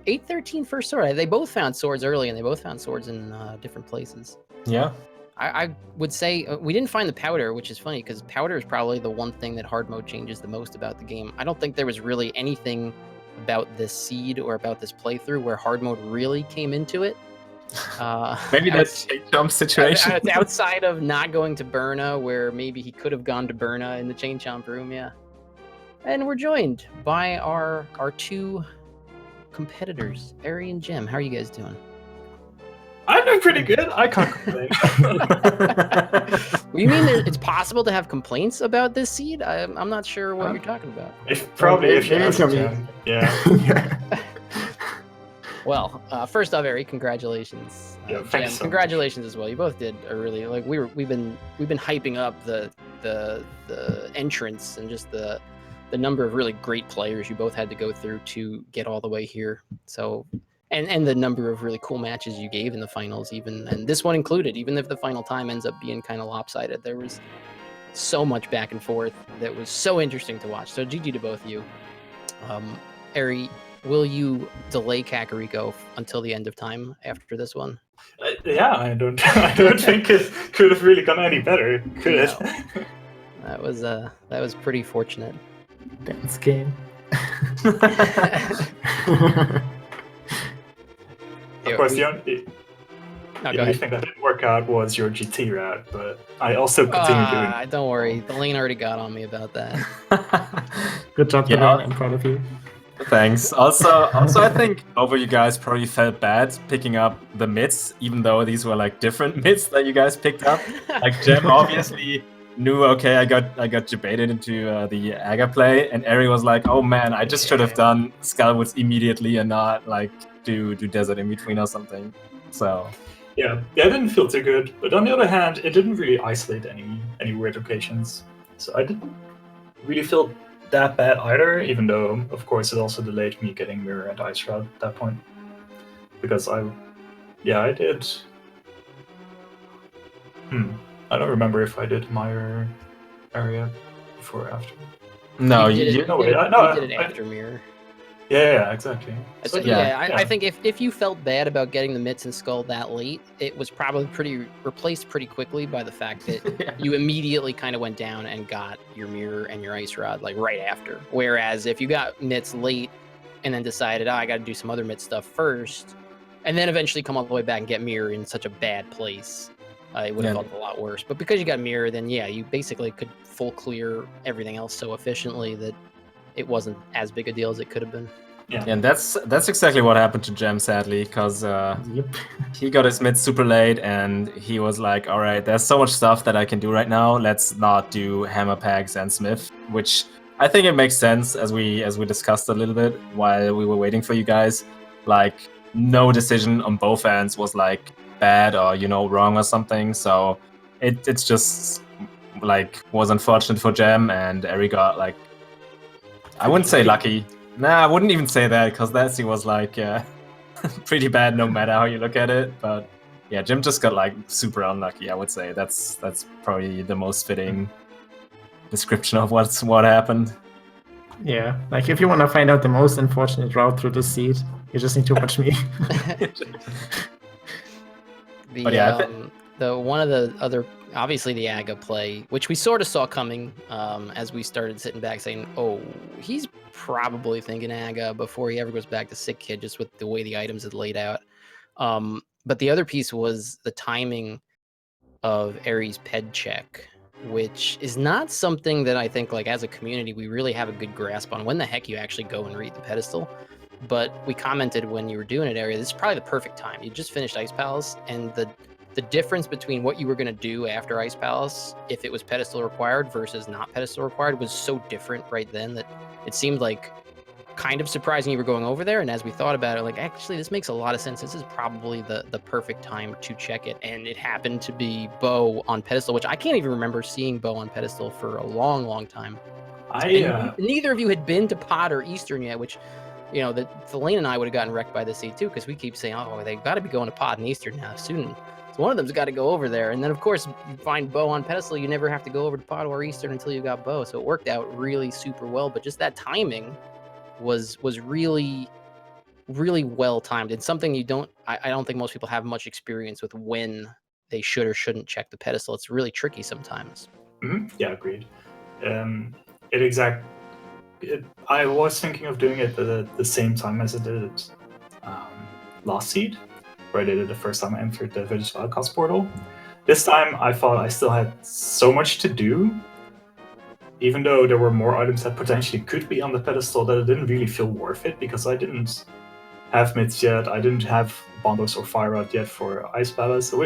Speaker 2: 813 first sword. They both found swords early, and they both found swords in different places.
Speaker 1: Yeah.
Speaker 2: I would say we didn't find the powder, which is funny, because powder is probably the one thing that hard mode changes the most about the game. I don't think there was really anything about this seed or about this playthrough where hard mode really came into it.
Speaker 1: Maybe that's chain chomp situation.
Speaker 2: Outside of not going to Berna, where maybe he could have gone to Berna in the chain chomp room, yeah. And we're joined by our two competitors, Eri and Jem. How are you guys doing?
Speaker 3: I'm doing pretty good. I can't complain.
Speaker 2: You mean it's possible to have complaints about this seed? I'm not sure what you're talking about.
Speaker 3: If you ask Jem. Yeah.
Speaker 2: Well, first off, Eri, congratulations. Jem, congratulations as well. You both did a really we've been hyping up the entrance and just the the number of really great players you both had to go through to get all the way here. So, and the number of really cool matches you gave in the finals, even, and this one included, even if the final time ends up being kind of lopsided, there was so much back and forth that was so interesting to watch. So GG to both of you. Eri, will you delay Kakariko until the end of time after this one?
Speaker 3: Yeah, I don't think it could have really gone any better, could it?
Speaker 2: That was pretty fortunate.
Speaker 4: Dance game.
Speaker 3: Of course, the only thing that didn't work out was your GT route, but I also continued doing it.
Speaker 2: Don't worry, the lane already got on me about that.
Speaker 4: Good job, Ganon. I'm proud of you.
Speaker 1: Thanks. Also, I think both of you guys probably felt bad picking up the mids, even though these were like different mids that you guys picked up. Like Jem obviously knew, okay, I got debated into the Aga play, and Eri was like, oh man, I just should have done Skullwoods immediately and not like do Desert in between or something. So
Speaker 3: yeah, it didn't feel too good, but on the other hand, it didn't really isolate any weird occasions. So I didn't really feel that bad either, even though, of course, it also delayed me getting Mirror and Ice Shroud at that point. Because I did. I don't remember if I did Mire area before or after.
Speaker 1: No,
Speaker 2: you did it after Mirror.
Speaker 3: Yeah, exactly.
Speaker 2: So, I think if you felt bad about getting the mitts and skull that late, it was probably replaced pretty quickly by the fact that you immediately kind of went down and got your Mirror and your Ice Rod like right after. Whereas if you got mitts late and then decided, I got to do some other mitt stuff first, and then eventually come all the way back and get Mirror in such a bad place, it would have felt a lot worse. But because you got Mirror, then you basically could full clear everything else so efficiently that it wasn't as big a deal as it could have been.
Speaker 1: Yeah, and that's exactly what happened to Jem, sadly, because he got his mid super late, and he was like, all right, there's so much stuff that I can do right now, let's not do Hammer Pags and Smith, which I think it makes sense, as we discussed a little bit while we were waiting for you guys. Like, no decision on both ends was like bad or, wrong or something, so it's just like was unfortunate for Jem, and Eri got like, I wouldn't say lucky. Nah, I wouldn't even say that, because that scene was like pretty bad no matter how you look at it. But yeah, Jem just got like super unlucky, I would say. That's probably the most fitting description of what happened.
Speaker 4: Yeah, like if you want to find out the most unfortunate route through the seed, you just need to watch me.
Speaker 1: But yeah,
Speaker 2: the one of the other, obviously the Aga play, which we sort of saw coming as we started sitting back saying, oh, he's probably thinking Aga before he ever goes back to Sick Kid, just with the way the items had laid out. But the other piece was the timing of Eri's ped check, which is not something that I think, like, as a community, we really have a good grasp on when the heck you actually go and read the pedestal. But we commented when you were doing it, Eri, this is probably the perfect time. You just finished Ice Palace, and the difference between what you were going to do after Ice Palace, if it was pedestal required versus not pedestal required, was so different right then that it seemed like kind of surprising you were going over there. And as we thought about it, like, actually, this makes a lot of sense. This is probably the perfect time to check it. And it happened to be Bo on pedestal, which I can't even remember seeing Bo on pedestal for a long, long time. Neither of you had been to Pod or Eastern yet, which, the Lane and I would have gotten wrecked by this seed too, because we keep saying, oh, they got to be going to Pod and Eastern now soon. So one of them's got to go over there. And then, of course, you find Bo on pedestal. You never have to go over to Pod or Eastern until you got Bo. So it worked out really super well. But just that timing was really, really well timed. It's something I don't think most people have much experience with, when they should or shouldn't check the pedestal. It's really tricky sometimes.
Speaker 3: Mm-hmm. Yeah, agreed. I was thinking of doing it at the same time as I did it last seed, where I did it the first time I entered the Deutsches ALTTPR portal. This time I thought I still had so much to do, even though there were more items that potentially could be on the pedestal, that it didn't really feel worth it, because I didn't have mids yet, I didn't have Bombos or Fire Rod yet for Ice Palace. So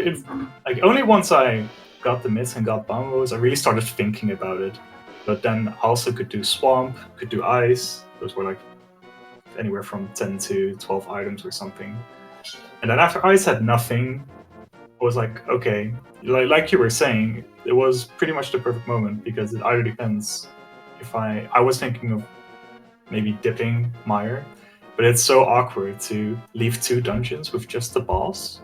Speaker 3: only once I got the mids and got Bombos, I really started thinking about it. But then I also could do Swamp, could do Ice. Those were like anywhere from 10 to 12 items or something. And then after Ice had nothing, I was like, okay, like you were saying, it was pretty much the perfect moment, because it either depends if I was thinking of maybe dipping Meyer, but it's so awkward to leave 2 dungeons with just the boss,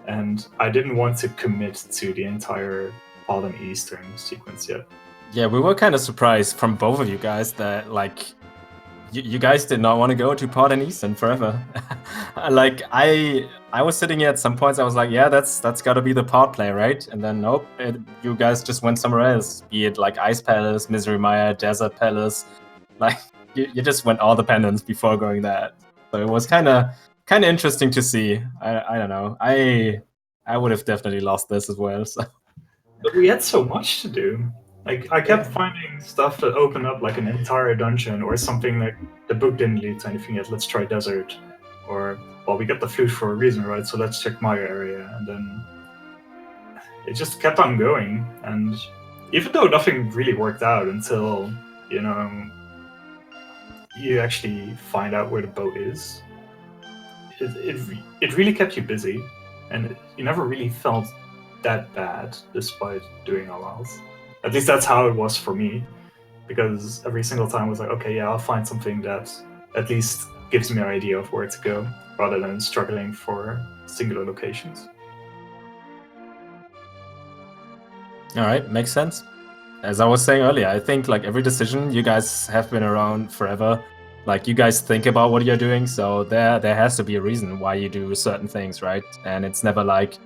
Speaker 3: and I didn't want to commit to the entire Bottom Eastern sequence yet.
Speaker 1: Yeah, we were kind of surprised from both of you guys that like you guys did not want to go to Pod and Eastern forever. Like I was sitting here at some points, I was like, yeah, that's got to be the Pod play, right? And then nope, you guys just went somewhere else. Be it like Ice Palace, Misery Mire, Desert Palace, like you just went all the pendants before going that. So it was kind of interesting to see. I don't know. I would have definitely lost this as well. So.
Speaker 3: But we had so much to do. Like I kept finding stuff that opened up like an entire dungeon or something like the book didn't lead to anything yet. Let's try desert, or well, we got the flute for a reason, right? So let's check my area, and then it just kept on going. And even though nothing really worked out until you actually find out where the boat is, it really kept you busy, and you never really felt that bad despite doing all else. At least that's how it was for me, because every single time I was like, okay, yeah, I'll find something that at least gives me an idea of where to go, rather than struggling for singular locations.
Speaker 1: All right, makes sense. As I was saying earlier, I think like every decision, you guys have been around forever. Like you guys think about what you're doing, so there has to be a reason why you do certain things, right? And it's never like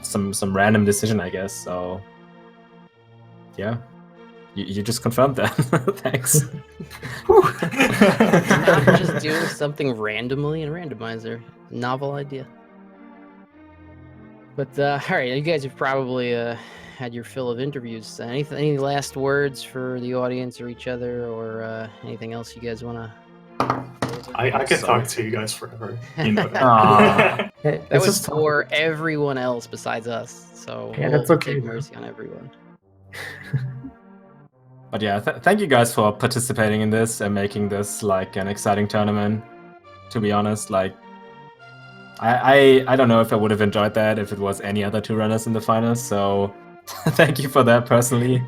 Speaker 1: some random decision, I guess. So yeah, you just confirmed that. Thanks.
Speaker 2: Not just doing something randomly in randomizer. Novel idea. But all right, you guys have probably had your fill of interviews. Any last words for the audience or each other, or anything else you guys want to?
Speaker 3: I could talk to you guys forever. You know
Speaker 1: Aw.
Speaker 3: that.
Speaker 2: That was for everyone else besides us. So
Speaker 4: Yeah,
Speaker 2: we'll
Speaker 4: that's okay,
Speaker 2: take
Speaker 4: though.
Speaker 2: mercy on everyone.
Speaker 1: But yeah, thank you guys for participating in this and making this like an exciting tournament. To be honest, like I don't know if I would have enjoyed that if it was any other 2 runners in the finals. So thank you for that personally.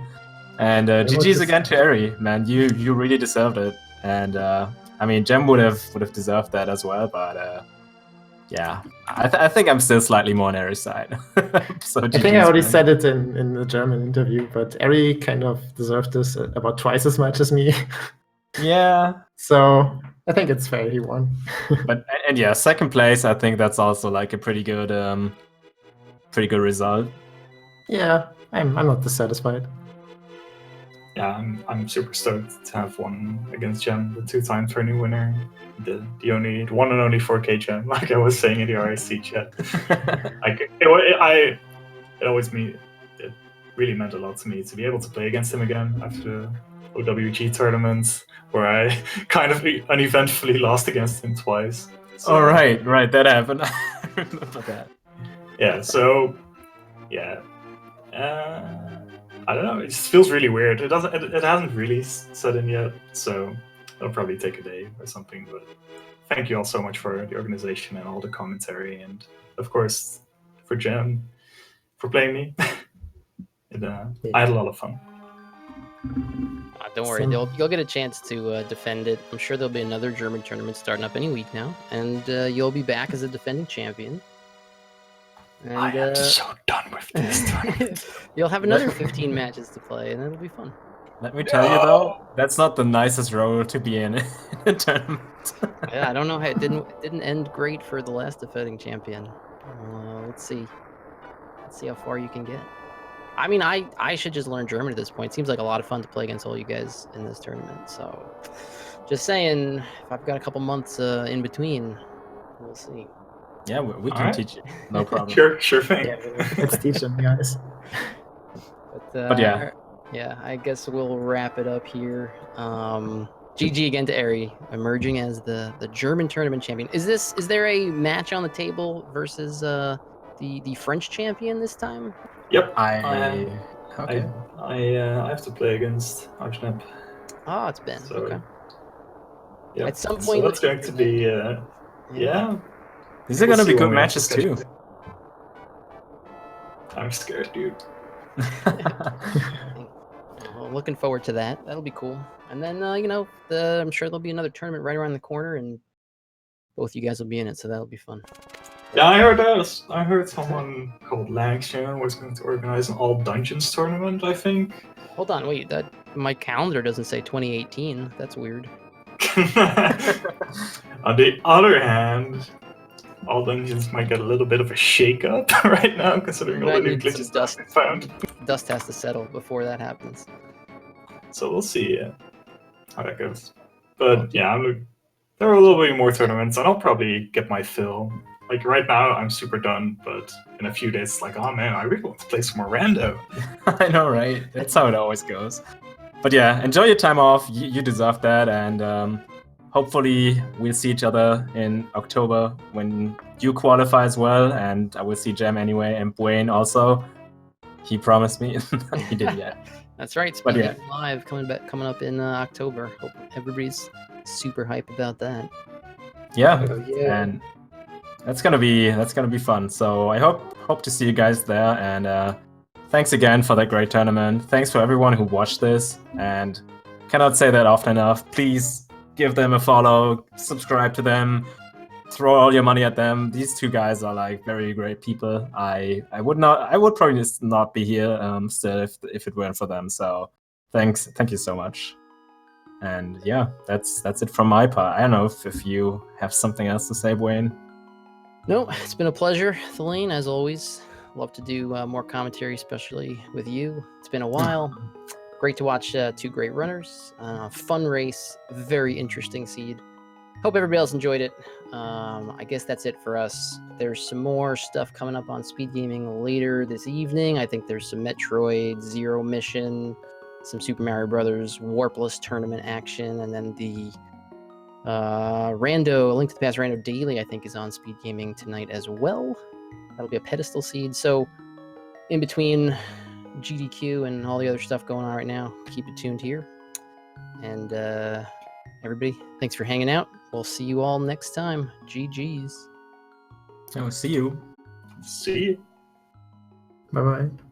Speaker 1: And GG's again to Eri, man. You really deserved it. And I mean, Jem would have deserved that as well. But yeah, I think I'm still slightly more on Eri's side. So
Speaker 4: I think I already said it in the German interview, but Eri kind of deserved this about twice as much as me.
Speaker 1: Yeah.
Speaker 4: So I think it's fair he won.
Speaker 1: But and yeah, 2nd place. I think that's also like a pretty good result.
Speaker 4: Yeah, I'm not dissatisfied.
Speaker 3: Yeah, I'm super stoked to have won against Jem, the 2-time tourney winner, the one and only 4K Jem, like I was saying in the RIC chat. Like it really meant a lot to me to be able to play against him again after the OWG tournament, where I kind of uneventfully lost against him twice. So,
Speaker 1: Oh right, that happened. I remember that.
Speaker 3: Yeah, so yeah. I don't know. It just feels really weird. It hasn't really set in yet, so it'll probably take a day or something. But thank you all so much for the organization and all the commentary, and of course for Jem for playing me. I had a lot of fun.
Speaker 2: Don't worry, you'll get a chance to defend it. I'm sure there'll be another German tournament starting up any week now, and you'll be back as a defending champion. And,
Speaker 3: I am so done with this tournament.
Speaker 2: You'll have another 15 matches to play, and it'll be fun.
Speaker 1: Let me tell you though, that's not the nicest role to be in a tournament.
Speaker 2: Yeah, I don't know how it didn't end great for the last defending champion. Let's see how far you can get. I mean, I should just learn German at this point. It seems like a lot of fun to play against all you guys in this tournament. So, just saying, if I've got a couple months in between, we'll see.
Speaker 1: Yeah, we can teach you. No problem.
Speaker 3: Sure thing.
Speaker 4: Yeah, let's teach them, guys.
Speaker 1: But yeah.
Speaker 2: Yeah, I guess we'll wrap it up here. GG again to Eri, emerging as the German tournament champion. Is there a match on the table versus the French champion this time?
Speaker 3: Yep.
Speaker 1: I
Speaker 3: have to play against Archnep.
Speaker 2: Oh, it's Ben.
Speaker 3: So,
Speaker 2: okay.
Speaker 3: Yeah.
Speaker 2: At some
Speaker 3: So
Speaker 2: point,
Speaker 3: that's going to be yeah.
Speaker 1: These are gonna be good matches too.
Speaker 3: I'm scared, dude.
Speaker 2: Well, looking forward to that. That'll be cool. And then, you know, I'm sure there'll be another tournament right around the corner, and both you guys will be in it, so that'll be fun.
Speaker 3: Yeah, I heard that. I heard someone called Langshan was going to organize an all dungeons tournament, I think.
Speaker 2: Hold on, wait. My calendar doesn't say 2018. That's weird.
Speaker 3: On the other hand, all dungeons might get a little bit of a shake-up right now, considering all the
Speaker 2: Might
Speaker 3: new
Speaker 2: need some
Speaker 3: glitches that have been found.
Speaker 2: Dust has to settle before that happens.
Speaker 3: So we'll see how that goes. But yeah, there are a little bit more tournaments, and I'll probably get my fill. Like right now, I'm super done, but in a few days, it's like, oh man, I really want to play some more rando.
Speaker 1: I know, right? That's how it always goes. But yeah, enjoy your time off. You deserve that, and hopefully we'll see each other in October when you qualify as well, and I will see Jem anyway, and Wayne also. He promised me. He didn't yet.
Speaker 2: That's right.
Speaker 1: But
Speaker 2: Speaking Live coming up in October. Hope everybody's super hype about that.
Speaker 1: Yeah,
Speaker 3: Oh, yeah.
Speaker 1: and that's gonna be fun. So I hope to see you guys there, and thanks again for that great tournament. Thanks for everyone who watched this, and cannot say that often enough. Please give them a follow, subscribe to them, throw all your money at them. These two guys are like very great people. I would probably just not be here still if it weren't for them. So thank you so much. And yeah, that's it from my part. I don't know if you have something else to say, Wayne.
Speaker 2: No, it's been a pleasure, Thelane, as always. Love to do more commentary, especially with you. It's been a while. Great to watch two great runners. Fun race, very interesting seed. Hope everybody else enjoyed it. I guess that's it for us. There's some more stuff coming up on Speed Gaming later this evening. I think there's some Metroid Zero Mission, some Super Mario Brothers Warpless tournament action, and then the Link to the Past Rando Daily, I think, is on Speed Gaming tonight as well. That'll be a pedestal seed. So in between GDQ and all the other stuff going on right now, keep it tuned here. And everybody, thanks for hanging out. We'll see you all next time. GG's.
Speaker 1: I will see you.
Speaker 3: See you.
Speaker 4: Bye bye.